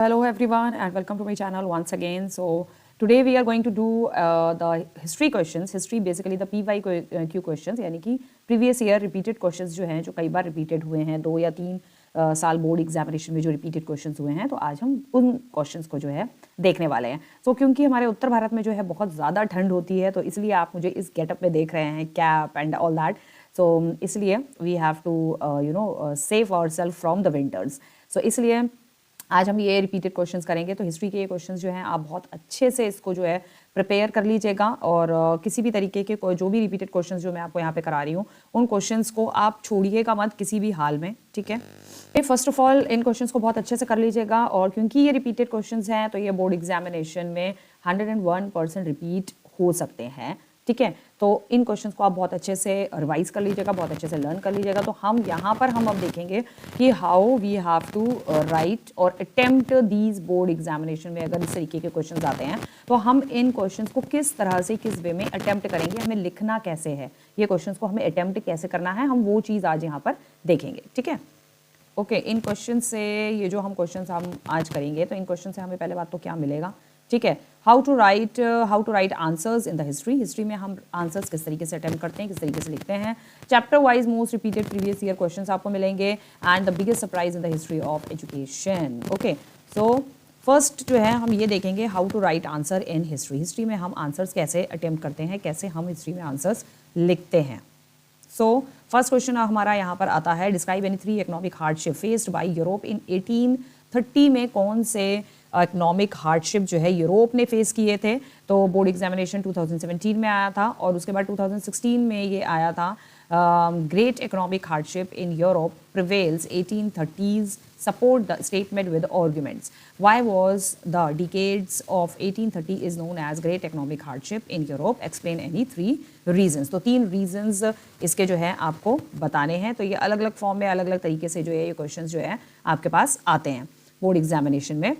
Hello everyone and welcome to my channel once again. So today we are going to do the history questions. History basically the PYQ questions यानी कि previous year repeated questions जो हैं जो कई बार repeated हुए हैं 2 या 3 साल बोर्ड एग्जामिनेशन में जो रिपीटेड क्वेश्चंस हुए हैं तो आज हम उन क्वेश्चंस को जो है देखने वाले हैं। सो क्योंकि हमारे उत्तर भारत में जो है बहुत ज़्यादा ठंड होती है तो इसलिए आप मुझे इस गेटअप में देख रहे हैं, cap and all that. So इसलिए we have to save our self from the winters. So इसलिए आज हम ये रिपीटेड क्वेश्चंस करेंगे। तो हिस्ट्री के ये क्वेश्चंस जो हैं आप बहुत अच्छे से इसको जो है प्रिपेयर कर लीजिएगा और किसी भी तरीके के जो भी रिपीटेड क्वेश्चंस जो मैं आपको यहाँ पे करा रही हूँ उन क्वेश्चंस को आप छोड़िएगा मत किसी भी हाल में, ठीक है। First of all in questions को बहुत अच्छे से कर लीजिएगा और क्योंकि ये रिपीटेड क्वेश्चंस हैं तो ये बोर्ड एग्जामिनेशन में 101% रिपीट हो सकते हैं, ठीक है। तो इन क्वेश्चंस को आप बहुत अच्छे से रिवाइज कर लीजिएगा, बहुत अच्छे से लर्न कर लीजिएगा। तो हम यहाँ पर हम अब देखेंगे कि how we have to write और अटेम्प्ट दीज बोर्ड एग्जामिनेशन में अगर इस तरीके के क्वेश्चंस आते हैं तो हम इन क्वेश्चंस को किस तरह से किस वे में अटेम्प्ट करेंगे, हमें लिखना कैसे है, ये क्वेश्चंस को हमें अटेम्प्ट कैसे करना है, हम वो चीज़ आज यहाँ पर देखेंगे, ठीक है। ओके, इन क्वेश्चन से ये जो हम क्वेश्चन हम आज करेंगे तो इन क्वेश्चन से हमें पहले बात तो क्या मिलेगा, ठीक है। How to write answers in the history में हम आंसर्स किस तरीके से अटेम्प्ट करते हैं, किस तरीके से लिखते हैं। Chapter wise most repeated previous year questions आपको मिलेंगे and the biggest surprise in the history of education. Okay, so first जो है हम ये देखेंगे how to write answer in history में हम आंसर्स कैसे अटेम्प्ट करते हैं, कैसे हम हिस्ट्री में आंसर्स लिखते हैं। सो फर्स्ट क्वेश्चन हमारा यहाँ पर आता है, describe any 3 economic hardship faced by Europe in 1830 में कौन से इकोनॉमिक हार्डशिप जो है यूरोप ने फेस किए थे। तो बोर्ड एग्जामिनेशन 2017 में आया था और उसके बाद 2016 में ये आया था, great economic hardship in Europe prevails 1830s support the statement with arguments. Why was the decades of 1830 is known as great economic hardship in Europe? Explain any 3 reasons. तो 3 reasons इसके जो है आपको बताने हैं। तो ये अलग अलग फॉर्म में अलग अलग तरीके से जो है ये क्वेश्चंस जो है आपके पास आते हैं बोर्ड एग्जामिनेशन में।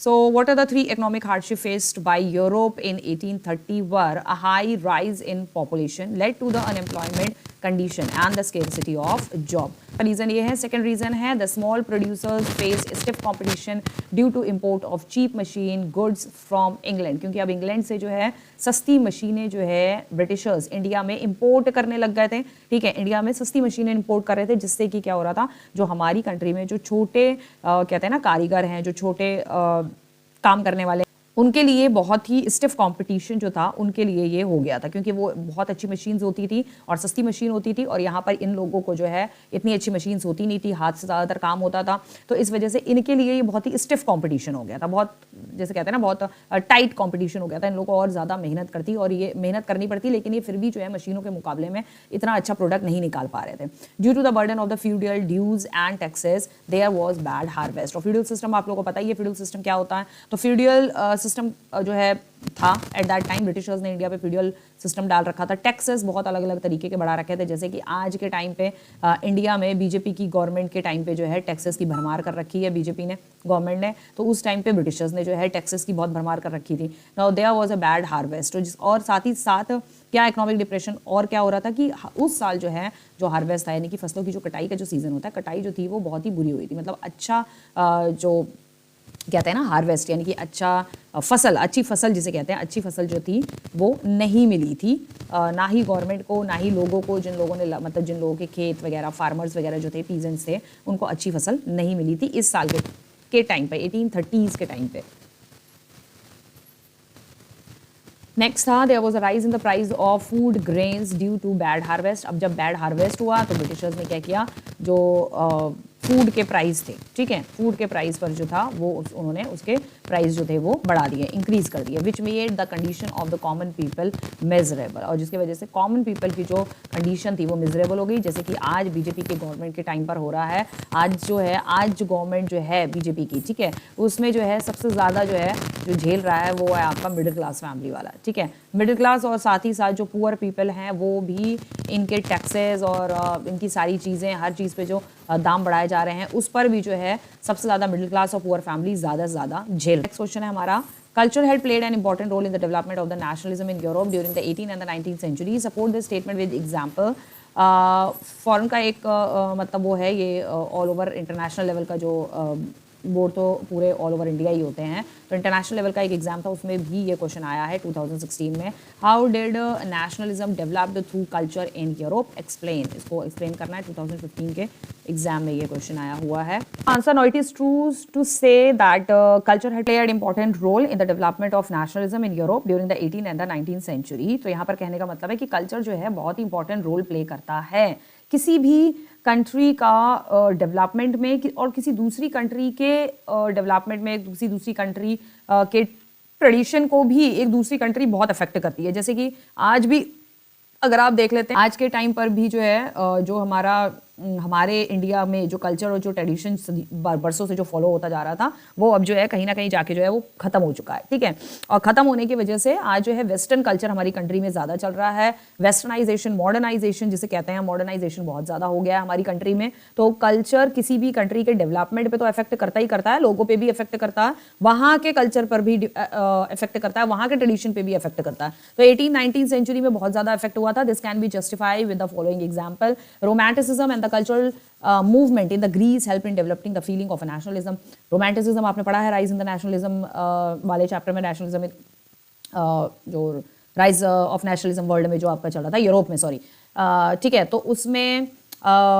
So what are the 3 economic hardship faced by Europe in 1830 were a high rise in population led to the unemployment condition and the scarcity of job. Reason ये है। सेकेंड रीज़न है the small producers face stiff competition due to import of cheap machine goods from England, क्योंकि अब England से जो है सस्ती मशीनें जो है ब्रिटिशर्स इंडिया में इंपोर्ट करने लग गए थे, ठीक है। इंडिया में सस्ती मशीनें इंपोर्ट कर रहे थे जिससे कि क्या हो रहा था, जो हमारी कंट्री में जो छोटे कहते हैं ना कारीगर हैं, जो छोटे काम करने वाले, उनके लिए बहुत ही स्टिफ कंपटीशन जो था उनके लिए ये हो गया था, क्योंकि वो बहुत अच्छी मशीन्स होती थी और सस्ती मशीन होती थी और यहाँ पर इन लोगों को जो है इतनी अच्छी मशीन्स होती नहीं थी, हाथ से ज़्यादातर काम होता था। तो इस वजह से इनके लिए ये बहुत ही स्टिफ कंपटीशन हो गया था, बहुत जैसे कहते हैं ना बहुत टाइट कंपटीशन हो गया था। इन लोगों को और ज़्यादा मेहनत करती और ये मेहनत करनी पड़ती, लेकिन ये फिर भी जो है मशीनों के मुकाबले में इतना अच्छा प्रोडक्ट नहीं निकाल पा रहे थे। Due to the burden of the feudal dues and taxes there was bad harvest. और फ्यूडल सिस्टम आप लोगों को पता ही है फ्यूडल सिस्टम क्या होता है। तो फ्यूडल सिस्टम जो है था एट दैट टाइम, ब्रिटिशर्स ने इंडिया पे फ्यूडल सिस्टम डाल रखा था। टैक्सेस बहुत अलग अलग तरीके के बढ़ा रखे थे, जैसे कि आज के टाइम पे इंडिया में बीजेपी की गवर्नमेंट के टाइम पे जो है टैक्सेस की भरमार कर रखी है बीजेपी ने, गवर्नमेंट ने। तो उस टाइम पे ब्रिटिशर्स ने जो है टैक्सेस की बहुत भरमार कर रखी थी। Now there was a bad harvest, और साथ ही साथ क्या इकोनॉमिक डिप्रेशन और क्या हो रहा था कि उस साल जो है जो हार्वेस्ट था यानी कि फसलों की जो कटाई का जो सीज़न होता है, कटाई जो थी वो बहुत ही बुरी हुई थी। मतलब अच्छा जो कहते हैं ना हार्वेस्ट यानी कि अच्छा फसल, अच्छी फसल जिसे कहते हैं, अच्छी फसल जो थी वो नहीं मिली थी, ना ही गवर्नमेंट को ना ही लोगों को, जिन लोगों ने मतलब जिन लोगों के खेत वगैरह फार्मर्स वगैरह जो थे, पीजेंट्स थे, उनको अच्छी फसल नहीं मिली थी इस साल के टाइम पे, 1830s के टाइम पे। नेक्स्ट था there was a rise in the price of food grains due to bad harvest. अब जब बैड हार्वेस्ट हुआ तो ब्रिटिशर्स ने क्या किया, जो फूड के प्राइस थे, ठीक है, फूड के प्राइस पर जो था वो उन्होंने उसके प्राइस जो थे वो बढ़ा दिए, इंक्रीज कर दिए, which made the condition of the common people miserable. और जिसकी वजह से कॉमन पीपल की जो कंडीशन थी वो मिजरेबल हो गई, जैसे कि आज बीजेपी के गवर्नमेंट के टाइम पर हो रहा है। आज जो गवर्नमेंट जो है बीजेपी की, ठीक है, उसमें जो है सबसे ज़्यादा जो है जो झेल रहा है वो है आपका मिडिल क्लास फैमिली वाला, ठीक है। मिडिल क्लास और साथ ही साथ जो पुअर पीपल हैं वो भी इनके टैक्सेस और इनकी सारी चीज़ें, हर चीज़ पे जो दाम बढ़ाए जा रहे हैं उस पर भी जो है सबसे ज़्यादा मिडिल क्लास और पुअर फैमिली ज़्यादा से ज़्यादा झेल। नेक्स्ट क्वेश्चन है हमारा, culture had played an important role in the development of the nationalism in Europe during the 18th and the 19th century, support this statement with example. Foreign का एक मतलब वो है ये ऑल ओवर इंटरनेशनल लेवल का जो board तो पूरे ऑल ओवर इंडिया ही होते हैं, तो इंटरनेशनल लेवल का एक एग्जाम था, उसमें भी ये क्वेश्चन आया है 2016 में। How did nationalism developed through culture in Europe, explain, इसको एक्सप्लेन करना है। 2015 के एग्जाम में ये क्वेश्चन आया हुआ है। Answer, no, it is true to say that culture had played important role in the development of nationalism in Europe during the 18th and the 19th century. तो यहाँ पर कहने का मतलब है कि कल्चर जो है बहुत ही इंपॉर्टेंट रोल प्ले करता है किसी भी कंट्री का डेवलपमेंट में और किसी दूसरी कंट्री के डेवलपमेंट में, किसी दूसरी कंट्री के ट्रेडिशन को भी एक दूसरी कंट्री बहुत अफेक्ट करती है। जैसे कि आज भी अगर आप देख लेते हैं, आज के टाइम पर भी जो है जो हमारे इंडिया में जो कल्चर और जो ट्रेडिशन बरसों से जो फॉलो होता जा रहा था, वो अब जो है कहीं ना कहीं जाके जो है वो खत्म हो चुका है, ठीक है। और खत्म होने की वजह से आज जो है वेस्टर्न कल्चर हमारी कंट्री में ज़्यादा चल रहा है। वेस्टर्नाइजेशन, मॉडर्नाइजेशन जिसे कहते हैं, मॉडर्नाइजेशन बहुत ज़्यादा हो गया है हमारी कंट्री में। तो कल्चर किसी भी कंट्री के डेवलपमेंट पे तो इफेक्ट करता ही करता है, लोगों पे भी इफेक्ट करता है, वहाँ के कल्चर पर भी इफेक्ट करता है, वहाँ के ट्रेडिशन पे भी इफेक्ट करता है। तो 18th-19th सेंचुरी में बहुत ज़्यादा इफेक्ट हुआ था। This can be justified with the following example. Romanticism and the cultural movement in the Greece help in developing the feeling of a nationalism. Romanticism आपने पढ़ा है, rise in the nationalism वाले chapter में, nationalism जो rise of nationalism world में जो आपका चल रहा था, यूरोप में, सॉरी, ठीक है। तो उसमें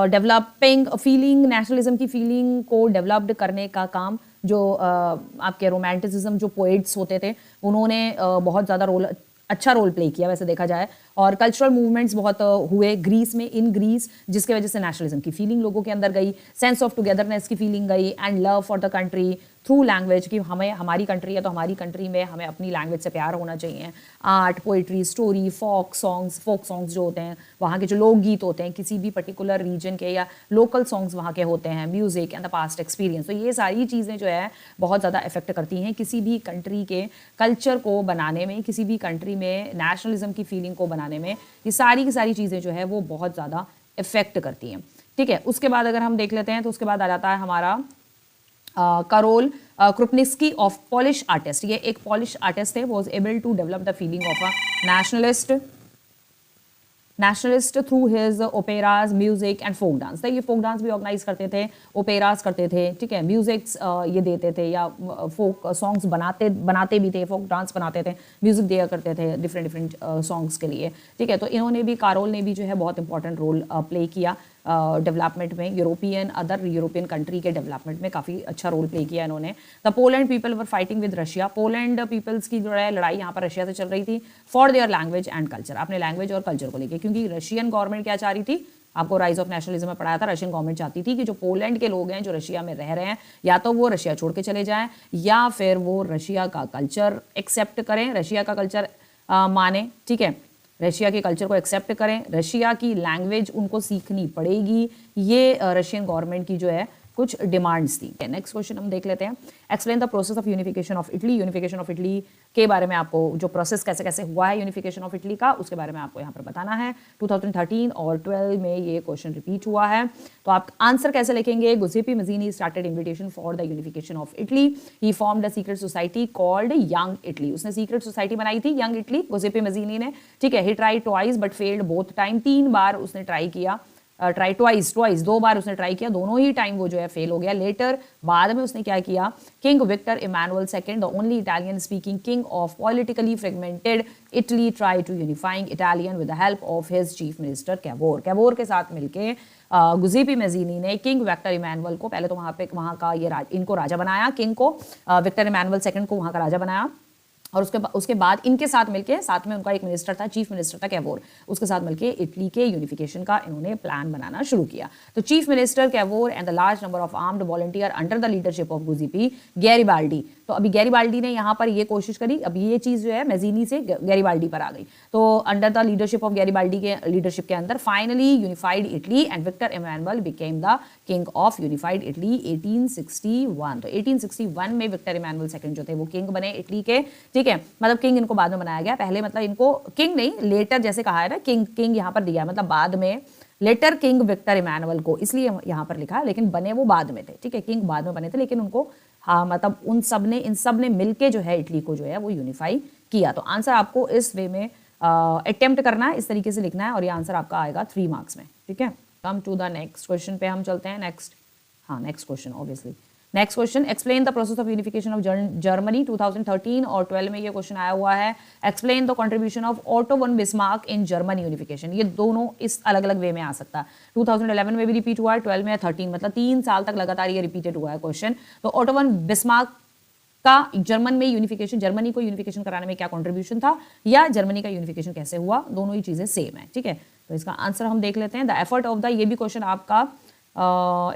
डेवलपिंग फीलिंग, नेशनलिज्म की फीलिंग को डेवलप्ड करने का काम जो आपके रोमांटिसिज्म जो पोएट्स होते थे उन्होंने बहुत ज़्यादा अच्छा रोल प्ले किया वैसे देखा जाए। और कल्चरल मूवमेंट्स बहुत हुए ग्रीस में, इन ग्रीस, जिसके वजह से नेशनलिज्म की फीलिंग लोगों के अंदर गई, सेंस ऑफ टुगेदरनेस की फीलिंग गई, and love for the country through language, कि हमें, हमारी कंट्री है तो हमारी कंट्री में हमें अपनी लैंग्वेज से प्यार होना चाहिए। Art, poetry, story, folk songs जो होते हैं, वहाँ के जो लोकगीत होते हैं किसी भी पर्टिकुलर रीजन के, या लोकल सॉन्ग्स वहाँ के होते हैं, music and the past experience, तो ये सारी चीज़ें जो है बहुत ज़्यादा इफेक्ट करती हैं किसी भी कंट्री के कल्चर को बनाने में, किसी भी कंट्री में नेशनलिज्म की फीलिंग को बनाने में। ये सारी की सारी चीज़ें जो है वो बहुत ज़्यादा इफेक्ट करती हैं, ठीक है। उसके बाद अगर हम देख लेते हैं तो उसके बाद आ जाता है हमारा Karol Kurpinski of Polish artist. ये एक पॉलिश आर्टिस्ट थे, was able to develop the feeling of a nationalist through his operas, music and folk dance. तो ये फोक डांस भी ऑर्गेनाइज करते थे, ओपेराज करते थे, ठीक है, म्यूजिक्स ये देते थे, या फोक सॉन्ग्स बनाते भी थे, फोक डांस बनाते थे, म्यूजिक दिया करते थे डिफरेंट सॉन्ग्स के लिए, ठीक है। तो इन्होंने भी, कारोल ने भी जो है बहुत इंपॉर्टेंट रोल प्ले किया डेवलपमेंट में, अदर यूरोपियन कंट्री के डेवलपमेंट में काफ़ी अच्छा रोल प्ले किया इन्होंने। The Poland people were fighting with Russia. Poland peoples की जो है लड़ाई यहाँ पर रशिया से चल रही थी for their language and culture, अपने लैंग्वेज और कल्चर को लेकर, क्योंकि रशियन गवर्नमेंट क्या चाह रही थी, आपको राइज ऑफ नेशनलिज्म में पढ़ाया था, रशियन गवर्नमेंट चाहती थी कि जो पोलैंड के लोग हैं जो रशिया में रह रहे हैं, या तो वो रशिया छोड़ के चले जाएं, या फिर वो रशिया का कल्चर एक्सेप्ट करें, रशिया का कल्चर माने, ठीक है, रशिया के कल्चर को एक्सेप्ट करें, रशिया की लैंग्वेज उनको सीखनी पड़ेगी। ये रशियन गवर्नमेंट की जो है कुछ डिमांड्स थी। नेक्स्ट क्वेश्चन हम देख लेते हैं। Explain the process of unification of Italy. Unification of Italy के बारे में आपको, जो प्रोसेस कैसे कैसे हुआ है यूनिफिकेशन ऑफ इटली का, उसके बारे में आपको यहाँ पर बताना है। 2013 और 12 में ये क्वेश्चन रिपीट हुआ है। तो आप आंसर कैसे लिखेंगे? Giuseppe Mazzini started invitation for the unification of Italy. He formed a secret society called Young Italy. उसने सीक्रेट सोसाइटी बनाई थी यंग इटली, गुज़ेपी मज़ीनी ने, ठीक है। He tried twice but failed both time. 3 बार उसने ट्राई किया, try twice 2 बार उसने ट्राई किया, दोनों ही टाइम वो जो है फेल हो गया। लेटर बाद में उसने क्या किया, king Victor Emmanuel II, the only Italian speaking king of politically fragmented Italy, try to unifying Italian with the help of his chief minister Cavour के साथ मिलके गुज़ेपी मज़ीनी ने किंग विक्टर इमैनुअल को, पहले तो वहाँ का ये इनको राजा बनाया, किंग को, विक्टर इमैनुअल II को वहाँ का राजा बनाया, और उसके बाद इनके साथ मिलके, साथ में उनका एक मिनिस्टर था, चीफ मिनिस्टर था कैवोर, उसके साथ मिलके इटली के यूनिफिकेशन का इन्होंने प्लान बनाना शुरू किया। तो chief minister Cavour and the large number of armed volunteer under the leadership of Giuseppe Garibaldi. तो अभी गैरिबाल्डी ने यहाँ पर ये कोशिश करी, अब ये चीज़ जो है मज़ीनी से गैरिबाल्डी पर आ गई। तो under the leadership of Garibaldi के लीडरशिप के अंदर finally unified Italy and Victor Emmanuel became the king of unified Italy 1861। तो 1861 में विक्टर इमैनुअल II जो थे वो किंग बने इटली के, ठीक है। मतलब किंग इनको बाद में बनाया गया, पहले मतलब इनको किंग नहीं, लेटर जैसे कहा है ना, किंग यहाँ पर दिया, मतलब बाद में लेटर किंग विक्टर इमैनुअल को, इसलिए यहाँ पर लिखा है, लेकिन बने वो बाद में थे, ठीक है। किंग बाद में बने थे, लेकिन उनको हाँ मतलब इन सब ने मिलके जो है इटली को जो है वो यूनिफाई किया। तो आंसर आपको इस वे में अटेम्प्ट करना है, इस तरीके से लिखना है, और ये आंसर आपका आएगा 3 मार्क्स में, ठीक है। Come to the next question पे हम चलते हैं। Next question obviously next question, explain the process of unification of Germany. 2013 और 12 में ये क्वेश्चन आया हुआ है। Explain the contribution of Otto von Bismarck in German unification. ये दोनों इस अलग अलग वे में आ सकता है। 2011 में भी रिपीट हुआ है, 12 में 13, मतलब 3 साल तक लगातार ये रिपीटेड हुआ है क्वेश्चन। तो ओटो वन बिस्मार्क का जर्मन में यूनिफिकेशन, जर्मनी को यूनिफिकेशन कराने में क्या कंट्रीब्यूशन था, या जर्मनी का यूनिफिकेशन कैसे हुआ, दोनों ही चीजें सेम है। ठीक है, तो इसका आंसर हम देख लेते हैं। द एफर्ट ऑफ द, ये भी क्वेश्चन आपका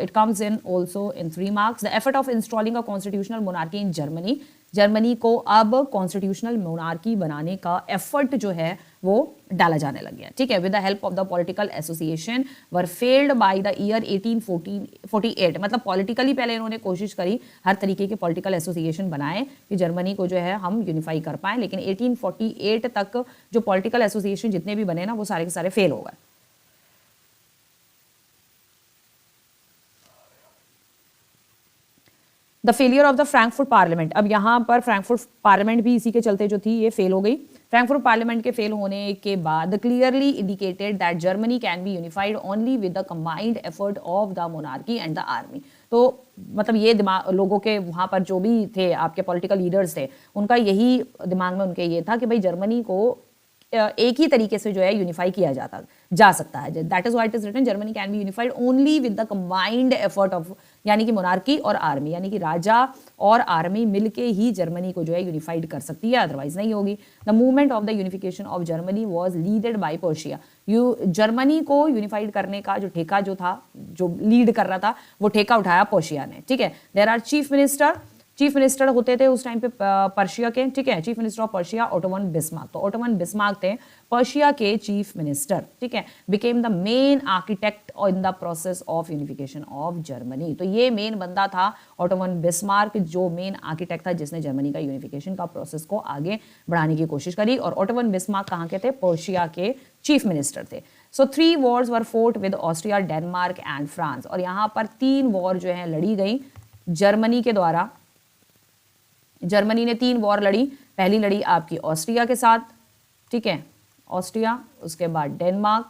it comes in also in 3 marks. The effort of installing a constitutional monarchy in Germany. Germany को अब कॉन्स्टिट्यूशनल मोनार्की बनाने का एफर्ट जो है वो डाला जाने लग गया। ठीक है, with the help of the political association were failed by the year 1848। मतलब पॉलिटिकली पहले इन्होंने कोशिश करी, हर तरीके के पॉलिटिकल एसोसिएशन बनाए कि जर्मनी को जो है हम यूनिफाई कर पाए, लेकिन 1848 तक जो पॉलिटिकल एसोसिएशन जितने भी बने ना वो सारे के सारे फेल हो गए। The failure of the Frankfurt parliament. अब यहाँ पर फ्रैंकफर्ट पार्लियामेंट भी इसी के चलते जो थी ये फेल हो गई। फ्रैंकफर्ट पार्लियामेंट के फेल होने के बाद clearly indicated that Germany can be unified only with the combined effort of the monarchy and the army. तो मतलब ये दिमाग लोगों के वहाँ पर जो भी थे आपके पॉलिटिकल लीडर्स थे, उनका यही दिमाग में उनके ये था कि भाई जर्मनी को एक ही तरीके से जो है यूनिफाई किया जा सकता है। That is why it is written Germany can be unified only with the combined effort of, यानी कि मोनार्की और आर्मी, यानी कि राजा और आर्मी मिलके ही जर्मनी को जो है यूनिफाइड कर सकती है, अदरवाइज नहीं होगी। The movement of the unification of Germany was leaded by Prussia. Germany को यूनिफाइड करने का जो ठेका जो था, जो लीड कर रहा था, वो ठेका उठाया पर्शिया ने। ठीक है, देयर आर चीफ मिनिस्टर होते थे उस टाइम पे पर्शिया के। ठीक है, chief minister of Persia auto von Bismarck. तो ओटो वन बिस्मार्क थे पर्शिया के चीफ मिनिस्टर। ठीक है, became the main architect in the process of unification of Germany. तो ये मेन बंदा था ओटो वन बिस्मार्क, जो मेन आर्किटेक्ट था जिसने जर्मनी का यूनिफिकेशन का प्रोसेस को आगे बढ़ाने की कोशिश करी। और ओटो वन बिस्मार्क कहाँ के थे? पर्शिया के चीफ मिनिस्टर थे। सो 3 Wars were fort with Austria, Denmark and France. और यहाँ पर 3 वॉर जो है लड़ी गई जर्मनी के द्वारा। जर्मनी ने 3 वॉर लड़ी। पहली लड़ी आपकी ऑस्ट्रिया के साथ, ठीक है, ऑस्ट्रिया, उसके बाद Denmark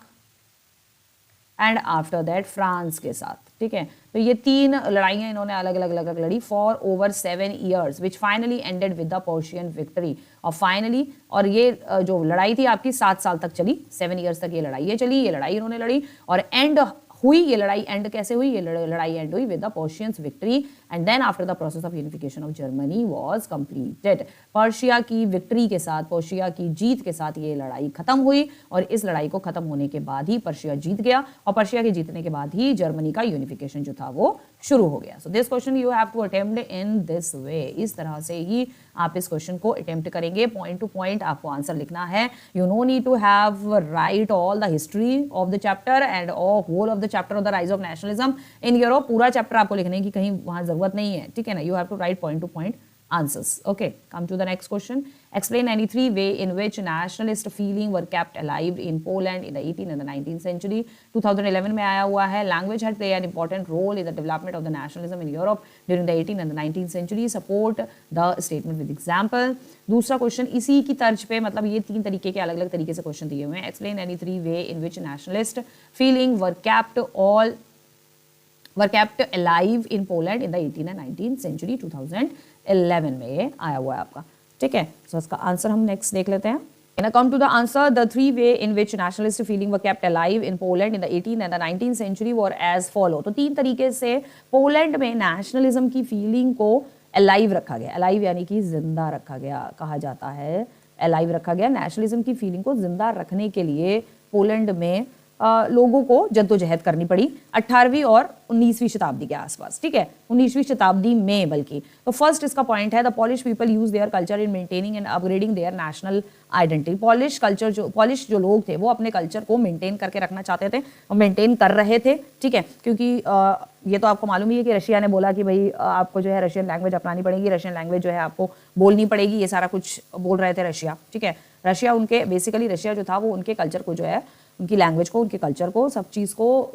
and after that France के साथ। ठीक है, तो ये 3 लड़ाइयां इन्होंने अलग अलग लड़ी for over 7 years which finally ended with the Persian victory. और फाइनली, और ये जो लड़ाई थी आपकी 7 साल तक चली, 7 ईयर्स तक ये लड़ाई चली, ये लड़ाई इन्होंने लड़ी और एंड हुई। ये लड़ाई एंड कैसे हुई? ये लड़ाई एंड हुई with the Prussians victory and then after the process of unification of Germany was completed. Prussia की विक्ट्री के साथ, पर्शिया की जीत के साथ ये लड़ाई खत्म हुई और इस लड़ाई को खत्म होने के बाद ही पर्शिया जीत गया और पर्शिया के जीतने के बाद ही जर्मनी का यूनिफिकेशन जो था वो शुरू हो गया। So this question you have to attempt in this way. इस तरह से ही आप इस क्वेश्चन को अटेम्प्ट करेंगे। पॉइंट टू पॉइंट आपको आंसर लिखना है। You no need to have write all the history of the chapter and whole of the chapter of the rise of nationalism in Europe. पूरा चैप्टर आपको लिखने की कहीं वहां जरूरत नहीं है, ठीक है ना। You have to write point to point answers. Okay, come to the next question. Explain any 3 way in which nationalist feeling were kept alive in Poland in the 18th and the 19th century. 2011 में आया हुआ है. Language had played an important role in the development of the nationalism in Europe during the 18th and the 19th century. Support the statement with example. दूसरा question इसी की तर्ज पे, मतलब ये 3 तरीके के अलग अलग तरीके से क्वेश्चन दिए हुए हैं. Explain any 3 way in which nationalist feeling were kept alive in Poland in the 18th and 19th century. 2011 में ये आया हुआ है आपका, ठीक है। सो इसका आंसर हम नेक्स्ट देख लेते हैं। Now come to the answer. The 3 way in which nationalist feeling were kept alive in Poland in the 18th and the 19th century were as follow. तो 3 तरीके से पोलैंड में नेशनलिज्म की फीलिंग को अलाइव रखा गया। अलाइव यानी कि जिंदा रखा गया, कहा जाता है अलाइव रखा गया। नेशनलिज्म की फीलिंग को जिंदा रखने के लिए पोलैंड में लोगों को जद्दोजहद करनी पड़ी 18वीं और 19वीं शताब्दी के आसपास, ठीक है, 19वीं शताब्दी में बल्कि। तो फर्स्ट इसका पॉइंट है the polish people use their culture in maintaining and upgrading there national identity. Polish जो लोग थे वो अपने कल्चर को मेंटेन करके रखना चाहते थे और मेंटेन कर रहे थे, ठीक है, क्योंकि ये तो आपको मालूम ही है कि रशिया ने बोला कि भाई आपको जो है रशियन लैंग्वेज अपनानी पड़ेगी, रशियन लैंग्वेज जो है आपको बोलनी पड़ेगी, ये सारा कुछ बोल रहे थे रशिया, ठीक है। रशिया उनके बेसिकली रशिया जो था वो उनके कल्चर को जो है, उनकी लैंग्वेज को, उनके कल्चर को, सब चीज़ को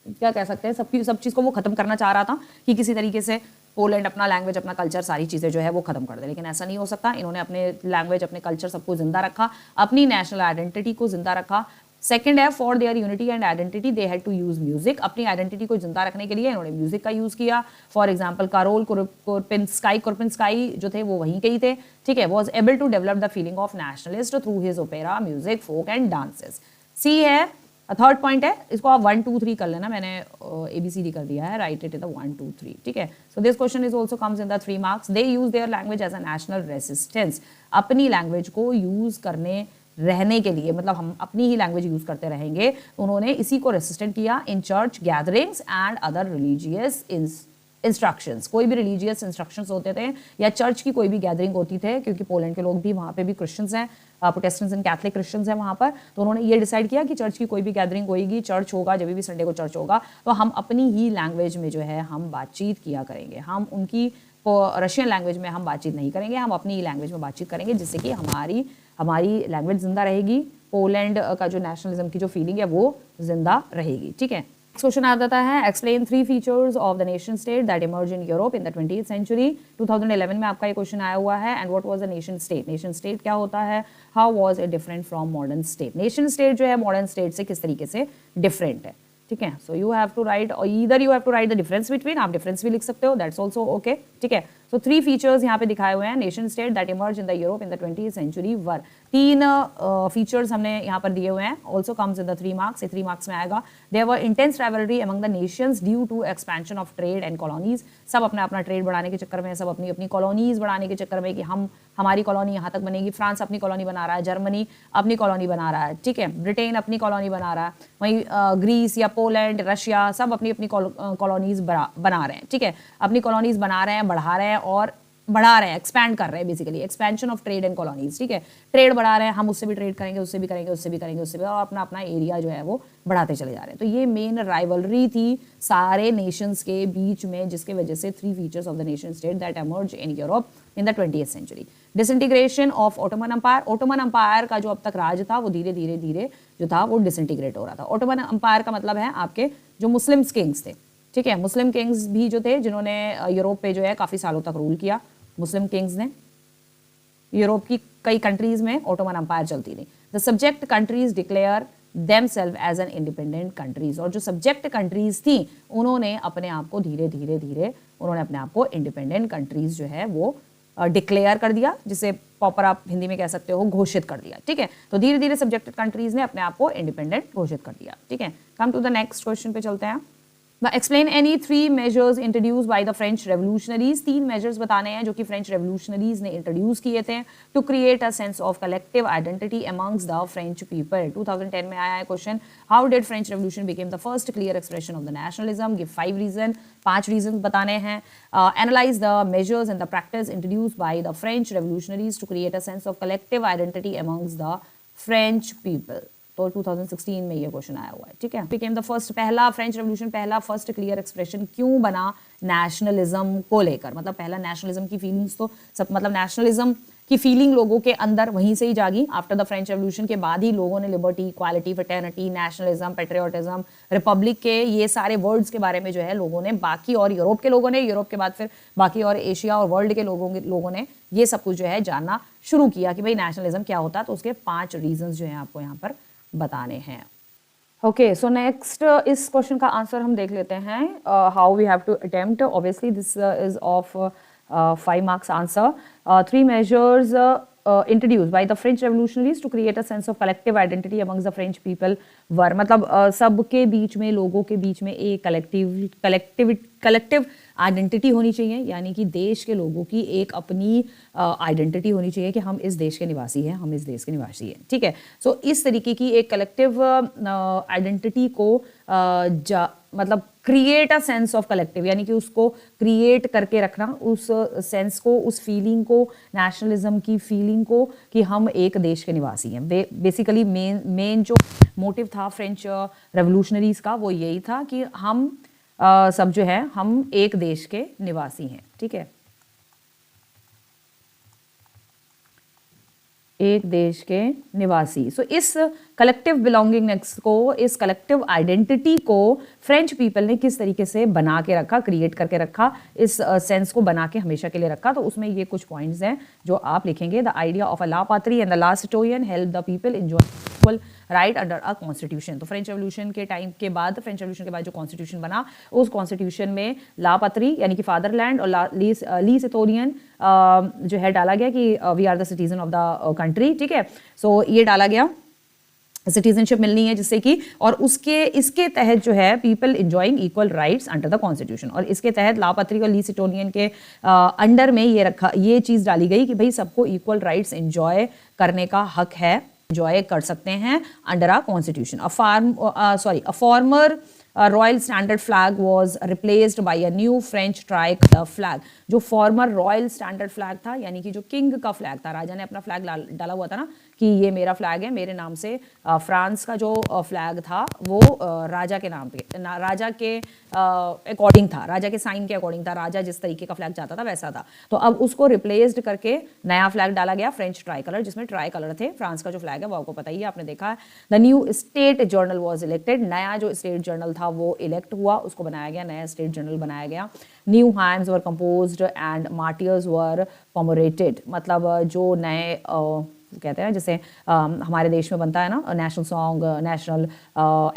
क्या कह सकते हैं, सब चीज़ को वो ख़त्म करना चाह रहा था कि किसी तरीके से पोलैंड अपना लैंग्वेज, अपना कल्चर, सारी चीज़ें जो है वो ख़त्म कर दे। लेकिन ऐसा नहीं हो सकता। इन्होंने अपने लैंग्वेज, अपने कल्चर सबको ज़िंदा रखा, अपनी नेशनल आइडेंटिटी को ज़िंदा रखा। सेकंड है for their unity and identity they had to use music, अपनी आइडेंटिटी को जिंदा रखने के लिए इन्होंने म्यूजिक का यूज किया। फॉर एग्जांपल कारोल कोरपिनस्काई जो थे वो वहीं के ही थे, ठीक है। Was able to develop the feeling of nationalist through his opera, music, folk and dances. C है थर्ड पॉइंट है, इसको आप 1 2 3 कर लेना, मैंने ABCD कर दिया है, राइट इट इन द 1 2 3, ठीक है। So this question is also comes in the 3 marks. They use their language as a national resistance, अपनी लैंग्वेज को यूज करने रहने के लिए, मतलब हम अपनी ही लैंग्वेज यूज करते रहेंगे, उन्होंने इसी को रेसिस्टेंट किया in church gatherings and other religious instructions. कोई भी रिलीजियस इंस्ट्रक्शंस होते थे या चर्च की कोई भी गैदरिंग होती थे, क्योंकि पोलैंड के लोग भी वहाँ पे भी क्रिश्चियंस हैं, प्रोटेस्टेंट्स एंड कैथलिक क्रिश्चियंस हैं वहाँ पर, तो उन्होंने ये डिसाइड किया कि चर्च की कोई भी गैदरिंग होगी, चर्च होगा, जब भी संडे को चर्च होगा, तो हम अपनी ही लैंग्वेज में जो है हम बातचीत किया करेंगे। हम उनकी रशियन लैंग्वेज में हम बातचीत नहीं करेंगे, हम अपनी ही लैंग्वेज में बातचीत करेंगे, जिससे कि हमारी लैंग्वेज जिंदा रहेगी, पोलैंड का जो नेशनलिज्म की जो फीलिंग है वो जिंदा रहेगी, ठीक है। क्वेश्चन आ जाता है, explain 3 features of the nation state that emerge in Europe in the 20th century. 2011 में आपका ये क्वेश्चन आया हुआ है। And what was the nation state, nation state क्या होता है, how was it different from modern state. Nation state जो है मॉडर्न स्टेट से किस तरीके से डिफरेंट है, ठीक है। So you have to write, और either you have to write the difference between, आप डिफरेंस भी लिख सकते हो, दैट्स ऑल्सो ओके, ठीक है। सो 3 फीचर्स यहाँ पे दिखाए हुए हैं, nation state that emerge in the Europe in the 20th century were. 3 features हमने यहाँ पर दिए हुए हैं, also comes in the 3 marks, ये 3 मार्क्स में आएगा। There were intense rivalry among the nations due to expansion of trade and colonies, सब अपना अपना ट्रेड बढ़ाने के चक्कर में, सब अपनी अपनी कॉलोनीज बढ़ाने के चक्कर में कि हमारी कॉलोनी यहाँ तक बनेगी। फ्रांस अपनी कॉलोनी बना रहा है, जर्मनी अपनी कॉलोनी बना रहा है, ठीक है, ब्रिटेन अपनी कॉलोनी बना रहा है, वहीं ग्रीस या पोलैंड, रशिया सब अपनी अपनी कॉलोनीज बना रहे हैं, ठीक है, अपनी कॉलोनीज बना रहे हैं, बढ़ा रहे हैं और बढ़ा रहे हैं, एक्सपैंड कर रहे हैं, basically expansion of trade and colonies, ठीक है। ट्रेड बढ़ा रहे हैं, हम उससे भी ट्रेड करेंगे, उससे भी करेंगे, उससे भी करेंगे, उससे भी, और अपना अपना एरिया जो है वो बढ़ाते चले जा रहे हैं। तो ये मेन राइवलरी थी सारे नेशंस के बीच में, जिसके वजह से 3 features of the nation state that emerge in Europe in the 20th century. Disintegration of Ottoman empire, Ottoman empire का जो अब तक राज था वो धीरे धीरे धीरे जो था वो डिसइंटीग्रेट हो रहा था। ऑटोमन अंपायर का मतलब है आपके जो मुस्लिम किंग्स थे, ठीक है, मुस्लिम किंग्स भी जो थे जिन्होंने यूरोप पे जो है काफ़ी सालों तक रूल किया, मुस्लिम किंग्स ने, यूरोप की कई कंट्रीज में ऑटोमन अंपायर चलती रही। The subject countries declare themselves as an independent countries, और जो सब्जेक्ट कंट्रीज थी उन्होंने अपने आप को धीरे धीरे उन्होंने अपने आप को इंडिपेंडेंट कंट्रीज जो है वो डिक्लेयर कर दिया, जिसे प्रॉपर आप हिंदी में कह सकते हो घोषित कर दिया, ठीक है। तो धीरे धीरे सब्जेक्टेड कंट्रीज ने अपने आप को इंडिपेंडेंट घोषित कर दिया, ठीक है। Come to the next question पे चलते हैं। Explain any 3 measures introduce by the French revolutionaries, 3 measures बताने हैं जो कि फ्रेंच रेवोल्यूशनरीज ने इंट्रोड्यूस किए थे to create a sense of collective identity amongst the French people. 2010 में आया है question, how did French revolution became the first clear expression of the nationalism, give 5 reason, 5 reason बताने हैं। Analyse the measures and the practice introduce by the French revolutionaries to create a sense of collective identity amongst the French people. तो 2016 में ये question आया हुआ है, ठीक है। बिकेम द फर्स्ट, पहला फ्रेंच रेवोल्यूशन, पहला फर्स्ट क्लियर एक्सप्रेशन क्यों बना नेशनलिज्म को लेकर, मतलब पहला नेशनलिज्म की फीलिंग्स तो सब, मतलब नेशनलिज्म की फीलिंग लोगों के अंदर वहीं से ही जागी। आफ्टर द फ्रेंच रेवोल्यूशन के बाद ही लोगों ने liberty, equality, fraternity, nationalism, patriotism, Republic के ये सारे वर्ड्स के बारे में जो है लोगों ने, बाकी और यूरोप के लोगों ने, यूरोप के बाद फिर बाकी और एशिया और वर्ल्ड के लोगों ने ये सब कुछ जो है जानना शुरू किया कि भाई नेशनलिज्म क्या होता है। तो उसके 5 रीजन जो है आपको यहाँ पर बताने हैं। ओके, सो नेक्स्ट इस क्वेश्चन का आंसर हम देख लेते हैं, how we have to attempt. Obviously this is of 5 marks answer. 3 measures introduced by the French revolutionaries to create a sense of collective identity amongst the French people were, मतलब सबके बीच में, लोगों के बीच में एक कलेक्टिव आइडेंटिटी होनी चाहिए, यानी कि देश के लोगों की एक अपनी आइडेंटिटी होनी चाहिए कि हम इस देश के निवासी हैं, हम इस देश के निवासी हैं, ठीक है। सो इस तरीके की एक कलेक्टिव आइडेंटिटी को मतलब create a sense of collective, यानी कि उसको क्रिएट करके रखना, उस सेंस को, उस फीलिंग को, नेशनलिज्म की फीलिंग को कि हम एक देश के निवासी हैं। बेसिकली मेन जो मोटिव था फ्रेंच रेवोल्यूशनरीज का वो यही था कि हम सब जो है हम एक देश के निवासी हैं, ठीक है, एक देश के निवासी। सो इस कलेक्टिव बिलोंगिंगनेस को, इस कलेक्टिव आइडेंटिटी को फ्रेंच पीपल ने किस तरीके से बना के रखा, क्रिएट करके रखा, इस सेंस को बना के हमेशा के लिए रखा। तो उसमें ये कुछ पॉइंट्स हैं जो आप लिखेंगे। The idea of a la patrie and the la citoyen help the people enjoy right under a constitution. तो फ्रेंच रेवोल्यूशन के टाइम के बाद, फ्रेंच रेवोल्यूशन के बाद जो कॉन्स्टिट्यूशन बना, उस कॉन्स्टिट्यूशन में ला पत्री यानी कि फादरलैंड और ली सिटोनियन जो है डाला गया कि we are the citizen of the country, ठीक है। सो ये डाला गया, सिटीजनशिप मिलनी है जिससे कि, और इसके तहत जो है people enjoying equal rights under the constitution, और इसके तहत लापत्री और ली सिटोनियन के अंडर में ये चीज डाली गई कि भाई सबको इक्वल राइट्स एंजॉय करने का हक है, एंजॉय कर सकते हैं under a constitution. A former royal standard flag was replaced by a new French tricolour flag. जो फॉर्मर रॉयल स्टैंडर्ड फ्लैग था, यानी कि जो किंग का फ्लैग था, राजा ने अपना फ्लैग डाला हुआ था ना कि ये मेरा फ्लैग है, मेरे नाम से, फ्रांस का जो फ्लैग था वो राजा के नाम पे, राजा के अकॉर्डिंग था, राजा के साइन के अकॉर्डिंग था, राजा जिस तरीके का फ्लैग चाहता था वैसा था। तो अब उसको रिप्लेस्ड करके नया फ्लैग डाला गया, फ्रेंच ट्राई कलर, जिसमें ट्राई कलर थे। फ्रांस का जो फ्लैग है वो आपको पता ही है, आपने देखा है। The new state journal was elected, नया जो स्टेट जर्नल था वो इलेक्ट हुआ, उसको बनाया गया, नया स्टेट जर्नल बनाया गया। New hymns were composed and martyrs were commemorated, मतलब जो नए कहते हैं जैसे हमारे देश में बनता है ना नेशनल सॉन्ग, नेशनल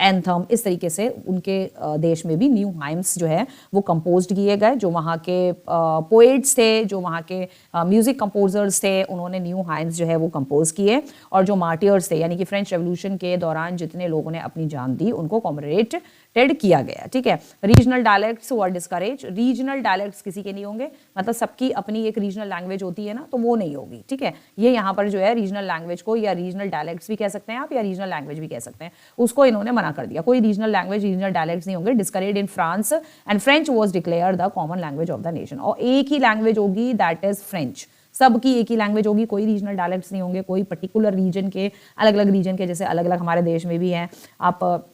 एंथम, इस तरीके से उनके देश में भी न्यू हाइम्स जो है वो कंपोज्ड किए गए। जो वहाँ के पोएट्स थे, जो वहाँ के म्यूजिक कंपोजर्स थे, उन्होंने न्यू हाइम्स जो है वो कंपोज किए। और जो मार्टियर्स थे, यानी कि फ्रेंच रेवोल्यूशन के दौरान जितने लोगों ने अपनी जान दी, उनको कॉमरेटेड किया गया, ठीक है। रीजनल डायलेक्ट्स वर डिस्करेज, रीजनल डायलेक्ट्स किसी के नहीं होंगे, मतलब सबकी अपनी एक रीजनल लैंग्वेज होती है ना, तो वो नहीं होगी, ठीक है। ये यहाँ पर जो है रीजनल लैंग्वेज को, या रीजनल डायलेक्ट्स भी कह सकते हैं आप, या रीजनल लैंग्वेज भी कह सकते हैं, उसको इन्होंने मना कर दिया। कोई रीजनल लैंग्वेज, रीजनल डायलेक्ट्स नहीं होंगे। Discourage in France and French was declared the common language of the nation, और एक ही लैंग्वेज होगी, दैट इज फ्रेंच। सबकी एक ही लैंग्वेज होगी, कोई रीजनल डायलेक्ट्स नहीं होंगे, कोई पर्टिकुलर रीजन के, अलग अलग रीजन के, जैसे अलग अलग हमारे देश में भी हैं, आप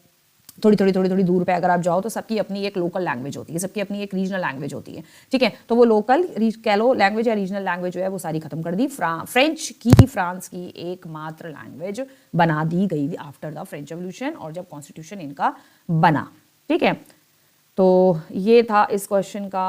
थोड़ी दूर पे अगर आप जाओ तो सबकी अपनी एक लोकल लैंग्वेज होती है, सबकी अपनी एक रीजनल लैंग्वेज होती है, ठीक है। तो वो लोकल कह लो लैंग्वेज या रीजनल लैंग्वेज जो है वो सारी खत्म कर दी। फ्रेंच की फ्रांस की एकमात्र लैंग्वेज बना दी गई आफ्टर द फ्रेंच रेवोल्यूशन, और जब कॉन्स्टिट्यूशन इनका बना, ठीक है। तो ये था इस क्वेश्चन का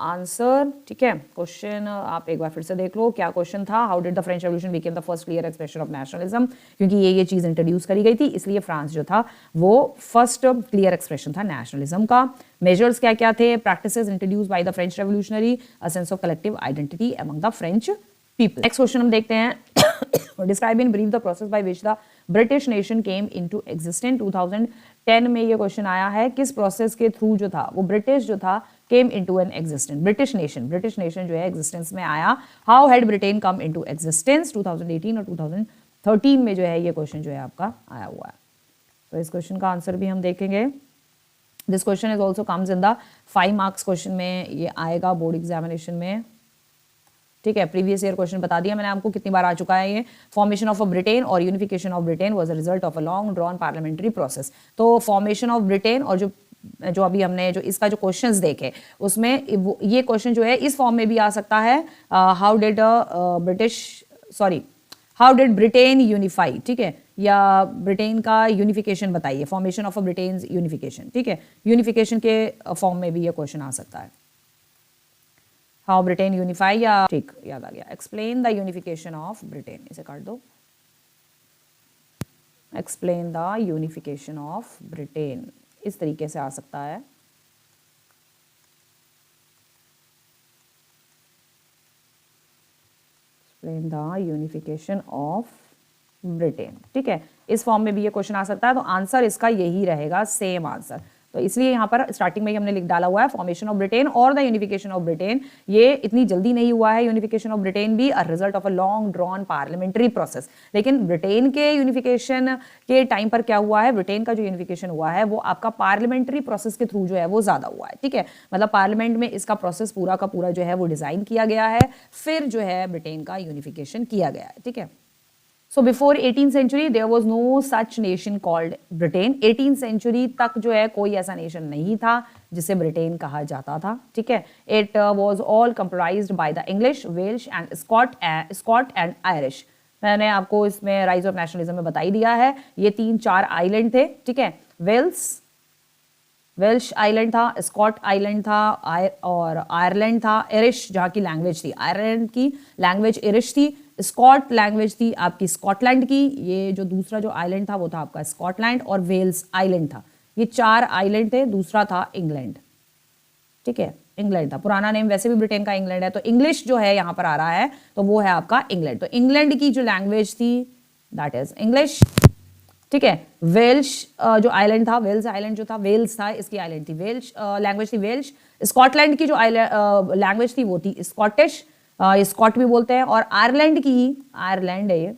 आंसर, ठीक है। क्वेश्चन आप एक बार फिर से देख लो, क्या क्वेश्चन था, how did the French revolution became the first clear expression of nationalism, क्योंकि ये चीज इंट्रोड्यूस करी गई थी, इसलिए फ्रांस जो था वो फर्स्ट क्लियर एक्सप्रेशन था नेशनलिज्म का। मेजर्स क्या क्या थे, practices introduce by the French revolutionary, a sense of collective identity among the French people. Next question हम देखते हैं, describe in brief the process by which the British nation came into existence. 2010 में ये question आया है, किस process के through जो था वो ब्रिटिश जो था came into an existence, British nation जो है एग्जिस्टेंस में आया। How had Britain come into existence, 2018 और 2013 में जो है ये क्वेश्चन जो है आपका आया हुआ है। तो इस क्वेश्चन का आंसर भी हम देखेंगे। This question is also comes in the 5 marks question में ये आएगा बोर्ड एग्जामिनेशन में, ठीक है। प्रीवियस ईयर क्वेश्चन बता दिया मैंने आपको कितनी बार आ चुका है ये। फॉर्मेशन ऑफ अ ब्रिटेन और unification of Britain was a result of a long drawn parliamentary process. तो फॉर्मेशन ऑफ ब्रिटेन और जो अभी हमने जो इसका जो क्वेश्चंस देखे उसमें ये क्वेश्चन जो है इस फॉर्म में भी आ सकता है, हाउ डिड ब्रिटेन यूनिफाई, ठीक है, या ब्रिटेन का यूनिफिकेशन बताइए, formation of a Britain unification, ठीक है। यूनिफिकेशन के फॉर्म में भी ये क्वेश्चन आ सकता है, हाउ ब्रिटेन यूनिफाई, या ठीक याद आ गया, explain the unification of Britain, इसे काट दो, explain the unification of Britain, इस तरीके से आ सकता है। Explain the unification of Britain, ठीक है, इस फॉर्म में भी ये क्वेश्चन आ सकता है। तो आंसर इसका यही रहेगा, सेम आंसर। तो इसलिए यहाँ पर स्टार्टिंग में ही हमने लिख डाला हुआ है फॉर्मेशन ऑफ ब्रिटेन और द यूनिफिकेशन ऑफ ब्रिटेन। ये इतनी जल्दी नहीं हुआ है, यूनिफिकेशन ऑफ ब्रिटेन भी a result of a long drawn parliamentary process. लेकिन ब्रिटेन के यूनिफिकेशन के टाइम पर क्या हुआ है, ब्रिटेन का जो यूनिफिकेशन हुआ है वो आपका पार्लियामेंट्री प्रोसेस के थ्रू जो है वो ज्यादा हुआ है, ठीक है। मतलब पार्लियामेंट में इसका प्रोसेस पूरा का पूरा जो है वो डिजाइन किया गया है, फिर जो है ब्रिटेन का यूनिफिकेशन किया गया है, ठीक है। So before 18th century there was no such nation called Britain. 18th century तक जो है कोई ऐसा नेशन नहीं था जिसे ब्रिटेन कहा जाता था, ठीक है। It was all comprised by the English, Welsh and Scott and Irish. मैंने आपको इसमें राइज ऑफ नेशनलिज्म में बता ही दिया है, ये 3-4 आइलैंड थे, ठीक है। वेल्स, वेल्श आइलैंड था, स्कॉट आइलैंड था, और आयरलैंड था, इरिश जहाँ की लैंग्वेज थी, आयरलैंड की लैंग्वेज इरिश थी, स्कॉट लैंग्वेज थी आपकी स्कॉटलैंड की, ये जो दूसरा जो आइलैंड था वो था आपका स्कॉटलैंड, और वेल्स आइलैंड था। ये 4 आइलैंड थे। दूसरा था इंग्लैंड, ठीक है, इंग्लैंड था। पुराना नेम वैसे भी ब्रिटेन का इंग्लैंड है, तो इंग्लिश जो है यहाँ पर आ रहा है तो वो है आपका इंग्लैंड। तो इंग्लैंड की जो लैंग्वेज थी दैट इज इंग्लिश, ठीक है। वेल्श जो आइलैंड था, वेल्स आइलैंड जो था, वेल्स था, इसकी आइलैंड थी वेल्श, लैंग्वेज थी वेल्श। स्कॉटलैंड की जो लैंग्वेज थी वो थी स्कॉटिश, स्कॉट भी बोलते हैं। और आयरलैंड की, आयरलैंड है ये,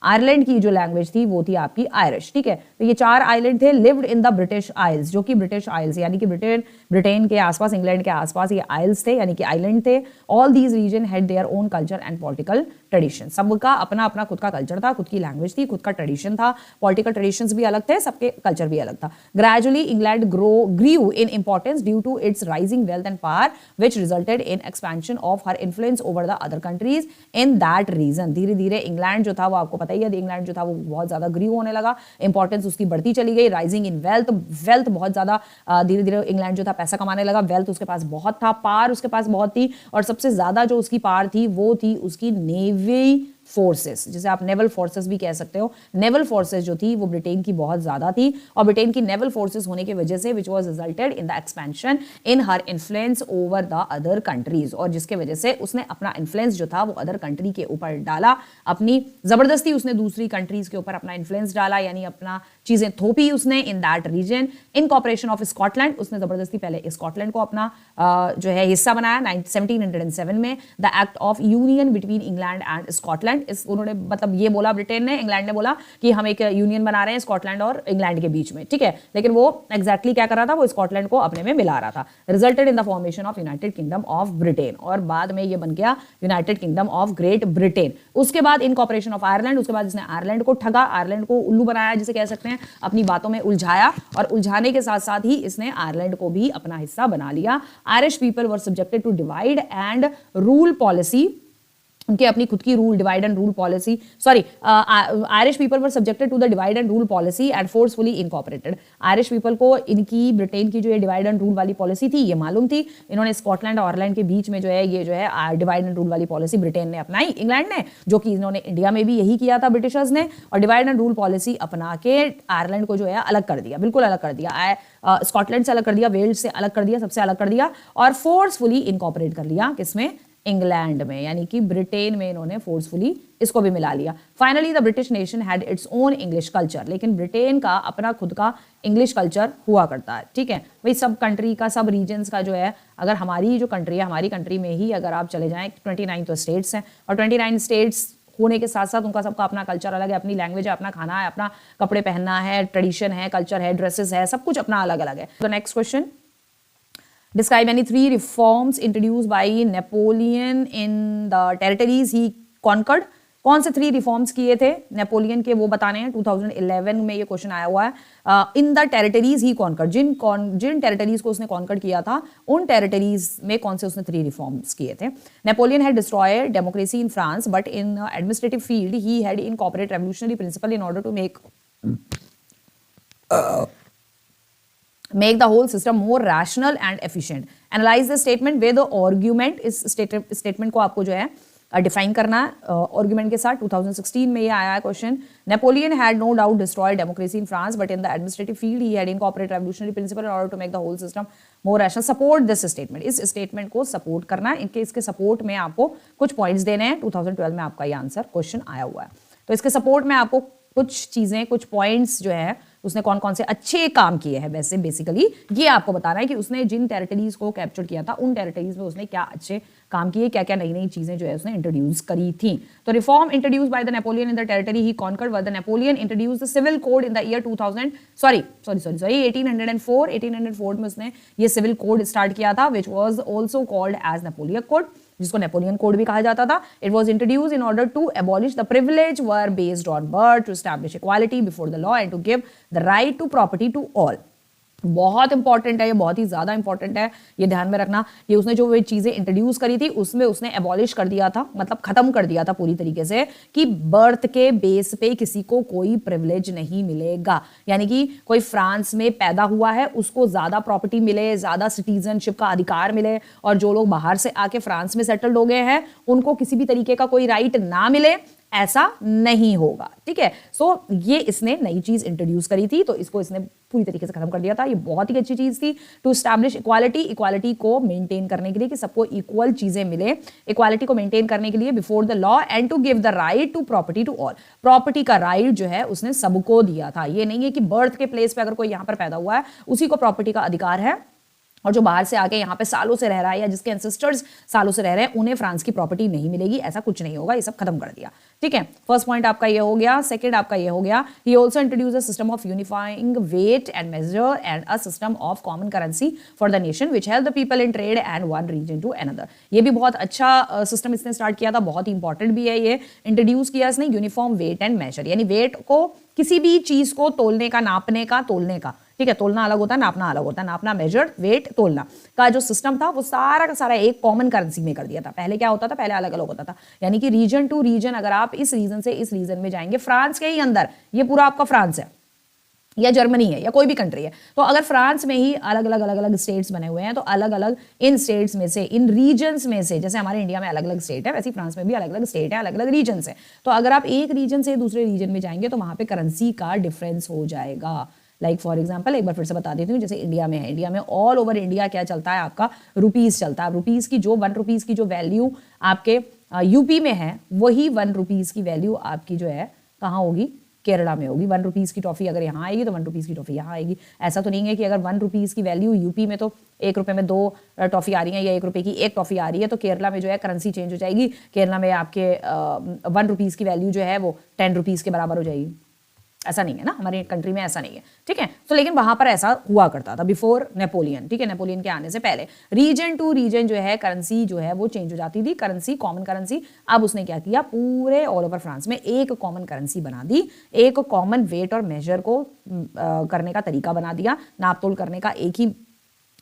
आयरलैंड की जो लैंग्वेज थी वो थी आपकी आयरिश, ठीक है। तो ये 4 आइलैंड थे, lived in the British Isles, जो कि ब्रिटिश आइल्स यानी कि ब्रिटेन के आसपास, इंग्लैंड के आसपास ये आइल्स थे यानी कि आइलैंड थे। All these region had their own culture and political tradition, सबका अपना अपना खुद का कल्चर था, खुद की लैंग्वेज थी, खुद का ट्रेडिशन था, पॉलिटिकल ट्रेडिशंस भी अलग थे, सबके कल्चर भी अलग था। Gradually England grew in importance due to its rising wealth and power, which resulted in expansion of her influence over the other countries in that region। धीरे धीरे इंग्लैंड जो था वो आपको पता ही है, इंग्लैंड जो था वो बहुत ज्यादा ग्रीव होने लगा, इंपॉर्टेंस उसकी बढ़ती चली गई, राइजिंग इन वेल्थ, वेल्थ बहुत ज्यादा, धीरे धीरे इंग्लैंड जो था पैसा कमाने लगा, वेल्थ उसके पास बहुत था, पावर उसके पास बहुत थी, और सबसे ज्यादा जो उसकी पावर थी वो थी उसकी नेवी फोर्सेस, जिसे आप नेवल फोर्सेस भी कह सकते हो। नेवल फोर्सेस जो थी वो ब्रिटेन की बहुत ज्यादा थी, और ब्रिटेन की नेवल फोर्सेस होने की वजह से which was resulted in the expansion in her influence over the other countries, और जिसके वजह से उसने अपना इन्फ्लुएंस जो था वो अदर कंट्री के ऊपर डाला, अपनी जबरदस्ती उसने दूसरी कंट्रीज के ऊपर अपना इन्फ्लुएंस डाला, यानी अपना चीजें थोपी उसने in that region. Incorporation of Scotland, उसने जबरदस्ती पहले स्कॉटलैंड को अपना जो है हिस्सा बनाया 1707 में। The act of union between England and Scotland, इस उन्होंने मतलब ये बोला ब्रिटेन ने, इंग्लैंड ने बोला कि हम एक यूनियन बना रहे हैं स्कॉटलैंड और इंग्लैंड के बीच में, ठीक है, लेकिन वो एग्जैक्टली क्या कर रहा था, वो स्कॉटलैंड को अपने में मिला रहा था। Resulted in the formation of United kingdom of Britain, और बाद में ये बन गया United kingdom of great Britain. उसके बाद इन कॉपरेशन ऑफ आयरलैंड, उसके बाद इसने आयरलैंड को ठगा, आयरलैंड को उल्लू बनाया जिसे कह सकते हैं, अपनी बातों में उलझाया, और उलझाने के साथ साथ ही इसने आयरलैंड को भी अपना हिस्सा बना लिया। Irish people were subjected to divide and rule policy, उनके अपनी खुद की rule divide and rule policy, sorry, Irish people were subjected to the divide and rule policy and forcefully incorporated. Irish people को इनकी ब्रिटेन की जो ये divide and rule वाली पॉलिसी थी ये मालूम थी, इन्होंने स्कॉटलैंड और आयरलैंड के बीच में जो है ये जो है डिवाइड एंड रूल वाली पॉलिसी ब्रिटेन ने अपनाई, इंग्लैंड ने, जो कि इन्होंने इंडिया में भी यही किया था ब्रिटिशर्स ने, और डिवाइड एंड रूल पॉलिसी अपना के आयरलैंड को जो है अलग कर दिया, बिल्कुल अलग कर दिया, स्कॉटलैंड से अलग कर दिया, वेल्स से अलग कर दिया, सबसे अलग कर दिया, और फोर्सफुली इनकॉर्पोरेट कर लिया किसमें, इंग्लैंड में, यानी कि ब्रिटेन में इन्होंने फोर्सफुली इसको भी मिला लिया। Finally the British nation had its own English culture, लेकिन ब्रिटेन का अपना खुद का इंग्लिश कल्चर हुआ करता है, ठीक है भाई। सब कंट्री का, सब रीजन्स का जो है, अगर हमारी जो कंट्री है, हमारी कंट्री में ही अगर आप चले जाएं 29 तो स्टेट्स हैं, और 29 स्टेट्स होने के साथ साथ उनका सबका अपना कल्चर अलग है, अपनी लैंग्वेज है, अपना खाना है, अपना कपड़े पहनना है, ट्रेडिशन है, कल्चर है, ड्रेसेस है, सब कुछ अपना अलग अलग है। तो next question, describe any 3 reforms introduced by Napoleon in the territories he conquered। कौन से 3 रिफॉर्म्स किए थे नेपोलियन के वो बताने हैं, 2011 में ये क्वेश्चन आया हुआ है। In the territories he conquered, जिन टेरिटरीज को उसने कॉन्कर किया था उन टेरिटरीज में कौन से उसने 3 रिफॉर्म्स किए थे। Napoleon had destroyed democracy in France, but in administrative field he had incorporate revolutionary principle in order to make the whole system more rational and efficient। Analyze the statement where the argument, इस statement को आपको जो है define करना है argument के साथ। 2016 में ये आया है question. Napoleon had no doubt destroyed democracy in France, but in the administrative field he had incorporate revolutionary principle in order to make the whole system more rational. Support this statement, इस statement को support करना है, इनके इसके support में आपको कुछ points देने हैं। 2012 में आपका ये आंसर क्वेश्चन आया हुआ है, तो इसके सपोर्ट में आपको कुछ चीजें, कुछ पॉइंट्स जो है उसने कौन कौन से अच्छे काम किए हैं, वैसे बेसिकली ये आपको बताना है कि उसने जिन टेरिटरीज को कैप्चर किया था उन टेरिटरीज में उसने क्या अच्छे काम किए, क्या क्या नई नई चीजें जो है उसने इंट्रोड्यूस करी थी। तो reform introduce by the Napoleon in the territory he conquered were the Napoleon introduce the civil code in the year 1804 में उसने ये सिविल कोड स्टार्ट किया था, which was also called as Napoleon code, जिसको Napoleon code भी कहा जाता था। It was introduce in order to abolish the privilege were based on birth, to establish equality before the law and to give the right to property to all. बहुत important है, ये बहुत ही ज़्यादा important है, ये ध्यान में रखना कि उसने जो वे चीज़ें इंट्रोड्यूस करी थी उसमें उसने एबॉलिश कर दिया था, मतलब खत्म कर दिया था पूरी तरीके से कि बर्थ के बेस पे किसी को कोई प्रिविलेज नहीं मिलेगा। यानी कि कोई फ्रांस में पैदा हुआ है उसको ज़्यादा प्रॉपर्टी मिले, ज़्यादा सिटीजनशिप का अधिकार मिले, और जो लोग बाहर से आके फ्रांस में सेटल्ड हो गए हैं उनको किसी भी तरीके का कोई राइट ना मिले, ऐसा नहीं होगा। ठीक है, सो ये इसने नई चीज इंट्रोड्यूस करी थी, तो इसको इसने पूरी तरीके से खत्म कर दिया था। ये बहुत ही अच्छी चीज थी टू स्टैब्लिश इक्वालिटी, इक्वालिटी को मेंटेन करने के लिए कि सबको इक्वल चीजें मिले, इक्वालिटी को मेंटेन करने के लिए before the law and to give the right to property to all. Property का राइट जो है उसने सबको दिया था। ये नहीं है कि बर्थ के प्लेस पे अगर कोई यहां पर पैदा हुआ है उसी को प्रॉपर्टी का अधिकार है, और जो बाहर से आके यहाँ पे सालों से रह रहा है या जिसके एंसेस्टर्स सालों से रह रहे हैं उन्हें फ्रांस की प्रॉपर्टी नहीं मिलेगी, ऐसा कुछ नहीं होगा। ये सब खत्म कर दिया। ठीक है, फर्स्ट पॉइंट आपका ये हो गया। सेकंड आपका ये हो गया, he also introduce a system of unifying weight and measure and a system of common currency for the nation which help the people in trade and one region to another. ये भी बहुत अच्छा system इसने start किया था, बहुत ही important भी है। ये इंट्रोड्यूस किया इसने यूनिफॉर्म वेट एंड मेजर, यानी वेट को किसी भी चीज को तोलने का, नापने का, तोलने का। ठीक है, तोलना अलग होता है, नापना अलग होता है। नापना मेजर, वेट तोलना का जो सिस्टम था वो सारा का सारा एक कॉमन करेंसी में कर दिया था। पहले क्या होता था, पहले अलग अलग होता था, यानी कि रीजन टू रीजन, अगर आप इस रीजन से इस रीजन में जाएंगे, फ्रांस के ही अंदर, ये पूरा आपका फ्रांस है या जर्मनी है या कोई भी कंट्री है, तो अगर फ्रांस में ही अलग अलग स्टेट्स बने हुए हैं तो अलग अलग इन स्टेट्स में से, इन रीजन्स में से, जैसे हमारे इंडिया में अलग अलग स्टेट है वैसे ही फ्रांस में भी अलग अलग स्टेट है, अलग अलग रीजन है। तो अगर आप एक रीजन से दूसरे रीजन में जाएंगे तो वहां पे करेंसी का डिफरेंस हो जाएगा। लाइक फॉर एग्जाम्पल एक बार फिर से बता देती हूँ, जैसे इंडिया में है, इंडिया में ऑल ओवर इंडिया क्या चलता है, आपका रुपीज चलता है। रुपीज की जो 1 रुपीज की जो वैल्यू आपके यूपी में है वही 1 रुपीज की वैल्यू आपकी जो है कहाँ होगी, केरला में होगी। 1 रुपीज की टॉफी अगर यहाँ आएगी तो 1 रुपीज की टॉफी यहाँ आएगी। ऐसा तो नहीं है कि अगर 1 रुपीज की वैल्यू यूपी में तो 1 रुपए में 2 टॉफी आ रही है या 1 रुपए की 1 टॉफी आ रही है, तो केरला में जो है करेंसी चेंज हो जाएगी। केरला में आपके 1 रुपीज की वैल्यू जो है वो 10 रुपीज के बराबर हो जाएगी। ऐसा नहीं है ना, हमारी कंट्री में ऐसा नहीं है। ठीक है, तो लेकिन वहां पर ऐसा हुआ करता था बिफोर नेपोलियन। ठीक है, नेपोलियन के आने से पहले रीजन टू रीजन जो है करेंसी जो है वो चेंज हो जाती थी। करेंसी, कॉमन करेंसी, अब उसने क्या किया, पूरे ऑल ओवर फ्रांस में एक कॉमन करेंसी बना दी, एक कॉमन वेट और मेजर को करने का तरीका बना दिया, नाप तोल करने का एक ही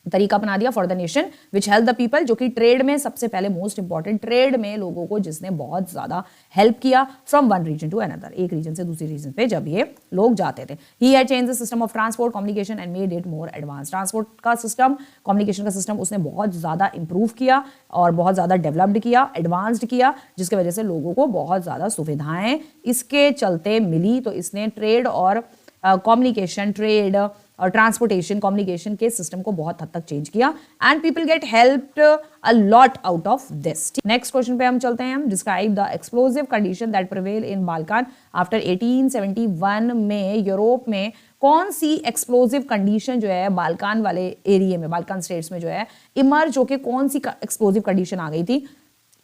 तरीका बना दिया for the nation which help the people, जो कि ट्रेड में सबसे पहले मोस्ट इंपॉर्टेंट, ट्रेड में लोगों को जिसने बहुत ज्यादा हेल्प किया from one region to another, एक रीजन से दूसरी रीजन पे जब ये लोग जाते थे। He had change the system of transport communication and made it more advance. Transport का सिस्टम, कम्युनिकेशन का सिस्टम उसने बहुत ज्यादा इंप्रूव किया और बहुत ज्यादा डेवलप्ड किया, एडवांस्ड किया, जिसकी वजह से लोगों को बहुत ज्यादा सुविधाएं इसके चलते मिली। तो इसने ट्रेड और कम्युनिकेशन, ट्रेड और ट्रांसपोर्टेशन, कम्युनिकेशन के सिस्टम को बहुत हद तक चेंज किया and people get helped a lot out of this. Next question पे हम चलते हैं। हम describe the explosive condition that prevail in Balkan after 1871 में यूरोप में कौन सी एक्सप्लोसिव कंडीशन जो है बाल्कान वाले एरिया में, बाल्कान स्टेट्स में जो है इमर्ज होके कौन सी एक्सप्लोसिव कंडीशन आ गई थी,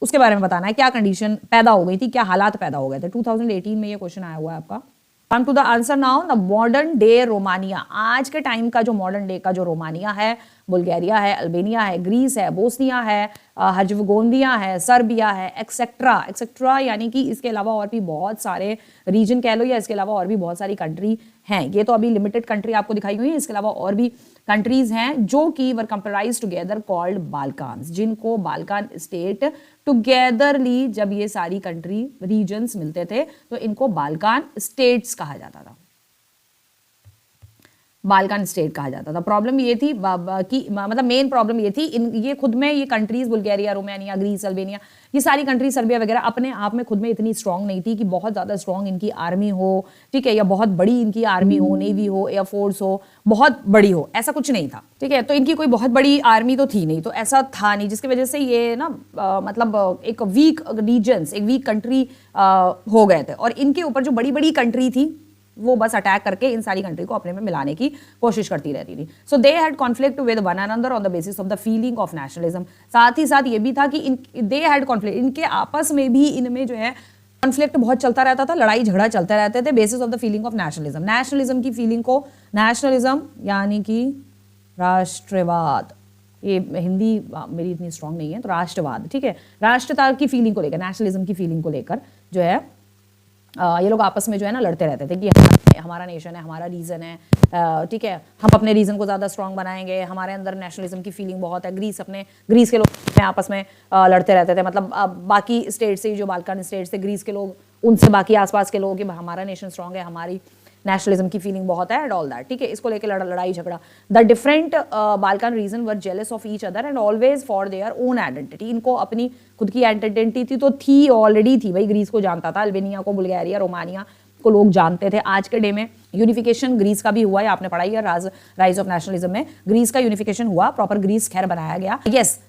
उसके बारे में बताना है। क्या कंडीशन पैदा हो गई थी, क्या हालात पैदा हो गए थे। 2018 में ये क्वेश्चन आया हुआ है आपका। Come to the answer now, the modern day Romania, आज के टाइम का जो मॉडर्न डे का जो रोमानिया है, बुल्गारिया है, अल्बेनिया है, ग्रीस है, बोस्निया है, हर्जगोविना है, सर्बिया है, एक्सेट्रा एक्सेट्रा, यानी कि इसके अलावा और भी बहुत सारे रीजन कह लो या इसके अलावा और भी बहुत सारी कंट्री हैं। ये तो अभी लिमिटेड कंट्री आपको दिखाई हुई है, इसके अलावा और भी कंट्रीज हैं जो कि वर कंप्राइज टुगेदर कॉल्ड बाल्कान्स, जिनको बाल्कान स्टेट टुगेदरली, जब ये सारी कंट्री रीजन्स मिलते थे तो इनको बाल्कान स्टेट्स कहा जाता था, बाल्कान स्टेट कहा जाता था। प्रॉब्लम ये थी कि मतलब मेन प्रॉब्लम ये थी, ये खुद में ये countries Bulgaria, Romania, Greece, Albania, ये सारी कंट्री, सर्बिया वगैरह अपने आप में खुद में इतनी स्ट्रांग नहीं थी कि बहुत ज़्यादा स्ट्रांग इनकी आर्मी हो, ठीक है, या बहुत बड़ी इनकी आर्मी हो, नेवी हो, एयरफोर्स हो, बहुत बड़ी हो, ऐसा कुछ नहीं था। ठीक है, तो इनकी कोई बहुत बड़ी आर्मी तो थी नहीं, तो ऐसा था नहीं, जिसकी वजह से ये ना मतलब एक वीक रीजन्स, एक वीक कंट्री हो गए थे। और इनके ऊपर जो बड़ी बड़ी कंट्री थी वो बस अटैक करके इन सारी कंट्री को अपने में मिलाने की कोशिश करती रहती थी। So they had conflict with one another on the basis of the feeling of nationalism. साथ ही साथ ये भी था कि दे हैड कॉन्फ्लिक्ट, इनके आपस में भी इनमें जो है कॉन्फ्लिक्ट बहुत चलता रहता था, लड़ाई झगड़ा चलते रहते थे basis of the feeling of nationalism. Nationalism की फीलिंग को, नेशनलिज्म यानी कि राष्ट्रवाद, ये हिंदी मेरी इतनी स्ट्रांग नहीं है तो राष्ट्रवाद, ठीक है, राष्ट्रता की फीलिंग को लेकर, नेशनलिज्म की फीलिंग को लेकर जो है ये लोग आपस में जो है ना लड़ते रहते थे कि हमारा नेशन है, हमारा रीजन है, ठीक है, हम अपने रीजन को ज़्यादा स्ट्रांग बनाएंगे, हमारे अंदर नेशनलिज्म की फीलिंग बहुत है। ग्रीस के लोग आपस में लड़ते रहते थे, मतलब बाकी स्टेट से, जो बाल्कन स्टेट से, ग्रीस के लोग उनसे बाकी आसपास के लोग कि हमारा नेशन स्ट्रांग है, हमारी नेशनलिज्म की फीलिंग बहुत है एंड ऑल दैट, ठीक है। इसको लेके लड़ाई झगड़ा। The different Balkan reason were jealous of each other and always for their own identity. इनको अपनी खुद की आइडेंटिटी तो थी, ऑलरेडी थी भाई। ग्रीस को जानता था, अल्बेनिया को, बुल्गारिया, रोमानिया को लोग जानते थे। आज के डे में यूनिफिकेशन ग्रीस का भी हुआ है, आपने पढ़ाई है राइज ऑफ नेशनलिज्म में। ग्रीस का यूनिफिकेशन हुआ, प्रॉपर ग्रीस खैर बनाया गया। यस,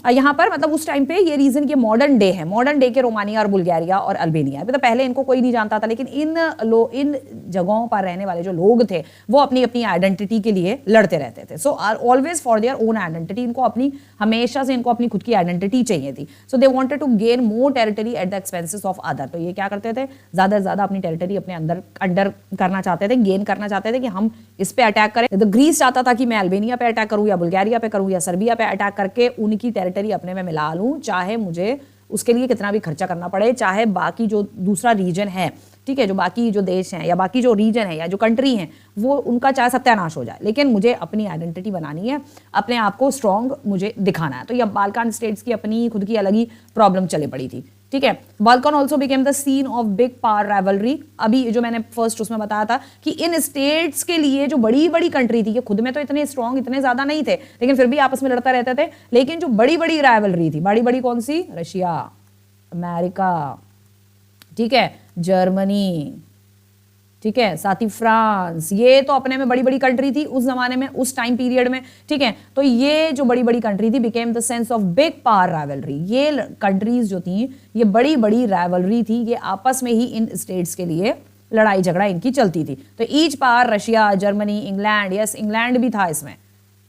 यहाँ पर मतलब उस टाइम पे ये रीजन ये मॉडर्न डे है, मॉडर्न डे के रोमानिया और बुल्गारिया और अल्बेनिया। मतलब पहले इनको कोई नहीं जानता था, लेकिन इन जगहों पर रहने वाले जो लोग थे वो अपनी अपनी आइडेंटिटी के लिए लड़ते रहते थे। So always for their own identity. इनको अपनी हमेशा से इनको अपनी खुद की आइडेंटिटी चाहिए थी। So they wanted to gain more territory at the expenses of other. तो ये क्या करते थे, ज्यादा से ज्यादा अपनी टेरिटरी अपने अंडर करना चाहते थे, गेन करना चाहते थे कि हम इस पे अटैक करें। तो ग्रीस चाहता था कि मैं अल्बेनिया पे अटैक करूं या बुल्गारिया पे करूं या सर्बिया पे अटैक करके उनकी टेरिटरी अपने में मिला लूं, चाहे मुझे उसके लिए कितना भी खर्चा करना पड़े, चाहे बाकी जो दूसरा रीजन है, ठीक है, जो बाकी जो देश हैं या बाकी जो रीजन है या जो कंट्री हैं, वो उनका चाहे सत्यानाश हो जाए, लेकिन मुझे अपनी आइडेंटिटी बनानी है, अपने आप को स्ट्रॉन्ग मुझे दिखाना है। तो ये बाल्कन स्टेट्स की अपनी खुद की अलग ही प्रॉब्लम चले पड़ी थी, ठीक है। Balkan also became the scene of big power rivalry. अभी जो मैंने फर्स्ट उसमें बताया था कि इन स्टेट्स के लिए जो बड़ी बड़ी कंट्री थी, ये खुद में तो इतने स्ट्रॉन्ग इतने ज्यादा नहीं थे, लेकिन फिर भी आपस में लड़ता रहते थे। लेकिन जो बड़ी बड़ी राइवलरी थी, बड़ी बड़ी कौन सी, रशिया, अमेरिका, ठीक है, जर्मनी, ठीक है, साथ ही फ्रांस, ये तो अपने में बड़ी बड़ी कंट्री थी उस जमाने में, उस टाइम पीरियड में, ठीक है। तो ये जो बड़ी बड़ी कंट्री थी became the sense of big power rivalry. ये कंट्रीज जो थी, ये बड़ी बड़ी राइवलरी थी, ये आपस में ही इन स्टेट्स के लिए लड़ाई झगड़ा इनकी चलती थी। तो each power, Russia, Germany, England, yes England भी था इसमें,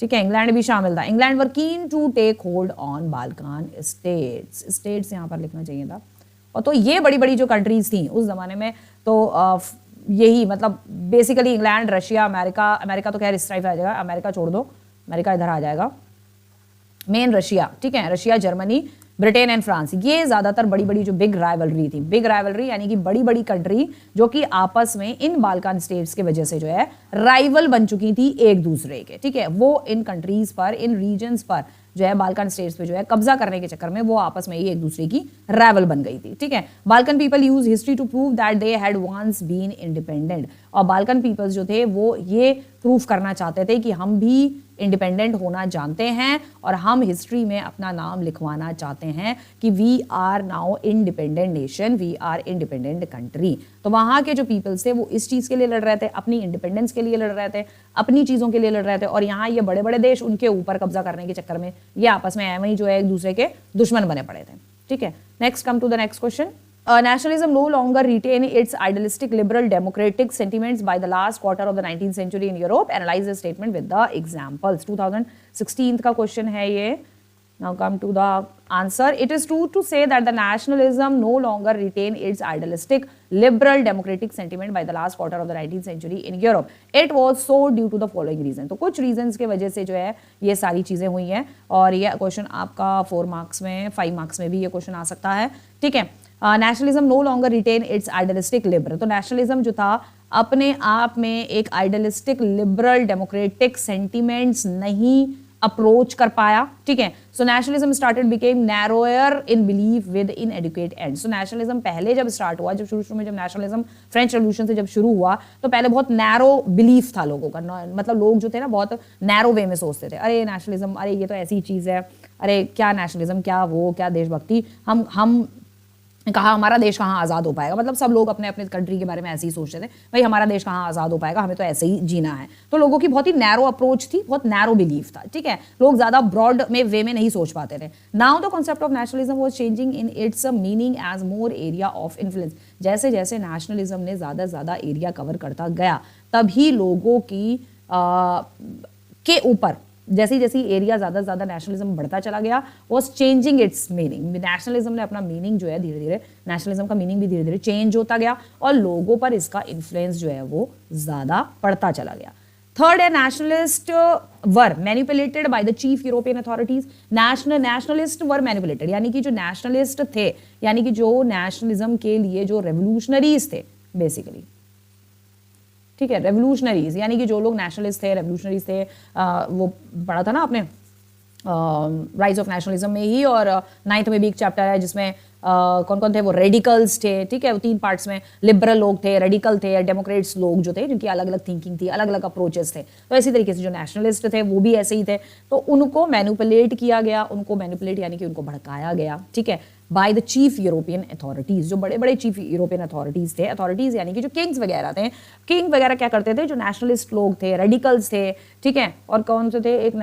ठीक है, इंग्लैंड भी शामिल था। England were keen to take hold on Balkan states यहाँ पर लिखना चाहिए था। और तो ये बड़ी बड़ी जो कंट्रीज थी उस जमाने में, तो यही मतलब बेसिकली इंग्लैंड, रशिया, अमेरिका तो खैर इस टाइप आ जाएगा, अमेरिका छोड़ दो, अमेरिका इधर आ जाएगा, मेन रशिया, ठीक है, Russia, Germany, Britain and France, ये ज्यादातर बड़ी बड़ी जो बिग राइवलरी थी, बिग राइवलरी यानी कि बड़ी बड़ी कंट्री जो कि आपस में इन बाल्कन स्टेट्स के वजह से जो है राइवल बन चुकी थी एक दूसरे के, ठीक है। वो इन कंट्रीज पर, इन रीजन्स पर जो है, बाल्कन स्टेट्स पे जो है कब्जा करने के चक्कर में वो आपस में ही एक दूसरे की राइवल बन गई थी, ठीक है। Balkan people use history to prove that they had once been independent. और बाल्कन पीपल्स जो थे वो ये प्रूफ करना चाहते थे कि हम भी इंडिपेंडेंट होना जानते हैं और हम हिस्ट्री में अपना नाम लिखवाना चाहते हैं कि we are now independent nation, we are independent country. तो वहाँ के जो पीपल्स थे वो इस चीज़ के लिए लड़ रहे थे, अपनी इंडिपेंडेंस के लिए लड़ रहे थे, अपनी चीज़ों के लिए लड़ रहे थे। और यहाँ ये बड़े बड़े देश उनके ऊपर कब्जा करने के चक्कर में ये आपस में एवं ही जो है एक दूसरे के दुश्मन बने पड़े थे, ठीक है। Next come to the next question. Nationalism no longer retain its idealistic liberal democratic sentiments by the last quarter of the 19th century in Europe. Analyze the statement with the examples. 2016 का question है ये. Now come to the answer. It is true to say that the nationalism no longer retain its idealistic liberal democratic sentiment by the last quarter of the 19th century in Europe. It was so due to the following reason. तो कुछ reasons के वजह से जो है ये सारी चीजें हुई हैं और ये क्वेश्चन आपका 4 मार्क्स में, 5 मार्क्स में भी ये क्वेश्चन आ सकता है, ठीक है। Nationalism no longer retain its idealistic liberal. तो नेशनलिज्म जो था अपने आप में एक आइडियलिस्टिक लिबरल डेमोक्रेटिक सेंटिमेंट्स नहीं अप्रोच कर पाया, ठीक है। So nationalism started became narrower in belief with in educate and. So nationalism पहले जब स्टार्ट हुआ, जब शुरू में जब नेशनलिज्म फ्रेंच रेवोल्यूशन से जब शुरू हुआ तो पहले बहुत नैरो बिलीफ था लोगों का, मतलब लोग जो थे ना बहुत नैरो वे में सोचते थे, अरे नेशनलिज्म, अरे ये तो ऐसी चीज़ है, अरे क्या नेशनलिज्म, क्या वो, क्या देशभक्ति, हम कहा हमारा देश कहाँ आज़ाद हो पाएगा। मतलब सब लोग अपने अपने कंट्री के बारे में ऐसे ही सोचते थे, भाई हमारा देश कहाँ आज़ाद हो पाएगा, हमें तो ऐसे ही जीना है। तो लोगों की बहुत ही नैरो अप्रोच थी, बहुत नैरो बिलीफ था, ठीक है। लोग ज़्यादा ब्रॉड में वे में नहीं सोच पाते थे। Now the concept of nationalism was changing in its meaning as more area of influence. जैसे जैसे नेशनलिज्म ने ज़्यादा से ज़्यादा एरिया कवर करता गया, तभी लोगों की के ऊपर जैसे जैसे एरिया ज़्यादा से ज़्यादा नेशनलिज्म बढ़ता चला गया, was changing it's meaning. Nationalism ने अपना मीनिंग जो है धीरे धीरे, नेशनलिज्म का मीनिंग भी धीरे धीरे चेंज होता गया और लोगों पर इसका इन्फ्लुएंस जो है वो ज़्यादा पड़ता चला गया। थर्ड है nationalist were manipulated by the chief European authorities. Nationalist were manipulated यानी कि जो नेशनलिस्ट थे, यानी कि जो नेशनलिज्म के लिए जो रेवोल्यूशनरीज थे बेसिकली, ठीक है, रेवोल्यूशनरीज यानी कि जो लोग नेशनलिस्ट थे, रेवोल्यूशनरीज थे, वो पढ़ा था ना आपने राइज ऑफ नेशनलिज्म में ही, और 9th में भी एक चैप्टर है जिसमें कौन कौन थे वो रेडिकल्स थे, ठीक है, वो 3 पार्ट्स में लिबरल लोग थे, रेडिकल थे, डेमोक्रेट्स लोग जो थे जिनकी अलग अलग थिंकिंग थी, अलग अलग अप्रोचेस थे। तो इसी तरीके से जो नेशनलिस्ट थे वो भी ऐसे ही थे। तो उनको मैनिपुलेट किया गया, उनको मैनिपुलेट यानी कि उनको भड़काया गया, ठीक है, by the chief European authorities. जो बड़े बड़े चीफ यूरोपियन अथॉरिटीज थे, अथॉरिटीज यानी कि जो किंग्स वगैरह थे, किंग वगैरह क्या करते थे, जो नेशनलिस्ट लोग थे, रेडिकल्स थे, ठीक है, और कौन से थे, एक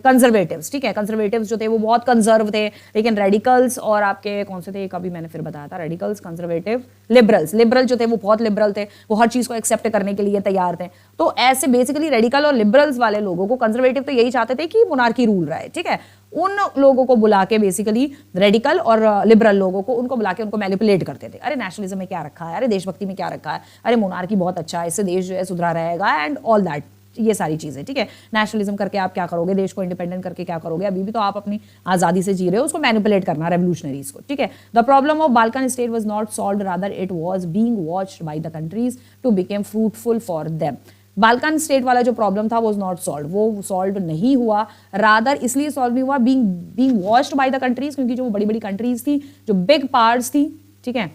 कंजर्वेटिव्स, ठीक है, कंजर्वेटिव्स जो थे वो बहुत कंजर्व थे, लेकिन रेडिकल्स और आपके कौन से थे, कभी मैंने फिर बताया था, रेडिकल्स, कंजर्वेटिव, लिबरल जो थे वो बहुत लिबरल थे, वो हर चीज को एक्सेप्ट करने के लिए तैयार थे। तो ऐसे बेसिकली रेडिकल और लिबरल्स वाले लोगों को, कंजर्वेटिव तो यही चाहते थे कि मोनार्की रूल रहे, ठीक है, उन लोगों को बुला के बेसिकली रेडिकल और लिबरल लोगों को उनको बुला के उनको मैनिपुलेट करते थे। अरे नेशनलिज्म में क्या रखा है, अरे देशभक्ति में क्या रखा है, अरे मोनार्की बहुत अच्छा है, इससे देश जो है सुधरा रहेगा एंड ऑल दैट, ये सारी चीजें, ठीक है। नेशनलिज्म करके आप क्या करोगे, देश को इंडिपेंडेंट करके क्या करोगे, अभी भी तो आप अपनी आजादी से जी रहे हो, उसको मैनिपुलेट करना रेवोल्यूशनरीज को, ठीक है। The problem of Balkan state was not solved, rather it was being watched by the countries to become fruitful for them. Balkan state वाला जो प्रॉब्लम था वाज नॉट सॉल्व, वो सॉल्व नहीं हुआ, रादर इसलिए सॉल्व नहीं हुआ being watched by the countries, क्योंकि जो बड़ी बड़ी कंट्रीज थी, जो बिग पावर्स थी, ठीक है,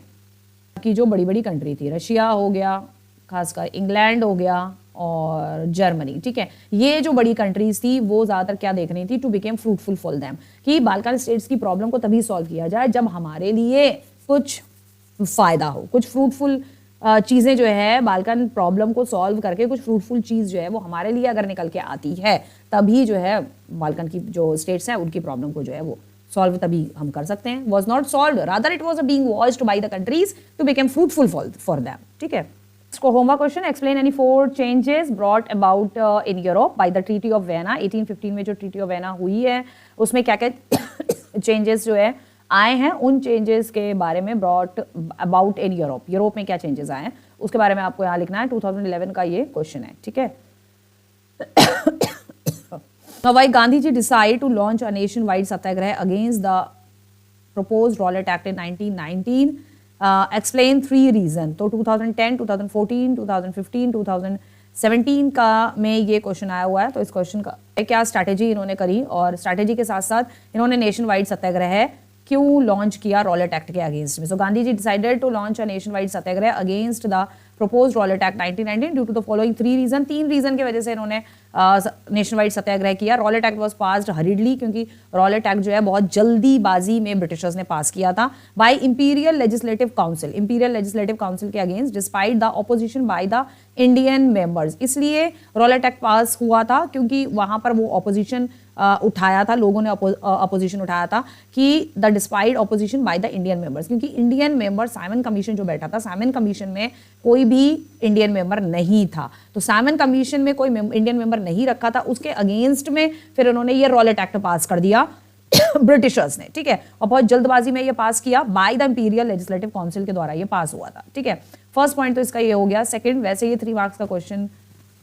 कि जो बड़ी बड़ी कंट्री थी, रशिया हो गया, खासकर इंग्लैंड हो गया और जर्मनी, ठीक है, ये जो बड़ी कंट्रीज थी वो ज्यादातर क्या देख रही थी, to became fruitful for them, कि बाल्कन स्टेट्स की प्रॉब्लम को तभी सॉल्व किया जाए जब हमारे लिए कुछ फायदा हो, कुछ फ्रूटफुल चीजें जो है, बाल्कन प्रॉब्लम को सॉल्व करके कुछ फ्रूटफुल चीज जो है वो हमारे लिए अगर निकल के आती है, तभी जो है बाल्कन की जो स्टेट्स हैं उनकी प्रॉब्लम को जो है वो सॉल्व तभी हम कर सकते हैं। Was not solve, rather it was being watched by the countries to become fruitful for them, ठीक है। इसको homework question, explain any 4 changes brought about in Europe by the treaty of Vienna. 1815 में जो ट्रीटी ऑफ वेना हुई है उसमें क्या क्या चेंजेस जो है आए हैं, उन चेंजेस के बारे में brought about in Europe, Europe में क्या चेंजेस आए हैं उसके बारे में आपको यहाँ लिखना है। 2011 का ये क्वेश्चन है, ठीक है। Now, why Gandhiji decide to launch a nationwide satyagraha against the proposed Rowlatt Act in 1919? Explain 3 reasons. तो 2010, 2014, 2015, 2017 का में ये क्वेश्चन आया हुआ है। तो इस क्वेश्चन का क्या स्ट्रैटेजी इन्होंने करी, और स्ट्रैटेजी के साथ साथ इन्होंने नेशन वाइड सत्याग्रह क्यों लॉन्च किया रॉलेट एक्ट के अगेंस्ट में। So Gandhi ji decided to launch a nation wide satyagraha against the proposed Rowlatt Act 1919 due to the following 3 reason. 3 reason की वजह से इन्होंने नेशन वाइड सत्याग्रह किया। Rowlatt act was passed hurriedly, क्योंकि रॉलेट एक्ट जो है बहुत जल्दीबाजी में ब्रिटिशर्स ने पास किया था, by imperial legislative council, imperial legislative council के against, despite the opposition by the Indian members. इसलिए रॉलेट एक्ट पास हुआ था क्योंकि वहां पर वो ऑपोजिशन उठाया था, लोगों ने अपोजिशन उठाया था कि the despite opposition by the Indian members, क्योंकि इंडियन मेंबर साइमन कमीशन जो बैठा था, साइमन कमीशन में कोई भी इंडियन मेंबर नहीं था, तो साइमन कमीशन में कोई इंडियन मेंबर नहीं रखा था, उसके अगेंस्ट में फिर उन्होंने ये रॉलेट एक्ट पास कर दिया ब्रिटिशर्स ने, ठीक है, और बहुत जल्दबाजी में ये पास किया, by the imperial legislative council के द्वारा ये पास हुआ था, ठीक है। फर्स्ट पॉइंट तो इसका ये हो गया। सेकंड, वैसे ये 3 मार्क्स का क्वेश्चन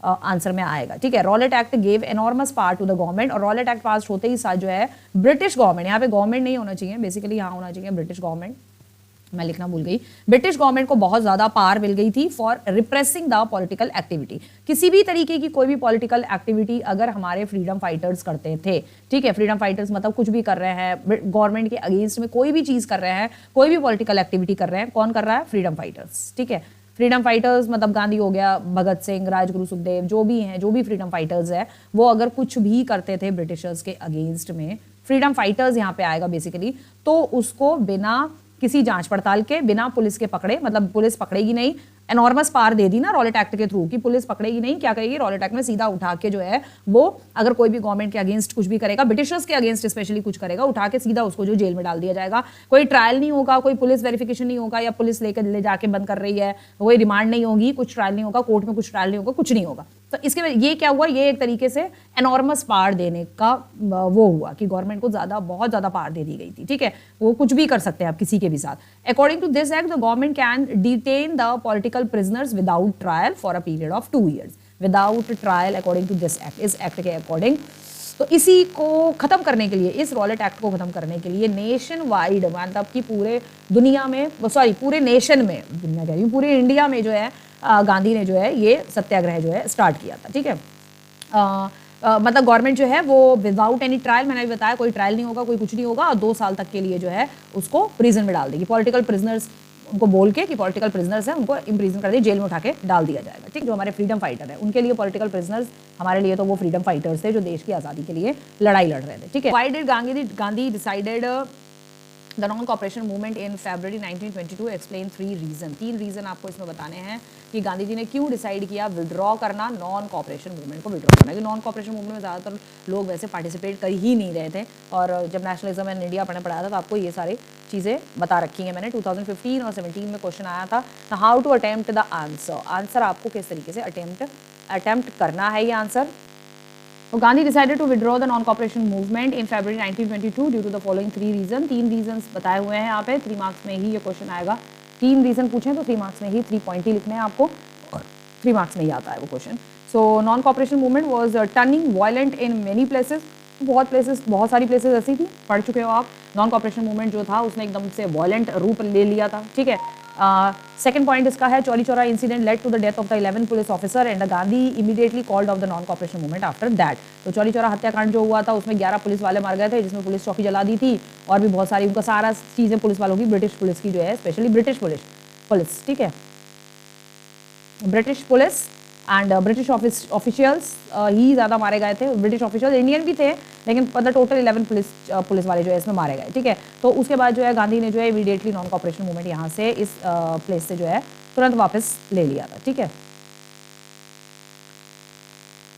आंसर में आएगा, ठीक है। Rowlatt Act gave enormous power to the government, और रॉलेट एक्ट पास होते ही साथ जो है ब्रिटिश गवर्नमेंट, यहाँ पे गवर्नमेंट नहीं होना चाहिए, बेसिकली यहाँ होना चाहिए ब्रिटिश गवर्नमेंट, मैं लिखना भूल गई, ब्रिटिश गवर्नमेंट को बहुत ज्यादा पावर मिल गई थी for repressing the political activity. किसी भी तरीके की कोई भी पॉलिटिकल एक्टिविटी अगर हमारे फ्रीडम फाइटर्स करते थे, ठीक है, फ्रीडम फाइटर्स मतलब कुछ भी कर रहे हैं, गवर्नमेंट के अगेंस्ट में कोई भी चीज कर रहे हैं, कोई भी पॉलिटिकल एक्टिविटी कर रहे हैं, कौन कर रहा है? फ्रीडम फाइटर्स, ठीक है। फ्रीडम फाइटर्स मतलब गांधी हो गया, भगत सिंह, राजगुरु सुखदेव, जो भी हैं, जो भी फ्रीडम फाइटर्स है, वो अगर कुछ भी करते थे ब्रिटिशर्स के अगेंस्ट में, फ्रीडम फाइटर्स यहाँ पे आएगा बेसिकली, तो उसको बिना किसी जांच पड़ताल के, बिना पुलिस के पकड़े, मतलब पुलिस पकड़ेगी नहीं, एनॉर्मस पावर दे दी ना रॉलेट एक्ट के थ्रू कि पुलिस पकड़ेगी नहीं, क्या करेगी रॉलेट एक्ट में सीधा उठा के जो है वो अगर कोई भी गवर्नमेंट के अगेंस्ट कुछ भी करेगा, ब्रिटिशर्स के अगेंस्ट स्पेशली कुछ करेगा, उठा के सीधा उसको जो जेल में डाल दिया जाएगा। कोई ट्रायल नहीं होगा, कोई पुलिस वेरिफिकेशन नहीं होगा, या पुलिस लेकर ले जाके बंद कर रही है, कोई रिमांड नहीं होगी, कुछ ट्रायल नहीं होगा, कोर्ट में कुछ ट्रायल नहीं होगा, कुछ नहीं होगा। तो इसके ये क्या हुआ, ये एक तरीके से एनॉर्मस पावर देने का वो हुआ कि गवर्नमेंट को बहुत ज्यादा पावर दे दी गई थी, ठीक है, वो कुछ भी कर सकते हैं आप किसी के भी साथ। According to this act the government can detain the political prisoners without trial for a period of 2 years। Without trial according to this act, इस एक्ट के अकॉर्डिंग। तो इसी को ख़त्म करने के लिए, इस रॉलेट एक्ट को ख़त्म करने के लिए नेशन वाइड, मतलब कि पूरे दुनिया में, सॉरी पूरे नेशन में, दुनिया कह रही हूँ, पूरे इंडिया में जो है गांधी ने जो है ये सत्याग्रह जो है स्टार्ट किया था, ठीक है। मतलब गवर्नमेंट जो है वो विदाउट एनी ट्रायल, मैंने भी बताया कोई ट्रायल नहीं होगा, कोई कुछ नहीं होगा, और 2 साल तक के लिए जो है उसको प्रिजन में डाल देगी। पॉलिटिकल प्रिजनर्स उनको बोल के कि पॉलिटिकल प्रिजनर्स हैं, उनको इम्प्रिजन कर दिया, जेल में उठा के डाल दिया जाएगा, ठीक। जो हमारे फ्रीडम फाइटर है उनके लिए पॉलिटिकल प्रिजनर्स, हमारे लिए तो वो फ्रीडम फाइटर्स थे जो देश की आज़ादी के लिए लड़ाई लड़ रहे थे, ठीक है। Why did Gandhi decided the non cooperation movement in February 1922, explain 3 reason. 3 reason आपको इसमें बताने हैं कि गांधी जी ने क्यों डिसाइड किया विड्रॉ करना, नॉन कॉपरेशन मूवमेंट को विड्रॉ करना। क्योंकि नॉन कॉपरेशन मूवमेंट में ज़्यादातर लोग वैसे पार्टिसिपेट कर ही नहीं रहे थे, और जब नेशनलिज्म इन इंडिया पढ़ने पढ़ाया था तो आपको ये सारी चीज़ें बता रखी हैं मैंने। 2015 और 17 में क्वेश्चन आया था, how to attempt the answer, answer आपको किस तरीके से अटेम्प्ट करना है ये आंसर। तो Gandhi decided to withdraw the non cooperation movement in February 1922 due to the following 3 reason. 3 reason बताए हुए हैं यहाँ पे, 3 मार्क्स में ही ये क्वेश्चन आएगा। 3 रीजन पूछें तो 3 मार्क्स में ही 3 पॉइंट ही लिखने हैं आपको, और 3 मार्क्स में ही आता है वो question. So non cooperation movement was turning violent in many places, बहुत सारी प्लेसेस ऐसी थी, पढ़ चुके हो आप। नॉन कॉपरेशन मूवमेंट जो था उसने एकदम से वायलेंट रूप ले लिया था, ठीक है। सेकंड पॉइंट इसका है, Chauri Chaura incident led to the death of the 11 police officer and Gandhi immediately called off the non cooperation movement after that. तो चौरी चौरा हत्याकांड जो हुआ था उसमें 11 पुलिस वाले मार गए थे, जिसमें पुलिस चौकी जला दी थी, और भी बहुत सारी उनका सारा चीज़ें पुलिस वालों की, ब्रिटिश पुलिस की जो है, स्पेशली ब्रिटिश पुलिस, ठीक है, British police and British officials ही ज़्यादा मारे गए थे। ब्रिटिश ऑफिशियल इंडियन भी थे, लेकिन मतलब टोटल 11 पुलिस वाले जो है इसमें मारे गए, ठीक है। तो उसके बाद जो है गांधी ने जो है इमीडिएटली नॉन कॉपरेशन मूवमेंट यहाँ से, इस प्लेस से जो है तुरंत वापस ले लिया था, ठीक है।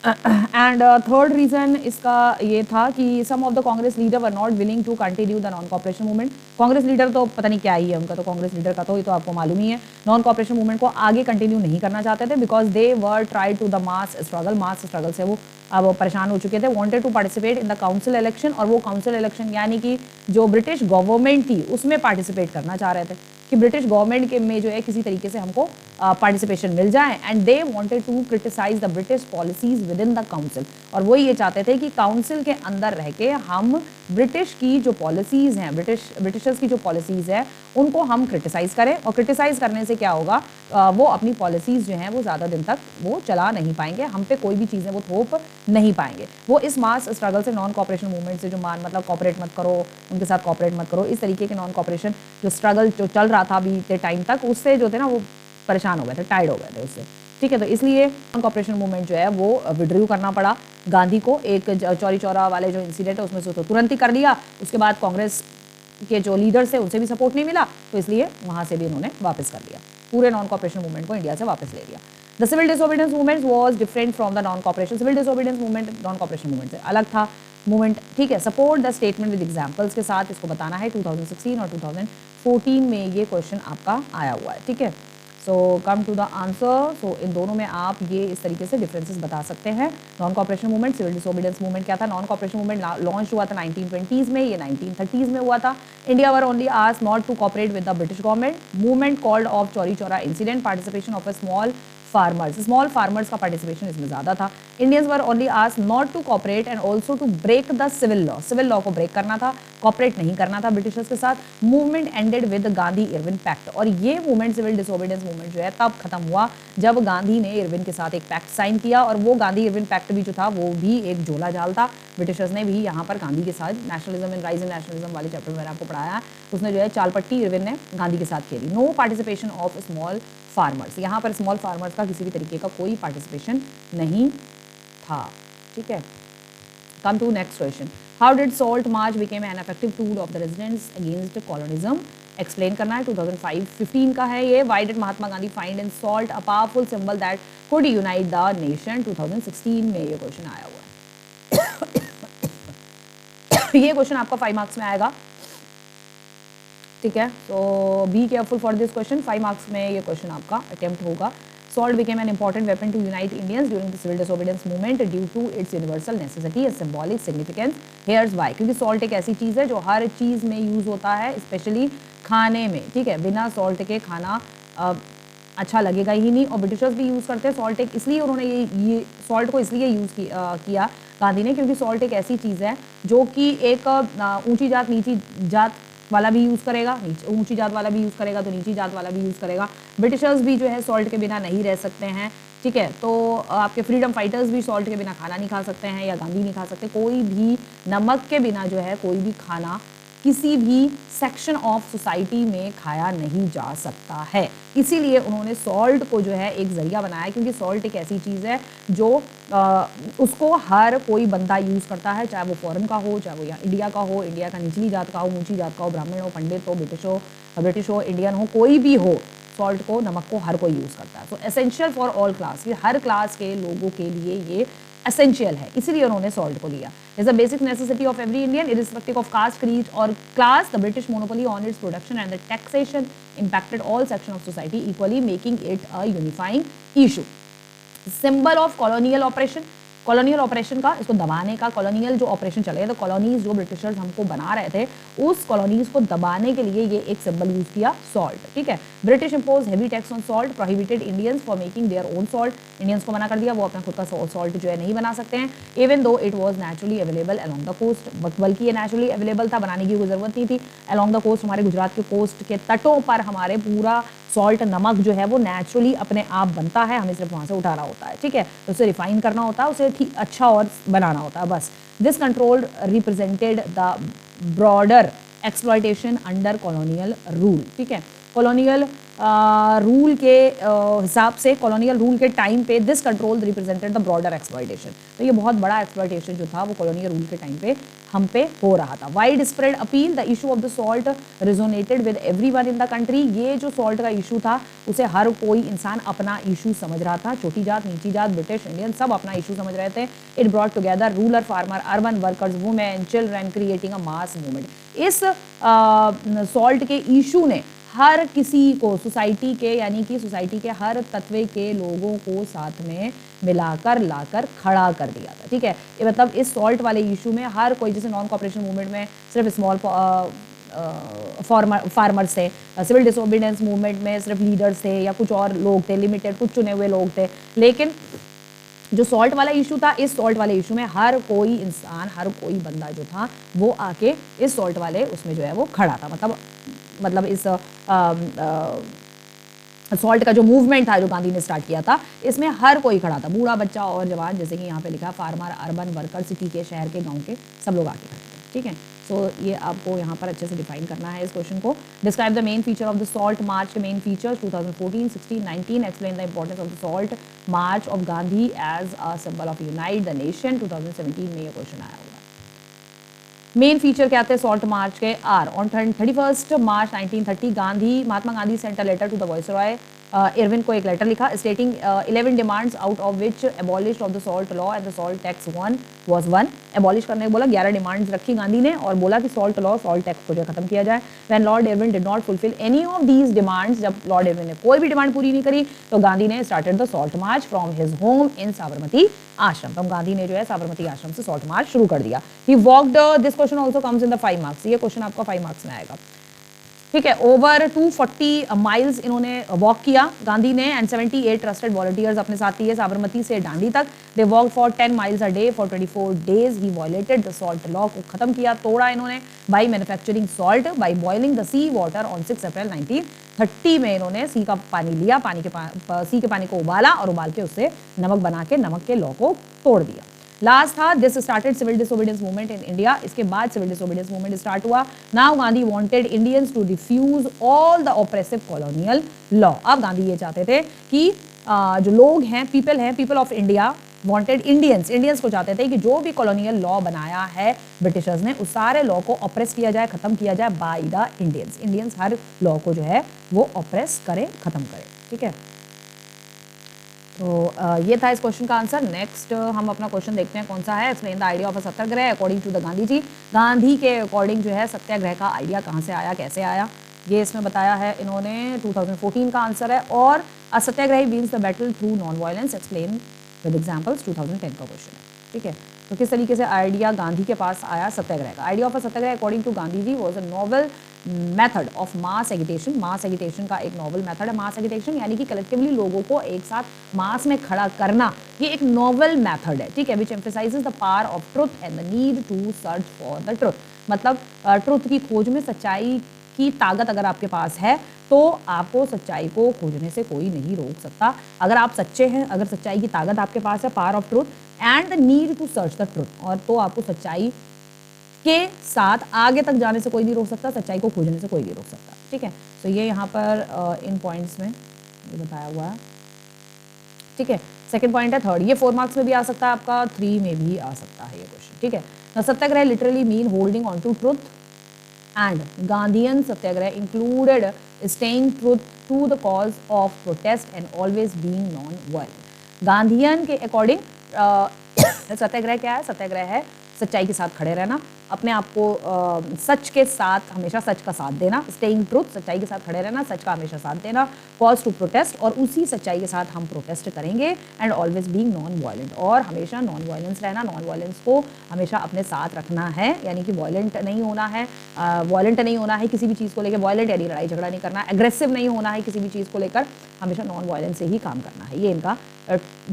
एंड थर्ड रीजन इसका ये था कि some of the Congress leader were not willing to continue the non cooperation movement. Congress leader तो पता नहीं क्या ही है उनका, तो कांग्रेस लीडर का तो ये तो आपको मालूम ही है, नॉन कॉपरेशन मूवमेंट को आगे कंटिन्यू नहीं करना चाहते थे, because they were try to the mass struggle से वो अब परेशान हो चुके थे। Wanted to participate in the council election, और वो काउंसिल इलेक्शन यानी कि जो ब्रिटिश गवर्नमेंट थी उसमें पार्टिसिपेट करना चाह रहे थे, कि ब्रिटिश गवर्नमेंट के में जो है किसी तरीके से हमको पार्टिसिपेशन मिल जाए। And they wanted to criticise the British policies within the council, और वो ये चाहते थे कि काउंसिल के अंदर रह के हम ब्रिटिश की जो पॉलिसीज़ हैं, ब्रिटिशर्स की जो पॉलिसीज़ है उनको हम क्रिटिसाइज़ करें, और क्रिटिसाइज़ करने से क्या होगा, वो अपनी पॉलिसीज़ जो हैं वो ज़्यादा दिन तक वो चला नहीं पाएंगे, हम पे कोई भी चीज़ें वो थोप नहीं पाएंगे। वो इस मास स्ट्रगल से, नॉन कॉपरेशन मूवमेंट से, जो मतलब कॉपरेट मत करो, उनके साथ कॉपरेट मत करो, इस तरीके के नॉन कॉपरेशन जो स्ट्रगल जो चल रहा था बीते टाइम तक, उससे जो थे ना वो परेशान हो गए थे, टायर्ड हो गए थे उससे, ठीक है। तो इसलिए नॉन कॉपरेशन मूवमेंट जो है वो विड्रू करना पड़ा गांधी को। एक चौरी चौरा वाले जो इंसिडेंट है उसमें से तो तुरंत ही कर लिया, उसके बाद कांग्रेस के जो लीडर्स थे उनसे भी सपोर्ट नहीं मिला, तो इसलिए वहां से भी इन्होंने वापस कर लिया, पूरे नॉन कॉपरेशन मूवमेंट को इंडिया से वापस ले लिया। The civil disobedience movement was different from the non cooperation. Civil disobedience movement non cooperation movement से अलग था मूवमेंट, ठीक है। Support the statement with examples के साथ इसको बताना है। 2016 और 2014 में ये क्वेश्चन आपका आया हुआ है, ठीक है। सो कम टू द आंसर। सो इन दोनों में आप ये इस तरीके से डिफरेंसेस बता सकते हैं। Non cooperation movement, civil disobedience movement क्या था। नॉन कॉपरेशन मूवमेंट लॉन्च हुआ था 1920s में, ये 1930s में हुआ था। India were only asked not to cooperate with the British government. Movement called off Chauri Chaura incident, participation of a small farmers का पार्टिसिपेशन इसमें ज़्यादा था। Indians were only asked not to cooperate and also to break the civil law को break करना था, cooperate नहीं करना था ब्रिटिशर्स के साथ। Movement ended with Gandhi Irwin pact, और ये मूवमेंट सिविल डिसोबीडियंस मूवमेंट जो है तब खत्म हुआ जब गांधी ने इरविन के साथ एक पैक्ट साइन किया, और वो गांधी इरविन पैक्ट भी जो था वो भी एक झोला जाल था। ब्रिटिशर्स ने भी यहाँ पर गांधी के साथ, nationalism and rise in nationalism वाले चैप्टर में मैंने आपको पढ़ाया, उसने जो है चालपट्टी इरविन ने गांधी के साथ खेली। No participation of small farmers, यहाँ पर स्मॉल फार्मर्स का किसी भी तरीके का कोई पार्टिसिपेशन नहीं था, ठीक है। Come to next question. How did salt march became an effective tool of the residents against colonialism. Explain करना है। 2015 का है ये। Why did Mahatma Gandhi find in salt a powerful symbol that could unite the nation. 2016 में ये question आया हुआ है। ये क्वेश्चन आपका 5 मार्क्स में आएगा, ठीक है। तो be careful for this question, 5 marks में ये क्वेश्चन आपका अटेम्प्ट होगा। Salt became an important weapon to unite Indians during the civil disobedience movement due to its universal necessity and symbolic significance. Here's why. क्योंकि salt एक ऐसी चीज़ है जो हर चीज़ में यूज़ होता है, स्पेशली खाने में, ठीक है। बिना salt के खाना अच्छा लगेगा ही नहीं। और ब्रिटिशर्स भी यूज़ करते हैं सॉल्ट, एक इसलिए उन्होंने ये सॉल्ट को इसलिए यूज़ किया गांधी ने, क्योंकि सॉल्ट एक ऐसी चीज़ है जो कि एक ऊंची जात नीची जात वाला भी यूज़ करेगा, ऊंची जात वाला भी यूज़ करेगा तो नीची जात वाला भी यूज़ करेगा। ब्रिटिशर्स भी जो है सॉल्ट के बिना नहीं रह सकते हैं, ठीक है। तो आपके फ्रीडम फाइटर्स भी सॉल्ट के बिना खाना नहीं खा सकते हैं, या गांधी नहीं खा सकते। कोई भी नमक के बिना जो है कोई भी खाना किसी भी सेक्शन ऑफ सोसाइटी में खाया नहीं जा सकता है। इसीलिए उन्होंने सॉल्ट को जो है एक जरिया बनाया, क्योंकि सॉल्ट एक ऐसी चीज़ है जो उसको हर कोई बंदा यूज़ करता है, चाहे वो फॉरेन का हो, चाहे वो यहाँ इंडिया का हो, इंडिया का निचली जात का हो, ऊंची जात का हो, ब्राह्मण हो, पंडित हो, ब्रिटिश हो, इंडियन हो, कोई भी हो, सॉल्ट को, नमक को हर कोई यूज़ करता है। सो एसेंशियल फॉर ऑल क्लास, ये हर क्लास के लोगों के लिए ये एसेंशियल है, इसीलिए उन्होंने सॉल्ट को लिया। Is a basic necessity of every Indian irrespective of caste, creed और class. The British monopoly on its production and the taxation impacted all section of society equally, making it a unifying issue. Symbol of colonial operation, colonial operation का, इसको दबाने का, colonial जो operation चले तो colonies जो Britishers हमको बना रहे थे उस कॉलोनीज को दबाने के लिए ये एक सिंबल यूज किया, सॉल्ट, ठीक है। British impose heavy tax on salt, prohibited Indians for making their own salt, Indians को मना कर दिया, वो अपना खुद का सॉल्ट जो है नहीं बना सकते हैं। Even though it was naturally available along the coast, बल्कि ये नेचुरली अवेलेबल था, बनाने की कोई जरूरत नहीं थी। अलॉन्ग द कोस्ट, हमारे गुजरात के कोस्ट के तटों पर हमारे पूरा सॉल्ट, नमक जो है वो नेचुरली अपने आप बनता है, हमें सिर्फ वहाँ से उठाना होता है, ठीक है। तो उसे रिफाइन करना होता है, उसे ठीक अच्छा और बनाना होता है, बस। This control represented the broader exploitation under colonial rule, ठीक है। कॉलोनियल रूल के हिसाब से, कॉलोनियल रूल के टाइम पे this control represented the broader exploitation, तो ये बहुत बड़ा एक्सप्लॉयटेशन जो था वो कॉलोनियल रूल के टाइम पे हम पे हो रहा था। Wide spread appeal, the issue of the salt resonated with everyone in the country, ये जो सॉल्ट का इशू था उसे हर कोई इंसान अपना इशू समझ रहा था, छोटी जात, नीची जात, ब्रिटिश, इंडियन, सब अपना इशू समझ रहे थे। It brought together rural, farmer, urban workers, women, children, creating a mass movement. इस सॉल्ट के इशू ने हर किसी को, सोसाइटी के, यानी कि सोसाइटी के हर तत्व के लोगों को साथ में मिलाकर लाकर खड़ा कर दिया था, ठीक है। ये मतलब इस सॉल्ट वाले इशू में हर कोई, जैसे नॉन कॉपरेशन मूवमेंट में सिर्फ स्मॉल फार्मर्स थे, सिविल डिसोबीडियंस मूवमेंट में सिर्फ लीडर्स थे या कुछ और लोग थे, लिमिटेड कुछ चुने हुए लोग थे, लेकिन जो सॉल्ट वाला इशू था, इस सॉल्ट वाले इशू में हर कोई इंसान, हर कोई बंदा जो था वो आके इस सॉल्ट वाले उसमें जो है वो खड़ा था। मतलब इस सॉल्ट का जो मूवमेंट था जो गांधी ने स्टार्ट किया था, इसमें हर कोई खड़ा था, बूढ़ा, बच्चा और जवान, जैसे कि यहाँ पे लिखा, फार्मर, अर्बन वर्कर, सिटी के, शहर के, गांव के, सब लोग आके खड़े थे, ठीक है। सो ये आपको यहाँ पर अच्छे से डिफाइन करना है इस क्वेश्चन को। Describe the main feature of the salt march के main features 2014, 16, 19, explain the importance of the salt march of Gandhi as a symbol of unite the nation. 2017 में ये क्वेश्चन आया होगा। मेन फीचर क्या थे सॉल्ट मार्च के? आर on 31 March 1930 Gandhi, Mahatma Gandhi sent a letter to the viceroy Irwin को एक लेटर लिखा, stating 11 demands out of which abolish of the salt law and the salt tax was one. Abolish करने को बोला, 11 डिमांड्स रखी गांधी ने और बोला कि सॉल्ट लॉ, सॉल्ट टैक्स को जो खत्म किया जाए। When Lord Irwin did not fulfil any of these demands, जब लॉर्ड इरविन ने कोई भी डिमांड पूरी नहीं करी तो गांधी ने started the salt March from his home in Sabarmati आश्रम। तो गांधी ने जो है साबरमती आश्रम से सॉल्ट मार्च शुरू कर दिया। He walked, this question also comes in the 5 marks, ये क्वेश्चन आपका 5 मार्क्स में आएगा, ठीक है। ओवर 240 माइल्स इन्होंने वॉक किया गांधी ने एंड 78 ट्रस्टेड वॉलंटियर्स अपने साथ लिए साबरमती से दांडी तक। They walk for 10 miles a day for 24 days. He violated the salt law, को खत्म किया, तोड़ा इन्होंने, by manufacturing salt by boiling the sea water on 6 April 1930 में इन्होंने सी का पानी लिया, सी के पानी को उबाला और उबाल के उससे नमक बना के नमक के लॉ को तोड़ दिया। लास्ट था this started civil disobedience movement in India, इसके बाद सिविल डिसोबीडियंस मूवमेंट स्टार्ट हुआ। Now Gandhi wanted Indians to refuse all the oppressive colonial law. अब गांधी ये चाहते थे कि जो लोग हैं, people of India wanted Indians को चाहते थे कि जो भी कॉलोनियल लॉ बनाया है ब्रिटिशर्स ने, उस सारे लॉ को ऑप्रेस किया जाए, खत्म किया जाए by the Indians her law को जो है वो ऑप्रेस करे, खत्म करे, ठीक है। तो ये था इस क्वेश्चन का आंसर। नेक्स्ट हम अपना क्वेश्चन देखते हैं कौन सा है। Explain the idea of a satyagraha according to the Gandhi ji. Gandhi के अकॉर्डिंग जो है सत्याग्रह का आइडिया कहाँ से आया, कैसे आया, ये इसमें बताया है इन्होंने। 2014 का आंसर है। और a satyagrahi means the battle through non violence, explain with examples, 2010 का क्वेश्चन है, ठीक है। तो किस तरीके से आइडिया गांधी के पास आया सत्याग्रह का? Idea of a satyagraha according to Gandhi ji was a novel method of mass agitation. Mass agitation का एक नॉवल मेथड है मास एगिटेशन, यानी कि कलेक्टिवली लोगों को एक साथ मास में खड़ा करना, ये एक नॉवल मेथड है, ठीक है, which emphasises the power of truth and the need to search for the truth. मतलब ट्रुथ की खोज में सच्चाई की ताकत अगर आपके पास है तो आपको सच्चाई को खोजने से कोई नहीं रोक सकता। अगर आप सच्चे हैं, अगर सच्चाई की ताकत आपके पास है, power of truth and the need to search the truth, और तो आपको सच्चाई के साथ आगे तक जाने से कोई नहीं रोक सकता, सच्चाई को खोजने से कोई नहीं रोक सकता, ठीक है। तो ये यहाँ पर इन पॉइंट्स में ये बताया हुआ है, ठीक है। सेकंड पॉइंट है थर्ड, ये 4 मार्क्स में भी आ सकता है, आपका 3 में भी आ सकता है ये क्वेश्चन, ठीक है। ना satyagraha literally mean holding on to truth and Gandhian Satyagraha included staying true to the cause of protest and always being non-violent. Gandhian के अकॉर्डिंग सत्याग्रह क्या है? सत्याग्रह है सच्चाई के साथ खड़े रहना, अपने आप को सच के साथ, हमेशा सच का साथ देना, स्टेइंग ट्रूथ, सच्चाई के साथ खड़े रहना, सच का हमेशा साथ देना, कॉज टू प्रोटेस्ट, और उसी सच्चाई के साथ हम प्रोटेस्ट करेंगे, and always being non violent, और हमेशा नॉन वायलेंस रहना, नॉन वायलेंस को हमेशा अपने साथ रखना है, यानी कि वायलेंट नहीं होना है, वायलेंट नहीं होना है किसी भी चीज़ को लेकर, वायलेंट यानी लड़ाई झगड़ा नहीं करना, एग्रेसिव नहीं होना है किसी भी चीज़ को लेकर, हमेशा नॉन वायलेंस से ही काम करना है, ये इनका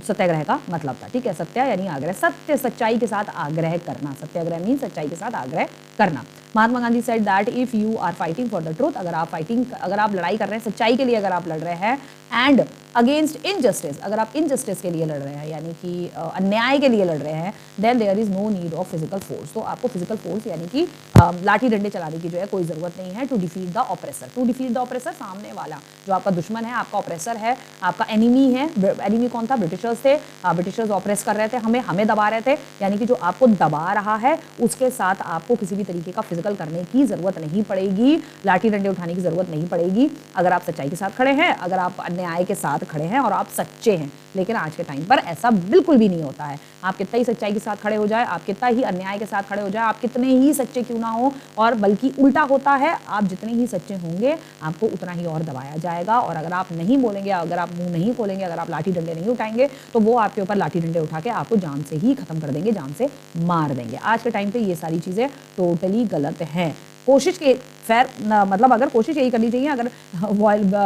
सत्याग्रह का मतलब था, ठीक है। सत्या यानी आग्रह, सत्य सच्चाई के साथ आग्रह करना, सत्याग्रह मीन सच्चाई के साथ आग्रह करना। Mahatma Gandhi said that if you are fighting for the truth, अगर आप लड़ाई कर रहे हैं सच्चाई के लिए, अगर आप लड़ रहे हैं, एंड अगेंस्ट इनजस्टिस, अगर आप इनजस्टिस के लिए लड़ रहे हैं, यानी कि अन्याय के लिए लड़ रहे हैं, then there is no need of physical force, तो आपको फिजिकल फोर्स यानी कि लाठी डंडे चलाने की जो है कोई जरूरत नहीं है, to defeat the oppressor. To defeat the oppressor, सामने वाला जो आपका दुश्मन है, आपका ऑपरेसर है, आपका एनिमी है। एनिमी कौन था? ब्रिटिशर्स थे, ब्रिटिशर्स ऑपरेस कर रहे थे, हमें दबा रहे थे, यानी कि जो आपको दबा रहा है उसके साथ आपको किसी भी तरीके का फिजिकल करने की जरूरत नहीं पड़ेगी, लाठी डंडे उठाने की जरूरत नहीं पड़ेगी, अगर आप सच्चाई के साथ खड़े हैं, अगर आप अन्याय के साथ खड़े हैं और आप सच्चे हैं। लेकिन आज के टाइम पर ऐसा बिल्कुल भी नहीं होता है। आप कितना ही सच्चाई के साथ खड़े हो जाए, आप कितना ही अन्याय के साथ खड़े हो जाए, आप कितने ही सच्चे क्यों ना हो, और बल्कि उल्टा होता है, आप जितने ही सच्चे होंगे आपको उतना ही और दबाया जाएगा, और अगर आप नहीं बोलेंगे, अगर आप मुंह नहीं खोलेंगे, अगर आप लाठी डंडे नहीं उठाएंगे, तो वो आपके ऊपर लाठी डंडे उठा के आपको जान से ही खत्म कर देंगे, जान से मार देंगे। आज के टाइम पे ये सारी चीज़ें टोटली गलत हैं। कोशिश के खैर मतलब अगर कोशिश यही करनी चाहिए, अगर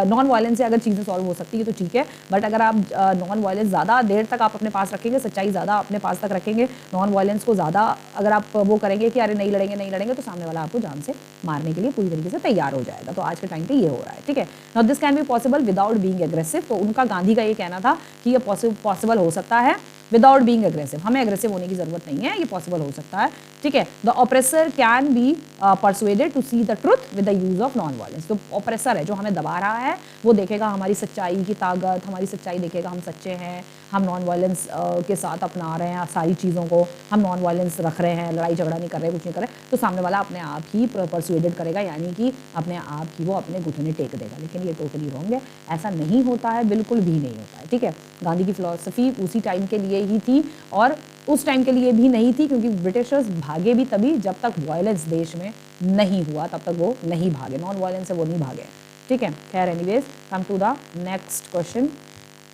नॉन वायलेंस से अगर चीज़ें सॉल्व हो सकती है तो ठीक है, बट अगर आप नॉन वायलेंस ज़्यादा देर तक आप अपने पास रखेंगे, सच्चाई ज़्यादा अपने पास तक रखेंगे, नॉन वायलेंस को ज़्यादा अगर आप वो करेंगे कि अरे नहीं लड़ेंगे, तो सामने वाला आपको जान से मारने के लिए पूरी तरीके से तैयार हो जाएगा। तो आज के टाइम पे ये हो रहा है, ठीक है। Now this can be possible without being aggressive, तो उनका गांधी का ये कहना था कि ये पॉसिबल हो सकता है विदाउट बीइंग एग्रेसिव, हमें एग्रेसिव होने की जरूरत नहीं है, ये पॉसिबल हो सकता है, ठीक है। The oppressor can be persuaded to see the truth with the use of non violence, जो ऑपरेसर है, जो हमें दबा रहा है, वो देखेगा हमारी सच्चाई की ताकत, हमारी सच्चाई देखेगा, हम सच्चे हैं, हम नॉन वायलेंस के साथ अपना रहे हैं सारी चीज़ों को, हम नॉन वायलेंस रख रहे हैं, लड़ाई झगड़ा नहीं कर रहे, कुछ नहीं कर रहे, तो सामने वाला अपने आप ही परसुएडेड करेगा, यानी कि अपने आप ही वो अपने घुटने टेक देगा। लेकिन ये टोटली रॉन्ग है, ऐसा नहीं होता है, बिल्कुल भी नहीं होता है, ठीक है। गांधी की फिलॉसफी उसी टाइम के लिए ही थी, और उस टाइम के लिए भी नहीं थी, क्योंकि ब्रिटिशर्स भागे भी तभी जब तक वायलेंस देश में नहीं हुआ, तब तक वो नहीं भागे, नॉन वायलेंस से वो नहीं भागे, ठीक है। खैर anyways, come to the next question.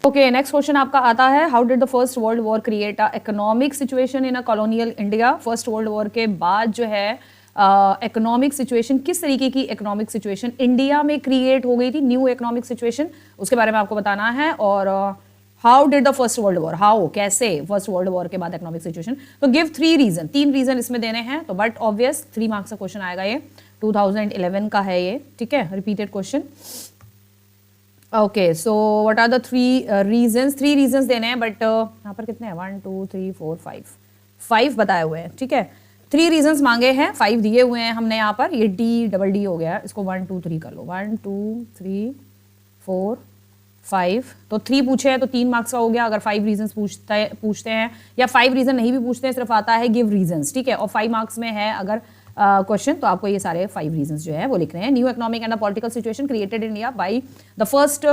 Okay, next question आपका आता है, how did the first world war create a economic situation in a colonial India. First world war के बाद जो है इकोनॉमिक सिचुएशन, किस तरीके की इकोनॉमिक सिचुएशन इंडिया में क्रिएट हो गई थी, न्यू इकोनॉमिक सिचुएशन, उसके बारे में आपको बताना है। और how did the first world war, how कैसे फर्स्ट वर्ल्ड वॉर के बाद इकोनॉमिक सिचुएशन, तो गिव 3 रीजन, 3 रीजन इसमें देने हैं, तो बट ऑब्वियस 3 मार्क्स का क्वेश्चन आएगा, ये 2011 का है ये, ठीक है, repeated question. Okay, so what are the 3 reasons, 3 reasons देने हैं, बट यहाँ पर कितने हैं, 1 2 3 4 5 बताए हुए हैं, ठीक है। 3 रीजंस मांगे हैं, 5 दिए हुए हैं हमने यहाँ पर, ये D हो गया, इसको 1 2 3 कर लो, 1 2 3 4 5, तो 3 पूछे हैं तो 3 मार्क्स का हो गया। अगर 5 रीजंस पूछते हैं, या 5 रीजन नहीं भी पूछते हैं, सिर्फ आता है गिव रीजंस, ठीक है, और 5 मार्क्स में है अगर क्वेश्चन, तो आपको ये सारे 5 रीजंस जो है वो लिख रहे हैं। New economic and political situation created in India by the first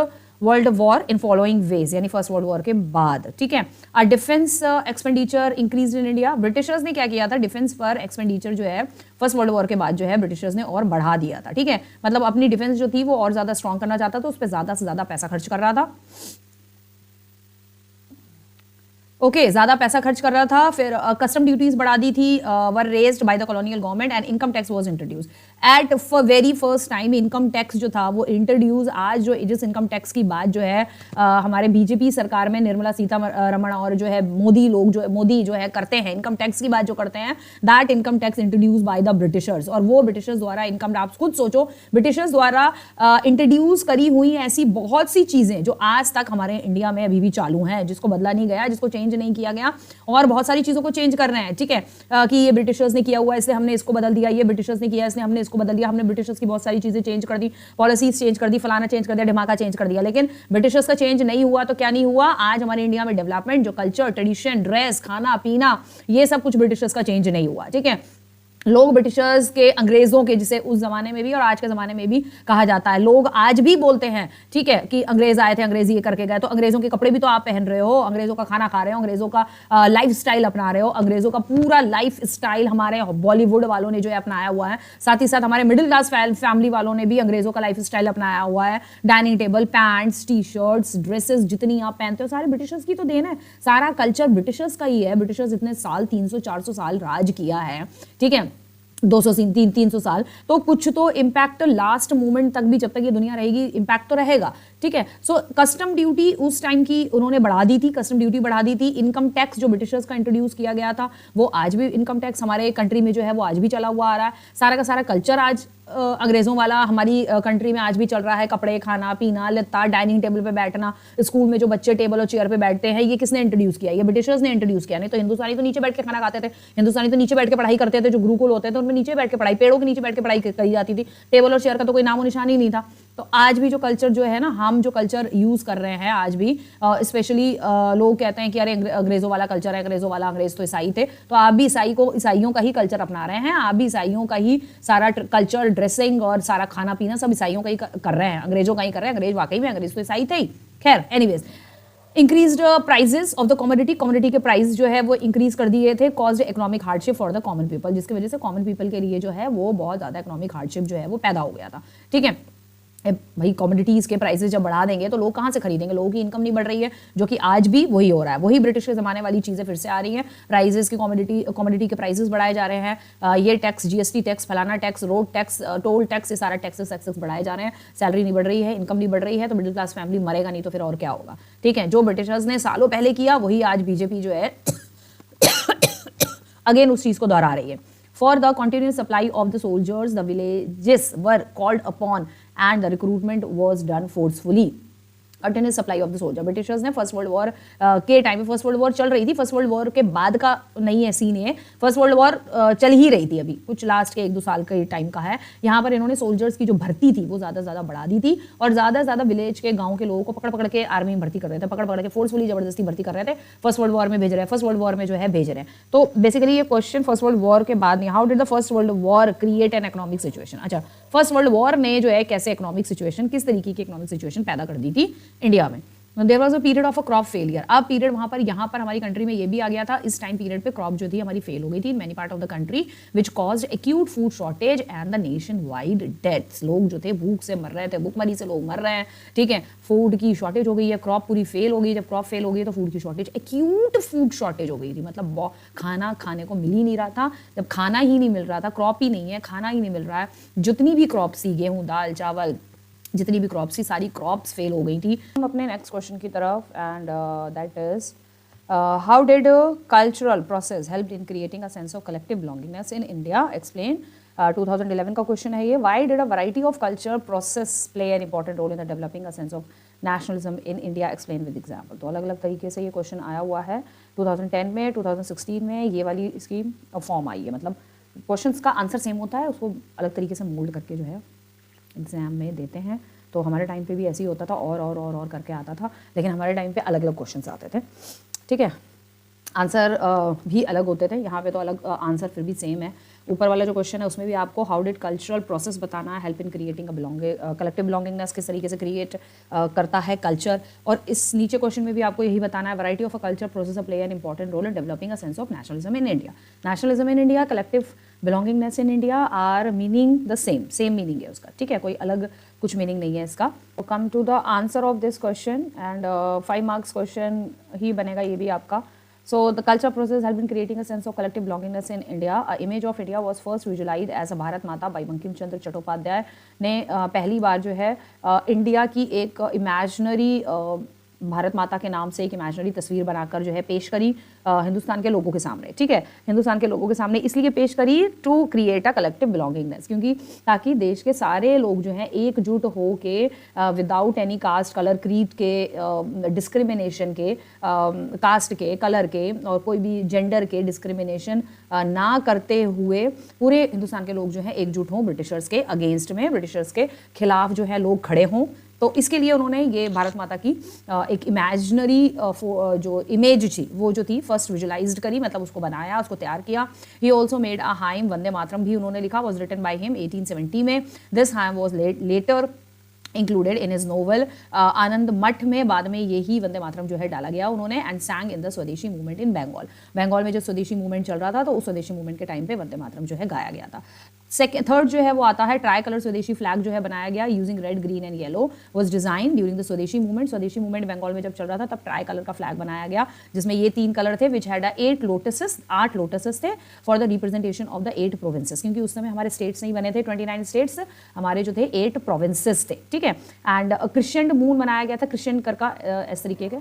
world war in following veg, यानी फर्स्ट वर्ल्ड वॉर के बाद, ठीक है। Defence expenditure increase in India, Britishers ने क्या किया था, डिफेंस पर एक्सपेंडिचर जो है फर्स्ट वर्ल्ड वॉर के बाद जो है ब्रिटिशर्स ने और बढ़ा दिया था, ठीक है। मतलब अपनी डिफेंस जो थी वो और ज्यादा स्ट्रॉन्ग करना चाहता था, तो उस पर ज्यादा से ज्यादा पैसा खर्च कर रहा था, ओके, ज़्यादा पैसा खर्च कर रहा था। फिर कस्टम ड्यूटीज बढ़ा दी थी, were raised by the colonial government, and income tax was introduce, at very first time income tax जो था वो इंट्रोड्यूस, आज जो जिस इनकम टैक्स की बात जो है हमारे बीजेपी सरकार में निर्मला सीतारमण और जो है मोदी जो है करते हैं, इनकम टैक्स की बात जो करते हैं, that income tax introduce by the Britishers. और वो ब्रिटिशर्स द्वारा इनकम, आप खुद सोचो, ब्रिटिशर्स द्वारा इंट्रोड्यूस करी हुई ऐसी बहुत सी चीजें जो आज तक हमारे इंडिया में अभी भी चालू हैं, जिसको बदला नहीं गया, जिसको चेंज नहीं किया गया, और बहुत सारी चीजों को चेंज कर रहे हैं। ठीक है, कि ये ब्रिटिशर्स ने किया हुआ इसलिए हमने इसको बदल दिया, ये ब्रिटिशर्स ने किया इसलिए हमने इसको बदल दिया, हमने ब्रिटिशर्स की बहुत सारी चीजें चेंज कर दी, पॉलिसीज चेंज कर दी, फलाना चेंज कर दिया, ढिमाका चेंज कर दिया। लेकिन ब्रिटिशर्स का चेंज नहीं हुआ तो क्या नहीं हुआ, आज हमारे इंडिया में डेवलपमेंट, जो कल्चर, ट्रेडिशन, ड्रेस, खाना पीना, ये सब कुछ ब्रिटिशर्स का चेंज नहीं हुआ। ठीक है, लोग ब्रिटिशर्स के, अंग्रेजों के, जिसे उस जमाने में भी और आज के जमाने में भी कहा जाता है, लोग आज भी बोलते हैं, ठीक है, कि अंग्रेज आए थे, अंग्रेजी ये करके गए, तो अंग्रेजों के कपड़े भी तो आप पहन रहे हो, अंग्रेजों का खाना खा रहे हो, अंग्रेजों का लाइफ स्टाइल अपना रहे हो, अंग्रेजों का पूरा लाइफ स्टाइल हमारे बॉलीवुड वालों ने जो है अपनाया हुआ है, साथ ही साथ हमारे मिडिल क्लास फैमिली वालों ने भी अंग्रेजों का लाइफ स्टाइल अपनाया हुआ है। Dining table, pants, T shirts, dresses जितनी आप पहनते हो सारे ब्रिटिशर्स की तो देन है, सारा कल्चर ब्रिटिशर्स का ही है। ब्रिटिशर्स इतने साल, 300-400 साल राज किया है, ठीक है, 200-300 साल, तो कुछ तो इम्पैक्ट लास्ट मोमेंट तक भी, जब तक ये दुनिया रहेगी, इम्पैक्ट तो रहेगा। ठीक है, सो कस्टम ड्यूटी उस टाइम की उन्होंने बढ़ा दी थी, कस्टम ड्यूटी बढ़ा दी थी। इनकम टैक्स जो ब्रिटिशर्स का इंट्रोड्यूस किया गया था, वो आज भी इनकम टैक्स हमारे कंट्री में जो है वो आज भी चला हुआ आ रहा है। सारा का सारा कल्चर आज अंग्रेजों वाला हमारी कंट्री में आज भी चल रहा है। कपड़े, खाना पीना, लत्ता, डाइनिंग टेबल पे बैठना, स्कूल में जो बच्चे टेबल और चेयर पे बैठते हैं, ये किसने इंट्रोड्यूस किया? ये ब्रिटिशर्स ने इंट्रोड्यूस किया। नहीं तो हिंदुस्तानी तो नीचे बैठ के खाना खाते थे, हिंदुस्तानी तो नीचे बैठ के पढ़ाई करते थे, जो गुरुकुल होते थे उनमें नीचे बैठ के पढ़ाई, पेड़ों के नीचे बैठ के पढ़ाई करी जाती थी। टेबल और चेयर का तो कोई नामो निशान ही नहीं था। तो आज भी जो कल्चर जो है ना, हम जो कल्चर यूज कर रहे हैं आज भी, स्पेशली लोग कहते हैं कि अरे अंग्रेजों वाला कल्चर है, अंग्रेजों वाला, अंग्रेज तो ईसाई थे, तो आप भी ईसाइयों का ही कल्चर अपना रहे हैं, आप भी ईसाइयों का ही सारा कल्चर, ड्रेसिंग और सारा खाना पीना सब ईसाइयों का ही कर रहे हैं, अंग्रेजों का ही कर रहे हैं। अंग्रेज वाकई में, अंग्रेज तो ईसाई थे ही। खैर, anyways, increased prices of the commodity के प्राइस जो है वो इंक्रीज कर दिए थे, caused economic hardship for the common people, जिसकी वजह से कॉमन पीपल के लिए जो है वो बहुत ज्यादा इकोनॉमिक हार्डशिप जो है वो पैदा हो गया था। ठीक है, भाई कमोडिटीज़ के प्राइसेस जब बढ़ा देंगे तो लोग कहाँ से खरीदेंगे, लोगों की इनकम नहीं बढ़ रही है, जो कि आज भी वही हो रहा है, वही ब्रिटिश के ज़माने वाली चीज़ें फिर से आ रही हैं। प्राइसेस की कमोडिटी के प्राइसेस बढ़ाए जा रहे हैं, ये टैक्स, जीएसटी टैक्स, फलाना tax, road tax, toll tax, ये सारा टैक्सेस बढ़ाए जा रहे हैं। सैलरी नहीं बढ़ रही है, इनकम नहीं बढ़ रही है, तो मिडिल क्लास फैमिली मरेगा नहीं तो फिर और क्या होगा। ठीक है, जो ब्रिटिशर्स ने सालों पहले किया वही आज बीजेपी जो है अगेन उस चीज़ को दोहरा रही है। For the continuous supply of the soldiers, the villages were called upon and the recruitment was done forcefully. Continuous supply of the soldier, Britishers ने फर्स्ट वर्ल्ड वॉर के टाइम में, फर्स्ट वर्ल्ड वॉर चल रही थी, first world war के बाद का नहीं है सीन है, फर्स्ट वर्ल्ड वॉर चल ही रही थी, अभी कुछ लास्ट के 1-2 साल के टाइम का है। यहाँ पर इन्होंने सोल्जर्स की जो भर्ती थी वो ज़्यादा बढ़ा दी थी, और ज़्यादा विलेज के गाँव के लोगों को पकड़ के आर्मी में भर्ती कर रहे थे, पकड़ के फोर्सफुली जबरदस्ती भर्ती कर रहे थे, फर्स्ट वर्ल्ड वॉर में भेज रहे हैं, फर्स्ट वर्ल्ड वॉर में जो है भेज रहे हैं। तो बेसिकली ये क्वेश्चन फर्स्ट वर्ल्ड वॉर के बाद, how did the first world war create an economic situation. अच्छा, फर्स्ट वर्ल्ड वॉर ने जो है कैसे इकोनॉमिक सिचुएशन, किस तरीके की इकोनॉमिक सिचुएशन पैदा कर दी थी इंडिया में। There was a period of a crop failure. अब पीरियड वहाँ पर हमारी कंट्री में ये भी आ गया था, इस टाइम पीरियड पे क्रॉप जो थी हमारी फेल हो गई थी in many part of the country, which caused acute food shortage and the nation wide deaths. लोग जो थे भूख से मर रहे थे, भूखमरी से लोग मर रहे हैं। ठीक है, फूड की शॉर्टेज हो गई है, क्रॉप पूरी फेल हो गई। जब क्रॉप फेल हो गई तो फूड की शॉर्टेज, एक्यूट फूड शॉर्टेज हो गई थी, मतलब खाना खाने को मिल ही नहीं रहा था। जब खाना ही नहीं मिल रहा था, क्रॉप ही नहीं है, खाना ही नहीं मिल रहा है, जितनी भी क्रॉप्स थी, गेहूँ, दाल, चावल, जितनी भी क्रॉप्स थी सारी क्रॉप्स फेल हो गई थी। हम अपने नेक्स्ट क्वेश्चन की तरफ, and that is how did cultural process help in creating a sense of collective belongingness in India, explain. 2011 का क्वेश्चन है ये, why did a variety of culture process play an important role in the developing a sense of nationalism in India, explain with example. तो अलग अलग तरीके से ये question आया हुआ है 2010 में, 2016 में ये वाली इसकी फॉर्म आई है, मतलब क्वेश्चन का आंसर सेम होता है, उसको अलग तरीके से मोल्ड करके जो है एग्जाम में देते हैं। तो हमारे टाइम पे भी ऐसे ही होता था, और करके आता था, लेकिन हमारे टाइम पे अलग अलग क्वेश्चंस आते थे। ठीक है, आंसर भी अलग होते थे, यहाँ पे तो अलग आंसर फिर भी सेम है। ऊपर वाला जो क्वेश्चन है उसमें भी आपको हाउ डिड कल्चरल प्रोसेस बताना है, help in creating collective belongingness, किस तरीके से क्रिएट करता है कल्चर। और इस नीचे क्वेश्चन में भी आपको यही बताना है, variety of a culture process play an important role in developing a sense of nationalism in India. Nationalism in India, collective belongingness in India are meaning the same meaning है उसका। ठीक है, कोई अलग कुछ मीनिंग नहीं है इसका। Come to the answer of this question, and 5 marks question ही बनेगा ये भी आपका। So the culture process has been creating a sense of collective belongingness in India. A image of India was first visualized as a Bharat Mata by Bankim Chandra Chattopadhyay ने पहली बार जो है India की एक इमेजिनरी भारत माता के नाम से एक इमेजिनरी तस्वीर बनाकर जो है पेश करी हिंदुस्तान के लोगों के सामने, ठीक है, हिंदुस्तान के लोगों के सामने इसलिए पेश करी to create a collective belongingness, क्योंकि ताकि देश के सारे लोग जो हैं एकजुट हो के without any caste colour creed के डिस्क्रिमिनेशन के कास्ट के कलर के और कोई भी जेंडर के डिस्क्रिमिनेशन ना करते हुए पूरे हिंदुस्तान के लोग जो हैं एकजुट हों ब्रिटिशर्स के अगेंस्ट में, ब्रिटिशर्स के खिलाफ जो है लोग खड़े हों। तो इसके लिए उन्होंने ये भारत माता की एक इमेजिनरी जो इमेज थी वो जो थी फर्स्ट विजुलाइज्ड करी, मतलब उसको बनाया, उसको तैयार किया। He also made a hymn, Vande Mataram भी उन्होंने लिखा, वॉज रिटन बाय हिम 1870 में। This hymn was later included in his novel Anand Math में, बाद में यही वंदे मातरम जो है डाला गया उन्होंने, एंड सैंग इन द स्वदेशी मूवमेंट इन बंगाल। बंगाल में जो स्वदेशी मूवमेंट चल रहा था तो उस स्वदेशी मूवमेंट के टाइम पे वंदे मातरम जो है गाया गया था। थर्ड जो है वो आता है ट्राई कलर स्वदेशी फ्लैग जो है बनाया गया using red green and yellow, was design during the स्वदेशी मूवमेंट। स्वदेशी मूवमेंट बंगाल में जब चल रहा था तब ट्राई कलर का फ्लैग बनाया गया जिसमें ये 3 कलर थे, विच हैड 8 लोटसेस थे for the representation of the 8 provinces, क्योंकि उस समय हमारे स्टेट्स नहीं बने थे, 29 स्टेट्स, हमारे जो थे 8 प्रोविंसेस थे, ठीक है। एंड क्रिश्चियन मून बनाया गया था, क्रिश्चियन कर का इस तरीके के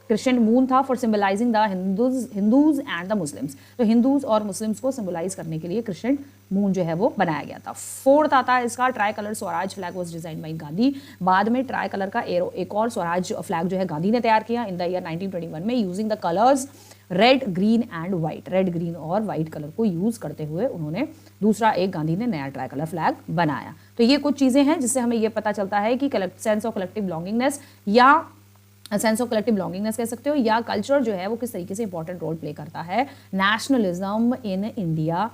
क्रिश्चियन मून था for symbolising the Hindus and the Muslims, तो हिंदूज और मुस्लिम्स को सिंबलाइज करने के लिए क्रिश्चियन मून जो है वो बनाया गया था। फोर्थ आता है इसका try colour Swaraj flag was design by Gandhi. बाद में ट्राई कलर का एक और स्वराज फ्लैग जो है गांधी ने तैयार किया इन द ईयर 1921 में using the colours red green and white, red green और व्हाइट कलर को यूज करते हुए उन्होंने दूसरा एक गांधी ने नया ट्राई कलर फ्लैग बनाया। तो ये कुछ चीजें हैं जिससे हमें ये पता चलता है कि सेंस ऑफ कलेक्टिव बिलोंगिंगनेस या सेंस ऑफ कलेक्टिव बिलोंगिंगनेस कह सकते हो, या कल्चर जो है वो किस तरीके से इंपॉर्टेंट रोल प्ले करता है नेशनलिज्म इन इंडिया,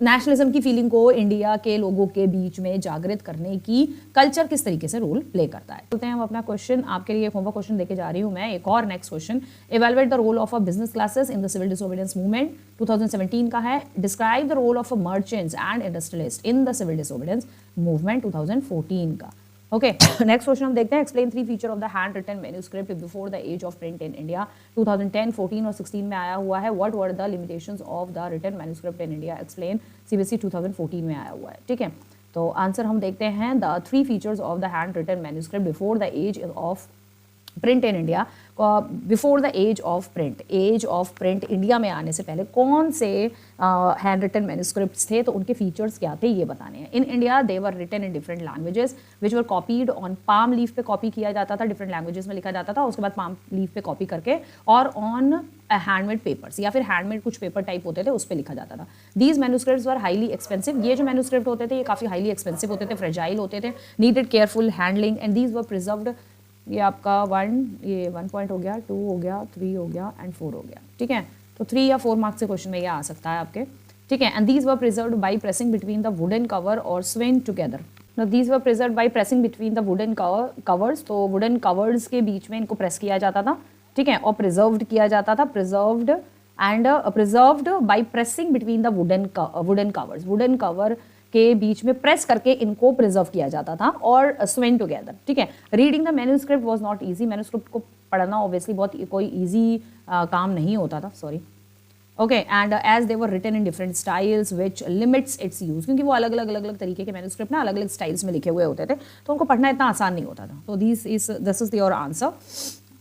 नेशनलिज्म की फीलिंग को इंडिया के लोगों के बीच में जागृत करने की कल्चर किस तरीके से रोल प्ले करता है। बोलते हैं हम अपना क्वेश्चन, आपके लिए होमवर्क क्वेश्चन देके जा रही हूँ मैं एक और next question. Evaluate the role of a business classes in the civil disobedience movement, 2017 का है। Describe the role of a merchants and industrialist in the civil disobedience movement, 2014 का। ओके, नेक्स्ट क्वेश्चन हम देखते हैं। Explain 3 feature of the hand written manuscript before the age of print in India, 2010, 14 और 16 में आया हुआ है। What were the limitations of the written manuscript in India, explain, CBSE 2014 में आया हुआ है, ठीक है। तो आंसर हम देखते हैं the 3 features of the hand written manuscript before the age of print in India. Before the age of print, age of print India में आने से पहले कौन से हैंड रिटन मैन्युस्क्रिप्ट्स थे, तो उनके फीचर्स क्या थे ये बताने हैं। In India they were written in different languages which were copied on palm leaf पे कॉपी किया जाता था, डिफरेंट लैंग्वेजेस में लिखा जाता था, उसके बाद पाम लीफ पे कॉपी करके और ऑन हैंडमेड पेपर्स या फिर हैंडमेड कुछ पेपर टाइप होते थे उस पर लिखा जाता था। These manuscripts were highly expensive, ये जो मैन्युस्क्रिप्ट होते थे ये काफ़ी हाईली एक्सपेंसिव होते थे, फ्रेजाइल होते थे, needed careful handling, and these were preserved. ये आपका 1 पॉइंट हो गया, 2 हो गया, 3 हो गया एंड 4 हो गया, ठीक है। तो 3 या 4 मार्क्स से क्वेश्चन में ये आ सकता है आपके, ठीक है। And these were preserved by pressing between the wooden cover और swing together. Now these were preserved by pressing between the wooden covers, तो वुडन कवर्स के बीच में इनको प्रेस किया जाता था, ठीक है, और प्रिजर्व्ड किया जाता था, preserved by pressing between the wooden covers, wooden cover के बीच में प्रेस करके इनको प्रिजर्व किया जाता था और स्विंग टुगेदर, ठीक है। Reading the manuscript was not easy, manuscript को पढ़ना ऑब्वियसली बहुत कोई इजी काम नहीं होता था, sorry, okay. And as they were written in different styles which limits its use, क्योंकि वो अलग अलग तरीके के मैन्युस्क्रिप्ट ना अलग अलग स्टाइल्स में लिखे हुए होते थे तो उनको पढ़ना इतना आसान नहीं होता था। तो this is your answer.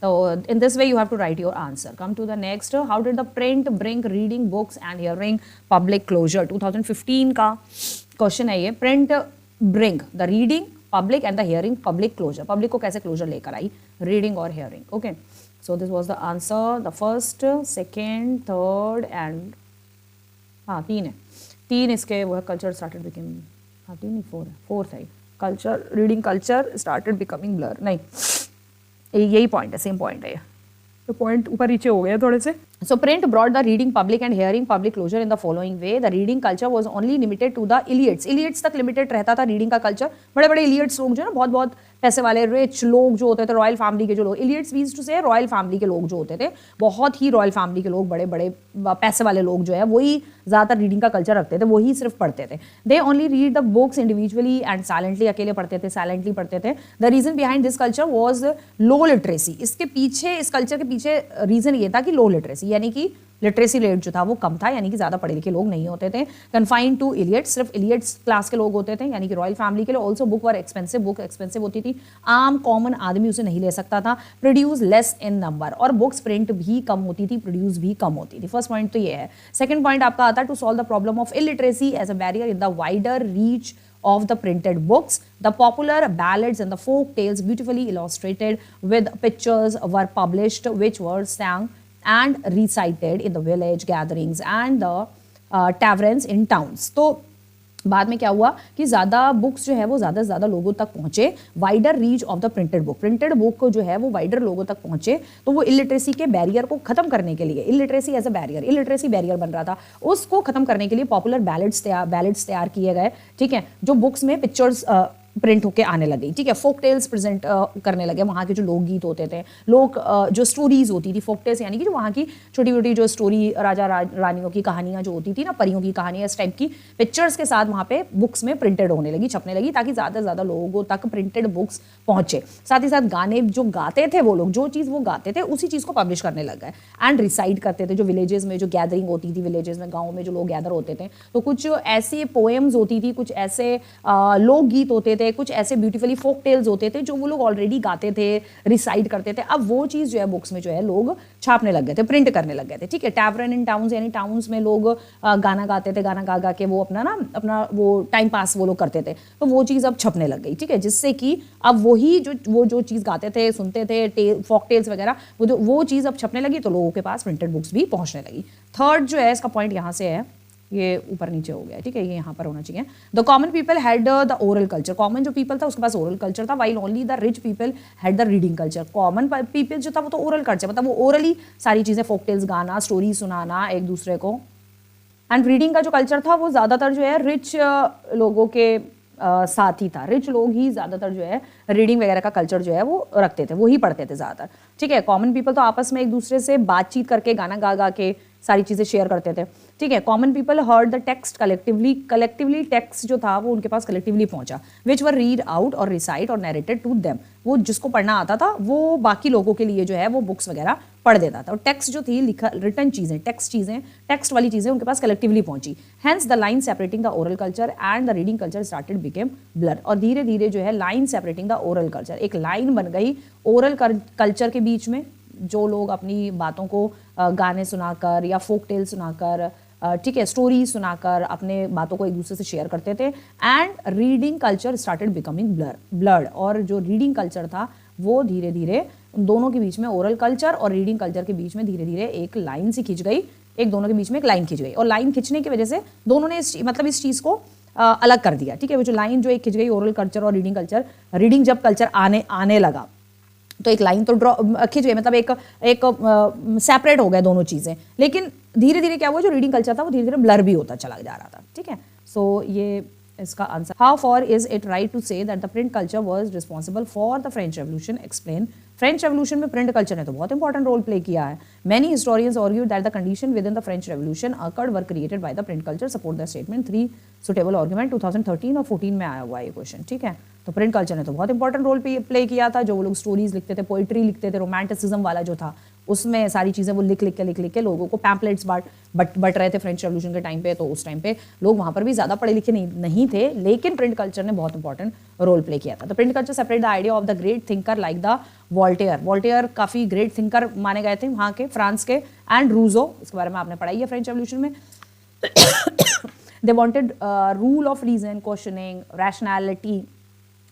So in this way you have to write your answer. Come to the next. How did the print bring reading books and hearing public closure? 2015 का क्वेश्चन है ये। Print bring the reading public and the hearing public closer, public को कैसे closer लेकर आई, reading और hearing, okay. So this was the answer, the first, second, third and हाँ 3 है, 3 इसके वो है। कल्चर स्टार्टेड बिकमिंग, हाँ 3 नहीं 4 है, 4th है culture, reading culture started becoming blur, नहीं यही पॉइंट है, सेम पॉइंट है ये, तो पॉइंट ऊपर नीचे हो गए थोड़े से। So print brought the reading public and hearing public closure in the following way. The reading culture was only limited to the elites. Elites तक limited रहता था reading का culture. बड़े बड़े elites लोग जो है ना, बहुत बहुत पैसे वाले रिच लोग जो होते थे, रॉयल फैमिली के जो लोग, elites मीन्स टू से रॉयल फैमिली के लोग जो होते थे, बहुत ही रॉयल फैमिली के लोग, बड़े बड़े पैसे वाले लोग जो है वही ज़्यादातर रीडिंग का कल्चर रखते थे, वही सिर्फ पढ़ते थे. They only read the books individually and silently, अकेले पढ़ते थे, साइलेंटली पढ़ते थे. The reason behind this culture was low literacy. इसके पीछे, इस कल्चर के पीछे रीजन ये था कि लो लिटरेसी, यानी कि लिटरेसी रेट जो था वो कम था, यानी कि ज़्यादा पढ़े लिखे लोग नहीं होते थे. कन्फाइंड टू इलियट्स, सिर्फ इलियट्स क्लास के लोग होते थे, यानी कि रॉयल फैमिली के लिए. ऑल्सो बुक वर एक्सपेंसिव, बुक एक्सपेंसिव होती थी, आम कॉमन आदमी उसे नहीं ले सकता था. प्रोड्यूस लेस इन नंबर, और बुक्स प्रिंट भी कम होती थी, प्रोड्यूस भी कम होती थी. फर्स्ट पॉइंट तो ये है. सेकंड पॉइंट आपका आता है to solve the problem of illiteracy as a barrier in the wider reach of the printed books. The popular ballads and the folk tales, beautifully illustrated with pictures, were published, which were sung and recited in the village gatherings and the taverns in towns. तो बाद में क्या हुआ कि ज़्यादा books जो है वो ज़्यादा से ज़्यादा लोगों तक पहुँचे. Wider reach of the printed book, printed book को जो है वो वाइडर लोगों तक पहुँचे, तो वो इलिटरेसी के बैरियर को खत्म करने के लिए, illiteracy as a barrier, illiteracy barrier बन रहा था, उसको खत्म करने के लिए पॉपुलर बैलेड्स तैयार किए गए. ठीक है, जो बुक्स में पिक्चर्स प्रिंट होके आने लगी. ठीक है, फोक टेल्स प्रेजेंट करने लगे, वहाँ के जो लोकगीत होते थे, लोक जो स्टोरीज होती थी, फोक टेल्स यानी कि जो वहाँ की छोटी छोटी जो स्टोरी, राजा रानियों की कहानियाँ जो होती थी ना, परियों की कहानियाँ, इस टाइप की पिक्चर्स के साथ वहाँ पे बुक्स में प्रिंटेड होने लगी, छपने लगी, ताकि ज़्यादा से ज़्यादा लोगों तक प्रिंटेड बुक्स पहुँचे. साथ ही साथ गाने जो गाते थे वो लोग, जो चीज़ वो गाते थे उसी चीज़ को पब्लिश करने लग गए. एंड रिसाइड करते थे, जो विलेजेस में जो गैदरिंग होती थी, विलेजेस में, गाँव में जो लोग गैदर होते थे, तो कुछ ऐसी पोएम्स होती थी, कुछ ऐसे लोकगीत होते थे, कुछ ऐसे ब्यूटीफुली फोक टेल्स होते थे जो वो लोग ऑलरेडी गाते थे, रिसाइड करते थे. अब वो चीज़ जो है बुक्स में जो है लोग छापने लग गए थे, प्रिंट करने लग गए थे. ठीक है, टैवरन इन टाउन्स, यानी टाउन्स में लोग गाना गाते थे, गाना गा गा के वो अपना वो टाइम पास वो लोग करते थे, तो वो चीज़ अब छपने लग गई. ठीक है, जिससे कि अब वही जो चीज़ गाते थे, सुनते थे, फोक टेल्स वगैरह, वो चीज़ अब छपने लगी, तो लोगों के पास प्रिंटेड बुक्स भी पहुँचने लगी. थर्ड जो है इसका पॉइंट यहाँ से है, ये ऊपर नीचे हो गया. ठीक है, ये यहाँ पर होना चाहिए. The common people had the oral culture, common जो पीपल था उसके पास ओरल कल्चर था, while only the rich people had the reading culture. Common people जो था वो तो ओरल कल्चर, मतलब वो ओरली सारी चीज़ें, फोक टेल्स गाना, स्टोरी सुनाना एक दूसरे को. एंड रीडिंग का जो कल्चर था वो ज़्यादातर जो है रिच लोगों के साथ ही था. रिच लोग ही ज़्यादातर जो है रीडिंग वगैरह का कल्चर जो है वो रखते थे, वो ही पढ़ते थे ज़्यादातर. ठीक है, कॉमन पीपल तो आपस में एक दूसरे से बातचीत करके, गाना गा गा के सारी चीज़ें शेयर करते थे. ठीक है, common people heard the text collectively text जो था वो उनके पास कलेक्टिवली पहुंचा, विच वर रीड आउट और रिसाइट और नरेटेड टू देम. वो जिसको पढ़ना आता था वो बाकी लोगों के लिए जो है वो बुक्स वगैरह पढ़ देता था. और टेक्स्ट जो थी, रिटन चीज़ें, टेक्स्ट वाली चीज़ें उनके पास कलेक्टिवली पहुंची. Hence the line separating the oral culture and the reading culture started became blur. और धीरे धीरे जो है line separating the oral culture, एक लाइन बन गई ओरल कल्चर के बीच में, जो लोग अपनी बातों को गाने सुनाकर या फोक टेल सुनाकर, ठीक है, स्टोरी सुनाकर अपने बातों को एक दूसरे से शेयर करते थे. And reading culture started becoming blurred. और जो रीडिंग कल्चर था वो धीरे धीरे दोनों के बीच में, ओरल कल्चर और रीडिंग कल्चर के बीच में धीरे धीरे एक लाइन सी खिंच गई, एक दोनों के बीच में एक लाइन खिंच गई. और लाइन खिंचने की वजह से दोनों ने इस चीज़ को अलग कर दिया. ठीक है, वो जो लाइन जो एक खिंच गई, ओरल कल्चर और रीडिंग कल्चर, रीडिंग जब कल्चर आने लगा तो एक लाइन तो ड्रॉ खिंच गई, मतलब एक सेपरेट हो गए दोनों चीज़ें. लेकिन धीरे धीरे क्या हुआ, जो रीडिंग कल्चर था वो धीरे धीरे ब्लर भी होता चला जा रहा था. ठीक है, सो ये इसका answer. How far is it right to say that the print culture was responsible for the French revolution? Explain. French revolution में प्रिंट कल्चर ने तो बहुत इंपॉर्टेंट रोल प्ले किया है. Many historians argue that the condition within the French revolution occurred were created by the print culture. Support the statement. 3 suitable argument. 2013 और 14 में आया हुआ ये क्वेश्चन. ठीक है, तो प्रिंट कल्चर ने तो बहुत इंपॉर्टेंट रोल प्ले किया था. जो वो लोग स्टोरीज लिखते थे, पोइट्री लिखते थे, रोमांटिसिज्म वाला जो था, उसमें सारी चीज़ें वो लिख लिख के लोगों को पैम्पलेट्स बट रहे थे फ्रेंच रेवोल्यूशन के टाइम पे. तो उस टाइम पे लोग वहाँ पर भी ज़्यादा पढ़े लिखे नहीं थे, लेकिन प्रिंट कल्चर ने बहुत इंपॉर्टेंट रोल प्ले किया था. तो print culture separate the idea of the great thinker like the Voltaire काफ़ी ग्रेट थिंकर माने गए थे वहाँ के, फ्रांस के. एंड रूजो, इसके बारे में आपने पढ़ाई है फ्रेंच रेवोल्यूशन में. They wanted rule of reason, questioning, rationality,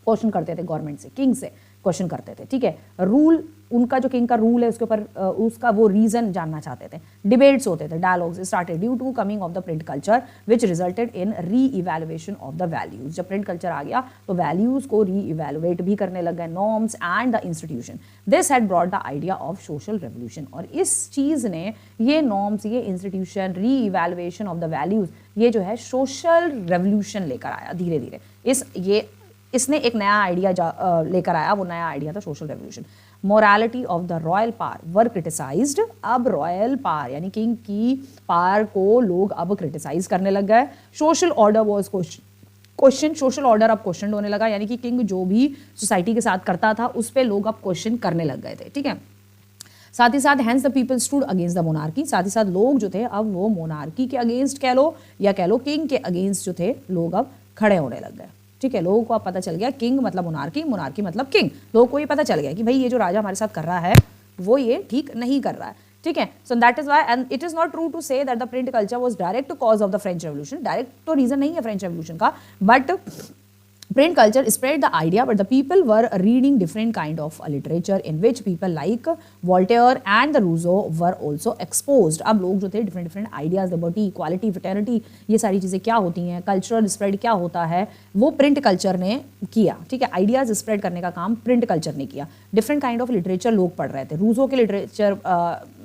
question करते थे गवर्नमेंट से, किंग से क्वेश्चन करते थे, ठीक है। रूल, उनका जो किंग का रूल है उसके ऊपर उसका वो रीजन जानना चाहते थे। डिबेट्स होते थे, dialogues started due to coming of the print culture which resulted in re evaluation of the values. जब प्रिंट कल्चर आ गया तो वैल्यूज को री इवेल्युएट भी करने लग गए, norms and the institution. This had brought the idea of social revolution. और इस चीज़ ने, ये नॉर्म्स, ये इंस्टीट्यूशन, री इवेल्युएशन ऑफ द वैल्यूज, ये जो है सोशल रेवोल्यूशन लेकर आया धीरे धीरे। इसने एक नया आइडिया लेकर आया, वो नया आइडिया था social revolution. Morality of the royal power were criticised. अब रॉयल पावर यानी किंग की पावर को लोग अब क्रिटिसाइज करने लग गए। Social order was question, social order अब क्वेश्चन होने लगा, यानी कि किंग जो भी सोसाइटी के साथ करता था उस पर लोग अब क्वेश्चन करने लग गए थे, ठीक है। साथ ही साथ hence the people stood against the monarchy. साथ ही साथ लोग जो थे अब वो मोनार्की के अगेंस्ट कह लो या कह लो किंग के अगेंस्ट जो थे लोग अब खड़े होने लग गए, ठीक है। लोगों को अब पता चल गया किंग मतलब मोनार्की, मोनार्की मतलब किंग। लोगों को ये पता चल गया कि भाई ये जो राजा हमारे साथ कर रहा है वो ये ठीक नहीं कर रहा है, ठीक है। So that is why and it is not true to say that the print culture was direct cause of the French revolution. Direct तो रीजन नहीं है फ्रेंच रेवोल्यूशन का, but print culture spread the idea, but the people were reading different kind of literature in which people like Voltaire and the Rousseau were also exposed. अब लोग जो थे different ideas, liberty, equality, fraternity, ये सारी चीज़ें क्या होती हैं, cultural spread क्या होता है, वो print culture ने किया, ठीक है। ideas spread करने का काम print culture ने किया। different kind of literature लोग पढ़ रहे थे, रूसो के literature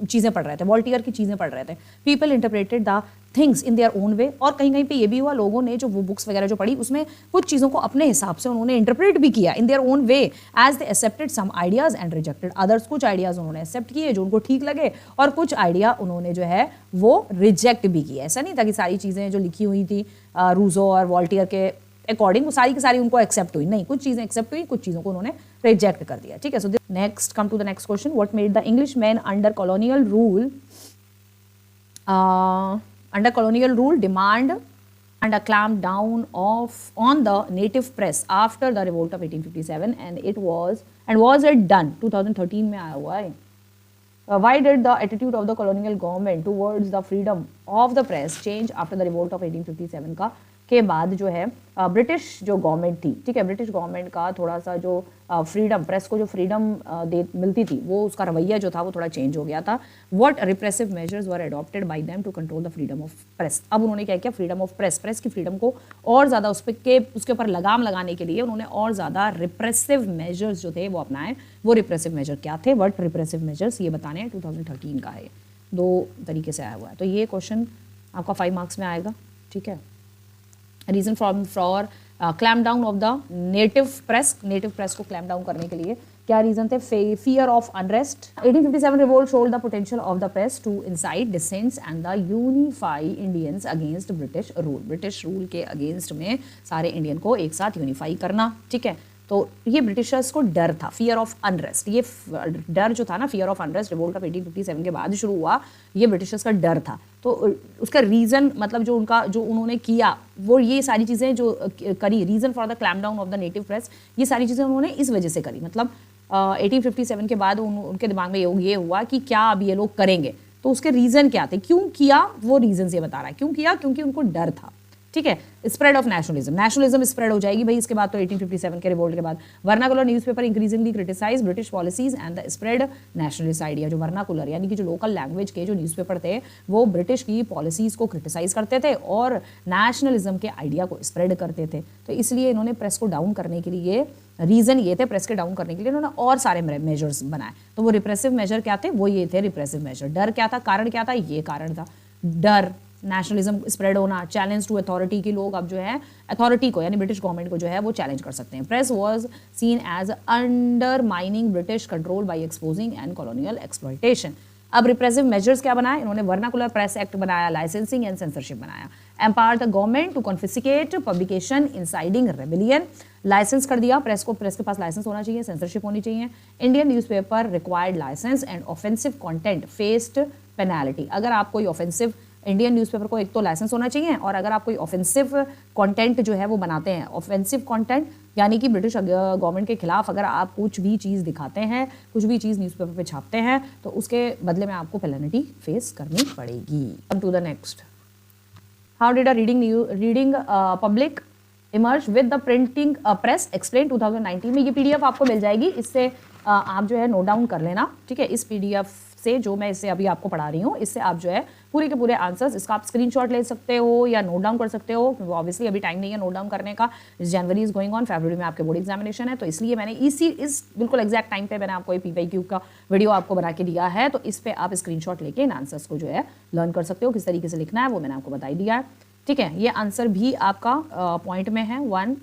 चीज़ें पढ़ रहे थे, वॉल्टियर की चीज़ें पढ़ रहे थे। people interpreted the things in their own वे। और कहीं कहीं पे ये भी हुआ, लोगों ने जो वो बुक्स वगैरह जो पढ़ी उसमें कुछ चीज़ों को अपने हिसाब से उन्होंने इंटरप्रेट भी किया in their own way, as they accepted some ideas and rejected others. कुछ आइडियाज़ उन्होंने एक्सेप्ट किए जो उनको ठीक लगे, और कुछ आइडिया उन्होंने जो है वो रिजेक्ट भी किया। ऐसा नहीं था कि सारी चीज़ें जो लिखी हुई थी रूसो और वॉल्टियर के अकॉर्डिंग वो सारी की सारी उनको एक्सेप्ट हुई, नहीं, कुछ चीज़ें एक्सेप्ट हुई, कुछ चीज़ों को उन्होंने रिजेक्ट कर दिया, ठीक है। So next come to the next question, what made the English man under colonial rule demand and a clamp down on the native press after the revolt of 1857 and was it done 2013 में आया हुआ है। Why did the attitude of the colonial government towards the freedom of the press change after the revolt of 1857 का के बाद जो है British जो गवर्नमेंट थी, ठीक है, ब्रिटिश गवर्नमेंट का थोड़ा सा जो फ्रीडम, प्रेस को जो फ्रीडम मिलती थी वो उसका रवैया जो था वो थोड़ा चेंज हो गया था। What repressive measures were adopted by them to control the freedom of press. अब उन्होंने क्या किया, फ्रीडम ऑफ प्रेस की फ्रीडम को और ज़्यादा उसके ऊपर लगाम लगाने के लिए उन्होंने और ज़्यादा रिप्रेसिव मेजर्स जो थे वो अपनाए। वो रिप्रेसिव मेजर क्या थे, व्हाट रिप्रेसिव मेजर्स, ये बताने हैं। 2013 का है, 2 तरीके से आया हुआ है। तो ये क्वेश्चन आपका 5 मार्क्स में आएगा, ठीक है। Reason for clamp down of the native press को क्लैम डाउन करने के लिए क्या रीजन थे, fear of unrest. 1857 revolt showed the potential of the press to incite dissents and the unify Indians against British rule. British rule के against में सारे Indian को एक साथ यूनिफाई करना, ठीक है। तो ये ब्रिटिशर्स को डर था, फियर ऑफ अनरेस्ट। ये डर जो था ना, fear of unrest revolt of 1857 के बाद शुरू हुआ, ये ब्रिटिशर्स का डर था। तो उसका रीज़न मतलब जो उन्होंने किया वो ये सारी चीज़ें जो करी, reason for the clamp down of the native press, ये सारी चीज़ें उन्होंने इस वजह से करी। मतलब 1857 के बाद उनके दिमाग में ये हुआ कि क्या अब ये लोग करेंगे, तो उसके रीज़न क्या थे, क्यों किया, वो रीज़न ये बता रहा है। क्यों किया, क्योंकि उनको डर था, ठीक है। स्प्रेड ऑफ नेशनलिज्म स्प्रेड हो जाएगी भाई इसके बाद, तो 1857 के रिवोल्ट के बाद। Vernacular newspaper increasingly criticise British policies and the spread nationalist idea. जो वर्नाकुलर यानी कि जो लोकल लैंग्वेज के जो न्यूज़पेपर थे वो ब्रिटिश की पॉलिसीज़ को क्रिटिसाइज करते थे और नेशनलिज्म के आइडिया को स्प्रेड करते थे। तो इसलिए इन्होंने प्रेस को डाउन करने के लिए, रीज़न ये थे प्रेस के डाउन करने के लिए इन्होंने और सारे मेजर्स बनाए। तो वो रिप्रेसिव मेजर क्या थे, वो ये थे रिप्रेसिव मेजर। डर क्या था, कारण क्या था, ये कारण था डर, नेशनलिज्म स्प्रेड होना, चैलेंज टू अथॉरिटी की लोग अब जो है अथॉरिटी को यानी ब्रिटिश गवर्नमेंट को जो है वो चैलेंज कर सकते हैं। Press was seen as undermining British control by exposing and colonial exploitation. अब रिप्रेसिव मेजर्स क्या बनाए इन्होंने, वर्नाकुलर प्रेस एक्ट बनाया, लाइसेंसिंग एंड सेंसरशिप बनाया, empower the government to confiscate publication inciting rebellion, license कर दिया प्रेस को, प्रेस के पास लाइसेंस होना चाहिए, सेंसरशिप होनी चाहिए। Indian newspaper required licence and offensive content faced penalty. अगर आप कोई ऑफेंसिव, इंडियन न्यूज़पेपर को एक तो लाइसेंस होना चाहिए, और अगर आप कोई ऑफेंसिव कंटेंट जो है वो बनाते हैं, ऑफेंसिव कंटेंट यानी कि ब्रिटिश गवर्नमेंट के खिलाफ अगर आप कुछ भी चीज़ दिखाते हैं, कुछ भी चीज़ न्यूज़पेपर पे छापते हैं, तो उसके बदले में आपको पेनल्टी फेस करनी पड़ेगी। Come to the next, how did a reading public emerge with the printing press explain 2019 में। ये पीडीएफ आपको मिल जाएगी, इससे आप जो है नोट डाउन कर लेना, ठीक है। इस पीडीएफ से जो मैं इससे अभी आपको पढ़ा रही हूँ, इससे आप जो है पूरे के पूरे आंसर्स, इसका आप स्क्रीनशॉट ले सकते हो या नोट डाउन कर सकते हो। ऑब्वियसली अभी टाइम नहीं है नोट डाउन करने का, जनवरी इज गोइंग ऑन, फरवरी में आपके बोर्ड एग्जामिनेशन है, तो इसलिए मैंने इस बिल्कुल एग्जैक्ट टाइम पे मैंने आपको PYQ का वीडियो आपको बना के दिया है, तो इस पे आप स्क्रीनशॉट लेके इन आंसर्स को जो है लर्न कर सकते हो। किस तरीके से लिखना है वो मैंने आपको बता ही दिया है, ठीक है। ये आंसर भी आपका पॉइंट में है, 1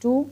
2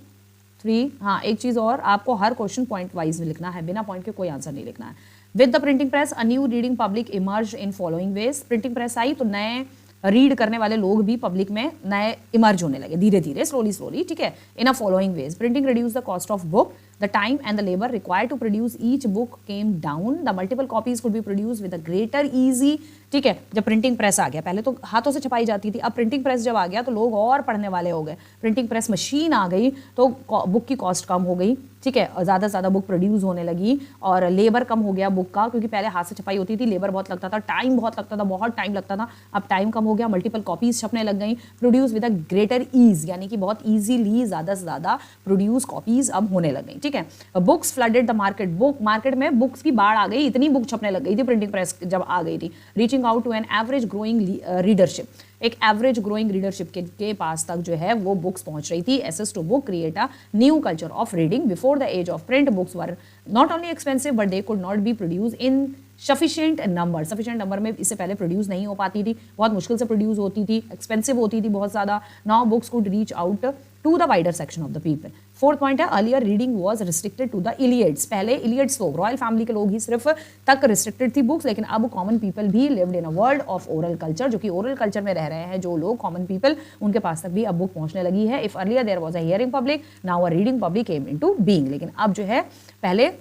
3। हाँ, एक चीज़ और, आपको हर क्वेश्चन पॉइंट वाइज में लिखना है, बिना पॉइंट के कोई आंसर नहीं लिखना है। With the printing press a new reading public emerge in following ways. Printing press आई तो नए रीड करने वाले लोग भी पब्लिक में नए इमर्ज होने लगे, धीरे धीरे, स्लोली, ठीक है। In a following ways, printing reduce the cost of book, the time and the labor required to produce each book came down, the multiple copies could be produced with a greater easy, ठीक है। जब printing press आ गया, पहले तो हाथों से छपाई जाती थी, अब प्रिंटिंग प्रेस जब आ गया तो लोग और पढ़ने वाले हो गए, प्रिंटिंग प्रेस मशीन आ गई तो बुक की कॉस्ट कम हो गई, ठीक है, ज़्यादा से ज़्यादा बुक प्रोड्यूस होने लगी, और लेबर कम हो गया बुक का, क्योंकि पहले हाथ से छपाई होती थी, लेबर बहुत लगता था, टाइम बहुत लगता था, बहुत टाइम लगता था, अब टाइम कम हो गया, मल्टीपल कॉपीज छपने लग गई, produce with a greater ease, यानी कि बहुत ईजीली ज़्यादा से ज़्यादा प्रोड्यूस कॉपीज अब होने लग गई, ठीक है। Books flooded the market, market में बुक्स की बाढ़ आ गई, इतनी बुक छपने लग गई थी प्रिंटिंग प्रेस जब आ गई थी। Reaching out to an average growing readership, एक एवरेज ग्रोइंग रीडरशिप के पास तक जो है वो बुक्स पहुंच रही थी। Access to book create a new culture of reading before the age of print, books were not only expensive but they could not be produce in sufficient number में इससे पहले प्रोड्यूस नहीं हो पाती थी, बहुत मुश्किल से प्रोड्यूस होती थी, एक्सपेंसिव होती थी बहुत ज़्यादा। Now books could reach out to the wider section of the people. Fourth point है, earlier reading was restricted to the elites, पहले इलियड्स लोग, रॉयल फैमिली के लोग ही सिर्फ तक रिस्ट्रिक्टेड थी बुक्स, लेकिन अब कॉमन पीपल भी lived in a world of oral culture, जो कि ओरल कल्चर में रह रहे हैं जो लोग, कॉमन पीपल, उनके पास तक भी अब बुक पहुंचने लगी है। If earlier there was a hearing public, now a reading public came into being, लेकिन अब जो है पहले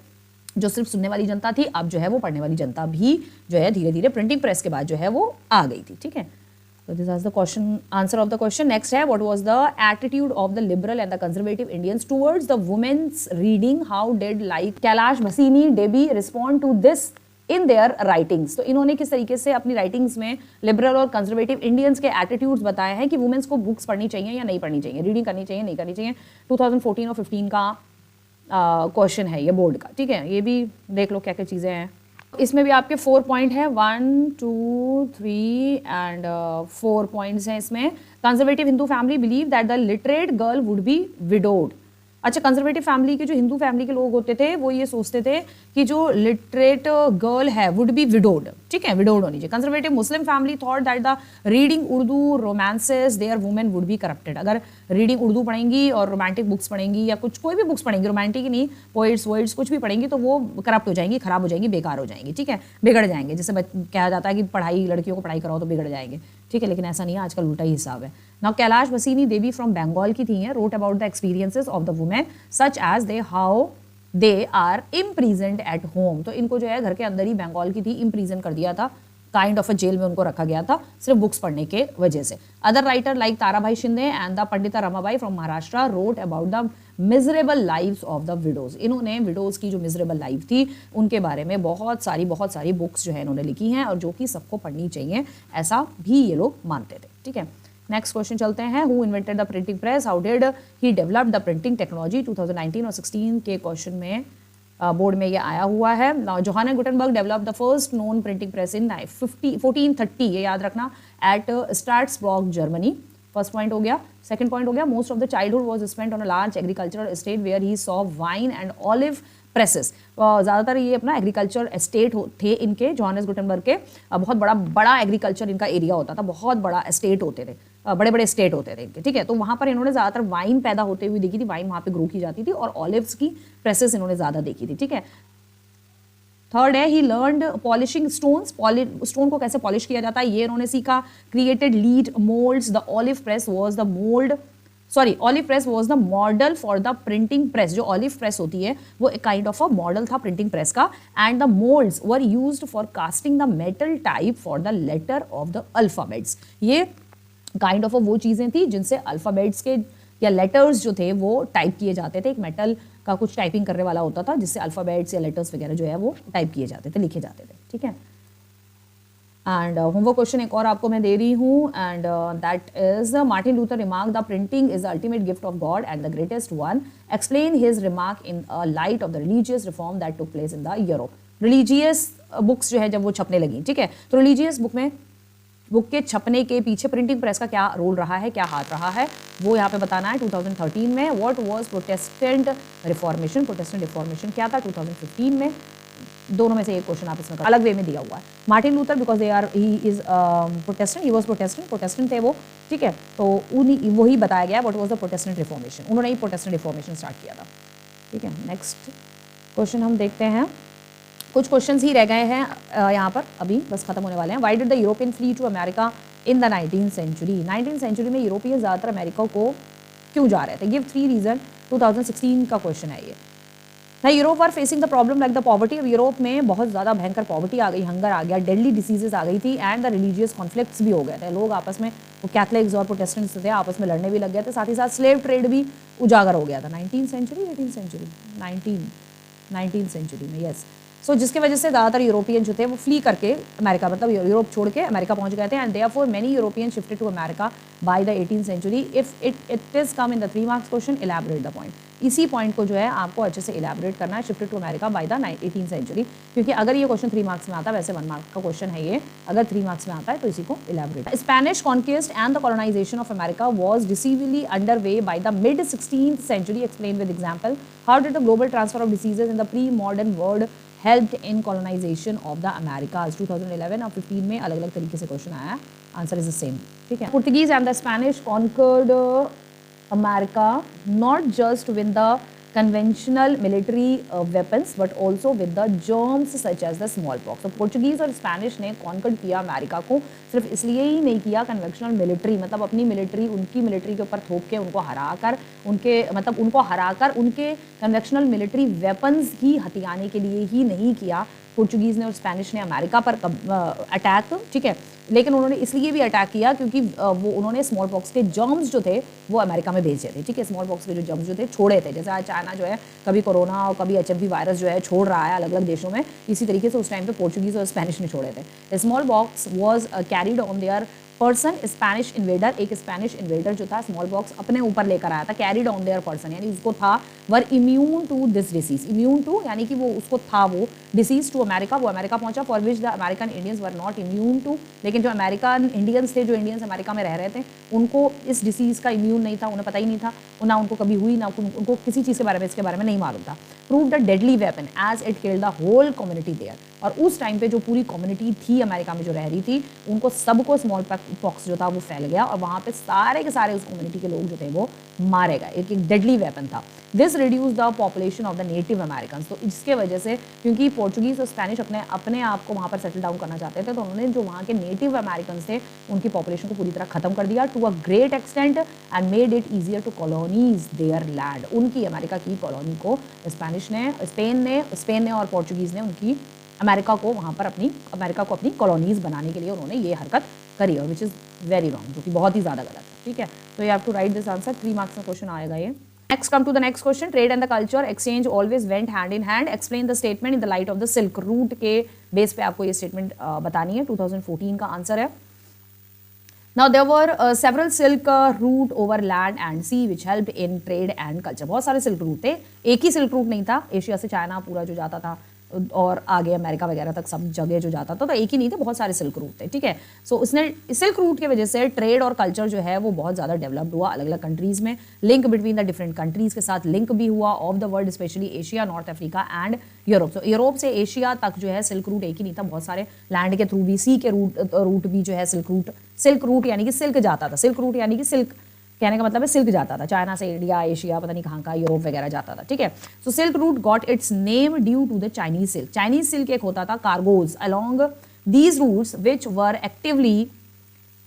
जो सिर्फ सुनने वाली जनता थी, अब जो है वो पढ़ने वाली जनता भी जो है धीरे धीरे प्रिंटिंग प्रेस के बाद जो है वो आ गई थी, ठीक है। So this is the question, answer of the question. Next है, what was the attitude of the liberal and the conservative Indians towards the women's reading? How did like Kailash Bhassini, Debi respond to this in their writings? तो इन्होंने किस तरीके से अपनी writings में liberal और conservative Indians के attitudes बताए हैं कि वुमेन्स को बुक्स पढ़नी चाहिए या नहीं पढ़नी चाहिए, रीडिंग करनी चाहिए नहीं करनी चाहिए। 2014 और 15 का क्वेश्चन है ये बोर्ड का, ठीक है। ये भी देख लो क्या क्या चीज़ें हैं इसमें भी। आपके 4 पॉइंट है, 1 2 3 एंड 4 पॉइंट्स हैं इसमें। Conservative Hindu family believe that the literate girl would be widowed. अच्छा, कंजर्वेटिव फैमिली के जो हिंदू फैमिली के लोग होते थे वो ये सोचते थे कि जो लिटरेट गर्ल है वुड बी विडोड, ठीक है, विडोड होनी चाहिए। Conservative Muslim family thought that the reading Urdu romances there women would be corrupted. अगर रीडिंग उर्दू पढ़ेंगी और रोमांटिक बुक्स पढ़ेंगी या कुछ कोई भी बुक्स पढ़ेंगी, रोमांटिक ही नहीं, पोइट्स वर्ड्स कुछ भी पढ़ेंगी तो वो करप्ट हो जाएंगी, खराब हो जाएंगी, बेकार हो जाएंगी, ठीक है, बिगड़ जाएंगे। जैसे कहा जाता है कि पढ़ाई, लड़कियों को पढ़ाई कराओ तो बिगड़ जाएंगे, ठीक है, लेकिन ऐसा नहीं है, आजकल उल्टा ही हिसाब है। नाउ कैलाश बसीनी देवी फ्रॉम बंगाल की थी, wrote about the experiences of the women such as they how they are imprisoned at home. तो इनको जो है घर के अंदर ही, बंगाल की थी, इम्प्रीजन कर दिया था, काइंड ऑफ अ जेल में उनको रखा गया था सिर्फ बुक्स पढ़ने के वजह से। Other writer like Tarabai Shinde and the Pandita Ramabai from Maharashtra wrote about the miserable lives of the widows. इन्होंने विडोज की जो मिजरेबल लाइफ थी उनके बारे में बहुत सारी बुक्स जो है इन्होंने लिखी हैं और जो कि सबको पढ़नी चाहिए, ऐसा भी ये लोग मानते थे, ठीक है। नेक्स्ट क्वेश्चन चलते हैं, who invented the printing press, how did he develop the printing technology. 2019 और 16 के क्वेश्चन में बोर्ड में ये आया हुआ है। Johannes Gutenberg develop the first known printing press in 1430, ये याद रखना, at Strasbourg Germany. First point हो गया। सेकंड पॉइंट हो गया, most of the childhood was spent on a large agricultural estate where he saw wine and olive presses. ज़्यादातर ये अपना एग्रीकल्चर एस्टेट थे इनके, जोहानस गुटेनबर्ग के, बहुत बड़ा एग्रीकल्चर इनका एरिया होता था, बहुत बड़ा एस्टेट होते थे, बड़े स्टेट होते थे इनके, ठीक है। तो वहाँ पर इन्होंने ज़्यादातर वाइन पैदा होते हुए देखी थी, वाइन वहाँ पे ग्रो की जाती थी, और ऑलिव्स की प्रेसेस इन्होंने ज़्यादा देखी थी, ठीक है। थर्ड है, he learned polishing stones, stone को कैसे पॉलिश किया जाता है ये इन्होंने सीखा। Created lead moulds, the olive press was the olive press was the model for the printing press. जो ऑलिव प्रेस होती है वो एक काइंड ऑफ अ मॉडल था प्रिंटिंग प्रेस का। And the moulds were used for casting the metal type for the letter of the alphabets. ये kind of वो चीज़ें थी जिनसे अल्फ़ाबेट्स के या लेटर्स जो थे वो टाइप किए जाते थे। एक मेटल का कुछ टाइपिंग करने वाला होता था जिससे अल्फ़ाबेट्स या लेटर्स वगैरह जो है वो टाइप किए जाते थे, लिखे जाते थे, ठीक है। एंड होमवर्क क्वेश्चन एक और आपको मैं दे रही हूँ, and that is Martin Luther remark the printing is the ultimate gift of God and the greatest one, explain his remark in light of the religious reform that took place in the Europe. Religious books जो है जब वो छपने लगी, ठीक है, तो religious book के छपने के पीछे प्रिंटिंग प्रेस का क्या रोल रहा है, क्या हाथ रहा है, वो यहाँ पे बताना है। 2013 में what was Protestant reformation, Protestant reformation क्या था 2015 में, दोनों में से एक क्वेश्चन आप इसमें अलग वे में दिया हुआ है। Martin Luther because he is Protestant, he was Protestant थे वो, ठीक है, तो वही बताया गया what was the Protestant reformation, उन्होंने ही प्रोटेस्टेंट रिफॉर्मेशन स्टार्ट किया था, ठीक है। नेक्स्ट क्वेश्चन हम देखते हैं, कुछ क्वेश्चंस ही रह गए हैं यहाँ पर, अभी बस खत्म होने वाले हैं। Why did the European flee to America in the 19th century, 19th century में यूरोपियन ज़्यादातर अमेरिका को क्यों जा रहे थे, गिव 3 रीजन, 2016 का क्वेश्चन है ये। ना Europe are facing the problem like the poverty, अब यूरोप में बहुत ज़्यादा भयंकर पॉवर्टी आ गई, हंगर आ गया, डेडली डिसीजेज आ गई थी, एंड द रिलीजियस कॉन्फ्लिक्ट्स भी हो गए थे, लोग आपस में, वो कैथलिक्स और प्रोटेस्टेंट्स थे, आपस में लड़ने भी लग गए थे, साथ ही साथ स्लेव ट्रेड भी उजागर हो गया था। 19th century 18th century 19th century में, यस। सो जिसकी वजह से ज़्यादातर यूरोपियन जो थे वो फ्ली करके अमेरिका, मतलब यूरोप छोड़ के अमेरिका पहुंच गए थे, and therefore many European shifted to America by the 18th century. If it is come in the 3 marks question, elaborate the point, इसी पॉइंट को जो है आपको अच्छे से इलैबोरेट करना है, shifted to America by the 18th century, क्योंकि अगर ये क्वेश्चन 3 मार्क्स में आता है, वैसे 1 मार्क का क्वेश्चन है ये, अगर 3 मार्क्स में आता है तो इसी को elaborate. Spanish conquest and the colonization of America was decisively under way by the mid 16th century, explain with example. How did the global transfer of diseases in the pre modern world helped in colonization of the Americas। 2011 और 15 में अलग अलग तरीके से question आया, answer is the same, ठीक है। Portuguese and the Spanish conquered America not just with the conventional military weapons but also with the germs such as the smallpox। तो पोर्चुगीज और स्पेनिश ने कॉन्कर्ड किया अमेरिका को, सिर्फ इसलिए ही नहीं किया, कन्वेंशनल मिलिट्री मतलब अपनी मिलिट्री, उनकी मिलिट्री के ऊपर थोप के उनको हराकर, उनके कन्वेंशनल मिलिट्री वेपन्स ही हथियाने के लिए ही नहीं किया पोर्चुगीज़ ने और स्पेनिश ने अमेरिका पर अटैक, ठीक है, लेकिन उन्होंने इसलिए भी अटैक किया क्योंकि वो उन्होंने स्मॉल पॉक्स के जर्म्स जो थे वो अमेरिका में भेजे थे, ठीक है, स्मॉल पॉक्स के जो जर्म्स जो थे छोड़े थे, जैसे आज चाइना जो है कभी कोरोना और कभी HMV वायरस जो है छोड़ रहा है अलग अलग देशों में, इसी तरीके से उस टाइम पे पोर्चुगीज़ और स्पेनिश ने छोड़े थे। Small pox was carried on their person, Spanish invader, एक स्पेनिश इन्वेडर जो था स्मॉल बॉक्स अपने ऊपर लेकर आया था, कैरिड ऑन देयर पर्सन, यानी उसको था, were immune to this disease, immune to यानी कि वो उसको था वो डिसीज टू अमेरिका, वो अमेरिका पहुंचा, for which the American Indians were not immune to, लेकिन जो अमेरिकन इंडियंस थे, जो इंडियंस अमेरिका में रह रहे थे, उनको इस डिसीज का इम्यून नहीं था, उन्हें पता ही नहीं था, ना उनको कभी हुई, ना उनको किसी चीज़ के बारे में, इसके बारे में नहीं मालूम था। Prove the deadly weapon as it killed the whole community there, और उस टाइम पे जो पूरी कम्युनिटी थी अमेरिका में जो रह रही थी, उनको सबको स्मॉल पॉक्स जो था वो फैल गया और वहाँ पे सारे के सारे उस कम्युनिटी के लोग जो थे वो मारे गए, एक डेडली वेपन था। This reduce the population of the native American, तो इसके वजह से क्योंकि पोर्चुगीज और स्पेनिश अपने आप को वहाँ पर सेटल डाउन करना चाहते थे, तो उन्होंने जो वहाँ के नेटिव अमेरिकन थे उनकी पॉपुलेशन को पूरी तरह खत्म कर दिया to a great extent and made it easier to colonies their land, उनकी अमेरिका की कॉलोनी को स्पेन ने और पोर्चुगीज ने उनकी अमेरिका को वहाँ पर अपनी कॉलोनीज बनाने के लिए उन्होंने ये हरकत करी, और विच इज़ वेरी रॉन्ग, जो कि बहुत ही ज़्यादा गलत है, ठीक है। तो you have to write this answer, 3 marks में क्वेश्चन आएगा ये। Next come to the next question, trade and the culture exchange always went hand in hand, explain the statement in the light of the silk route के base पे आपको ये statement बतानी है, 2014 का आंसर है। Now there were several silk route over land and sea which helped in trade and culture। बहुत सारे सिल्क रूट थे, एक ही सिल्क रूट नहीं था, एशिया से चाइना पूरा जो जाता था और आगे अमेरिका वगैरह तक सब जगह जो जाता था, तो एक ही नहीं थे, बहुत सारे सिल्क रूट थे, ठीक है। सो उसने सिल्क रूट की वजह से ट्रेड और कल्चर जो है वो बहुत ज़्यादा डेवलप्ड हुआ अलग अलग कंट्रीज़ में, link between the different countries के साथ लिंक भी हुआ of the world, specially Asia, north Africa and Europe. तो यूरोप से एशिया तक जो है सिल्क रूट एक ही नहीं था, बहुत सारे लैंड के थ्रू भी, सी के रूट भी जो है सिल्क रूट यानी कि सिल्क जाता था, सिल्क रूट यानी कि सिल्क कहने का मतलब है सिल्क जाता था, चाइना से इंडिया, एशिया, पता नहीं कहाँ का, यूरोप वगैरह जाता था, ठीक है। So silk route got its name due to the Chinese silk. Chinese silk एक होता था cargos along these routes which were actively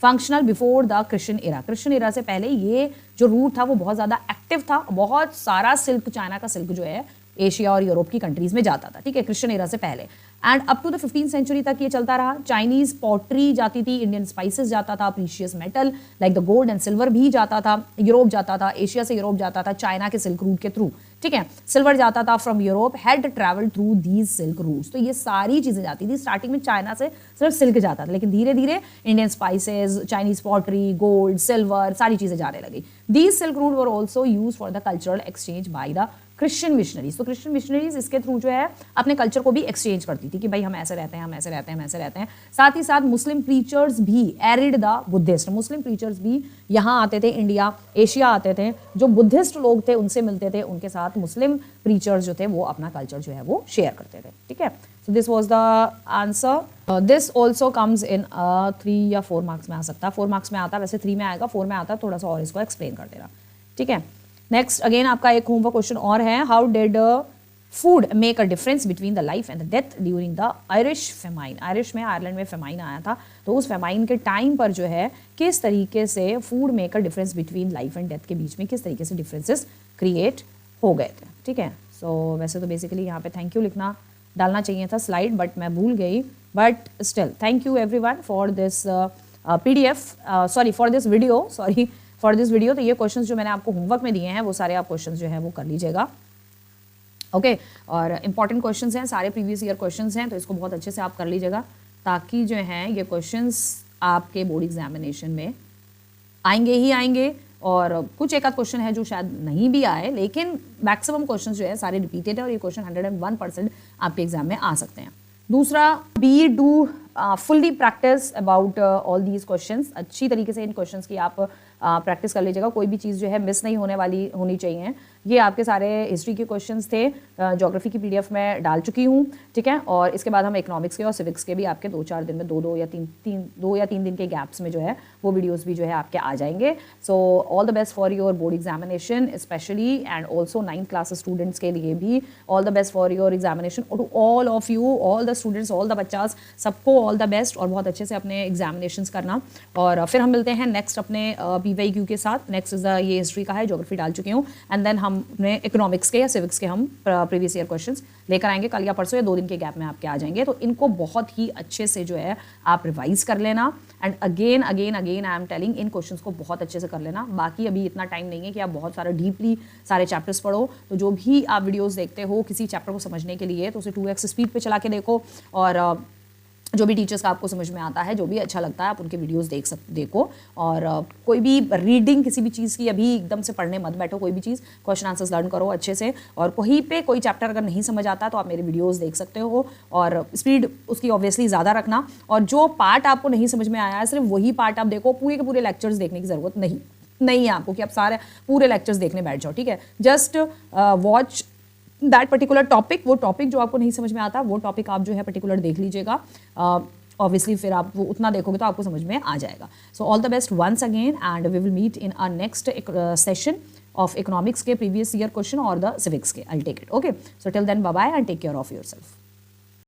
functional before the Christian era. Christian era से पहले ये जो रूट था वो बहुत ज़्यादा एक्टिव था, बहुत सारा सिल्क, चाइना का सिल्क जो है एशिया और यूरोप की कंट्रीज में जाता था, ठीक है, क्रिश्चियन एरा से पहले, and up to the 15th century तक ये चलता रहा। चाइनीज पॉटरी जाती थी, इंडियन स्पाइसेस जाता था, precious metal like the gold and silver भी जाता था, यूरोप जाता था, एशिया से यूरोप जाता था चाइना के सिल्क रूट के थ्रू, ठीक है। सिल्वर जाता था from Europe, had travelled through these silk routes. तो ये सारी चीजें जाती थी। स्टार्टिंग में चाइना से सिर्फ सिल्क जाता था, लेकिन धीरे धीरे Indian spices, Chinese pottery, gold, silver, सारी चीजें जाने लगी। These silk route were also use for the cultural exchange by the Christian missionaries. तो क्रिश्चियन मिशनरीज इसके थ्रू जो है अपने कल्चर को भी एक्सचेंज करती थी कि भाई हम ऐसे रहते हैं, हम ऐसे रहते हैं, हम ऐसे रहते हैं। साथ ही साथ मुस्लिम प्रीचर्स भी arid the Buddhist, Muslim preachers भी यहाँ आते थे, इंडिया, एशिया आते थे। जो बुद्धिस्ट लोग थे उनसे मिलते थे, उनके साथ मुस्लिम प्रीचर्स जो थे वो अपना कल्चर जो है वो शेयर करते थे। ठीक है, so this was the answer. This also comes इन 3 या 4 मार्क्स में आ सकता है। 4 मार्क्स में आता है, वैसे 3 में आएगा, 4 में आता है, थोड़ा सा और इसको एक्सप्लेन कर देना। ठीक है, नेक्स्ट अगेन आपका एक होमवर्क क्वेश्चन और है, how did food make a difference between the life and the death during the Irish famine. Irish में, आयरलैंड में फेमाइन आया था, तो उस फेमाइन के टाइम पर जो है किस तरीके से food make a difference between life and death के बीच में किस तरीके से डिफरेंसेस क्रिएट हो गए थे। ठीक है, सो वैसे तो बेसिकली यहाँ पे थैंक यू लिखना डालना चाहिए था स्लाइड, बट मैं भूल गई। But still thank you everyone for this PDF, sorry for this video, sorry for this video. तो ये क्वेश्चंस जो मैंने आपको होमवर्क में दिए हैं वो सारे आप क्वेश्चंस जो है वो कर लीजिएगा। ओके, और इंपॉर्टेंट क्वेश्चंस हैं, सारे प्रीवियस ईयर क्वेश्चंस हैं, तो इसको बहुत अच्छे से आप कर लीजिएगा ताकि जो है ये क्वेश्चंस आपके बोर्ड एग्जामिनेशन में आएंगे ही आएंगे। और कुछ एक आध क्वेश्चन है जो शायद नहीं भी आए, लेकिन मैक्सिमम क्वेश्चन जो है सारे रिपीटेड है और ये क्वेश्चन 101% आपके एग्जाम में आ सकते हैं। दूसरा, be do fully practice about all these questions. अच्छी तरीके से इन क्वेश्चंस की आप प्रैक्टिस कर लीजिएगा, कोई भी चीज़ जो है मिस नहीं होनी चाहिए। ये आपके सारे हिस्ट्री के क्वेश्चंस थे, ज्योग्राफी की PDF में डाल चुकी हूँ। ठीक है, और इसके बाद हम इकोनॉमिक्स के और सिविक्स के भी आपके 2-4 दिन में 2 या 3 दिन के गैप्स में जो है वो वीडियोस भी जो है आपके आ जाएंगे। So all the best for your board examination specially, and also 9th class students के लिए भी all the best for your examination. To all of you, all the students, all the बच्चास, सबको ऑल द बेस्ट और बहुत अच्छे से अपने एग्जामिनेशंस करना। और फिर हम मिलते हैं नेक्स्ट अपने PYQ के साथ। नेक्स्ट इज द ये हिस्ट्री का है, ज्योग्राफी डाल चुकी हूँ, एंड देन हम अपने इकोनॉमिक्स के या सिविक्स के हम प्रीवियस ईयर क्वेश्चंस लेकर आएंगे कल या परसों या 2 दिन के गैप में आपके आ जाएंगे। तो इनको बहुत ही अच्छे से जो है आप रिवाइज कर लेना, and again I am telling in questions को बहुत अच्छे से कर लेना। बाकी अभी इतना टाइम नहीं है कि आप बहुत सारा डीपली सारे चैप्टर्स पढ़ो, तो जो भी आप वीडियोस देखते हो किसी चैप्टर को समझने के लिए तो उसे 2x स्पीड पे चला के देखो, और जो भी टीचर्स का आपको समझ में आता है, जो भी अच्छा लगता है, आप उनके वीडियोस देखो। और कोई भी रीडिंग किसी भी चीज़ की अभी एकदम से पढ़ने मत बैठो, कोई भी चीज़ क्वेश्चन आंसर्स लर्न करो अच्छे से। और कहीं पे कोई चैप्टर अगर नहीं समझ आता तो आप मेरे वीडियोस देख सकते हो, और स्पीड उसकी ऑब्वियसली ज़्यादा रखना। और जो पार्ट आपको नहीं समझ में आया है सिर्फ वही पार्ट आप देखो, पूरे के पूरे लेक्चर्स देखने की ज़रूरत नहीं है आपको कि आप सारे पूरे लेक्चर्स देखने बैठ जाओ। ठीक है, just watch that particular topic, वो टॉपिक जो आपको नहीं समझ में आता वो टॉपिक आप जो है पर्टिकुलर देख लीजिएगा। ऑब्वियसली फिर आप वो उतना देखोगे तो आपको समझ में आ जाएगा। So all the best once again, and we will meet in our next session of economics के प्रीवियस ईयर क्वेश्चन और द सिविक्स के। I take it. Okay, so till then bye bye and take care of yourself.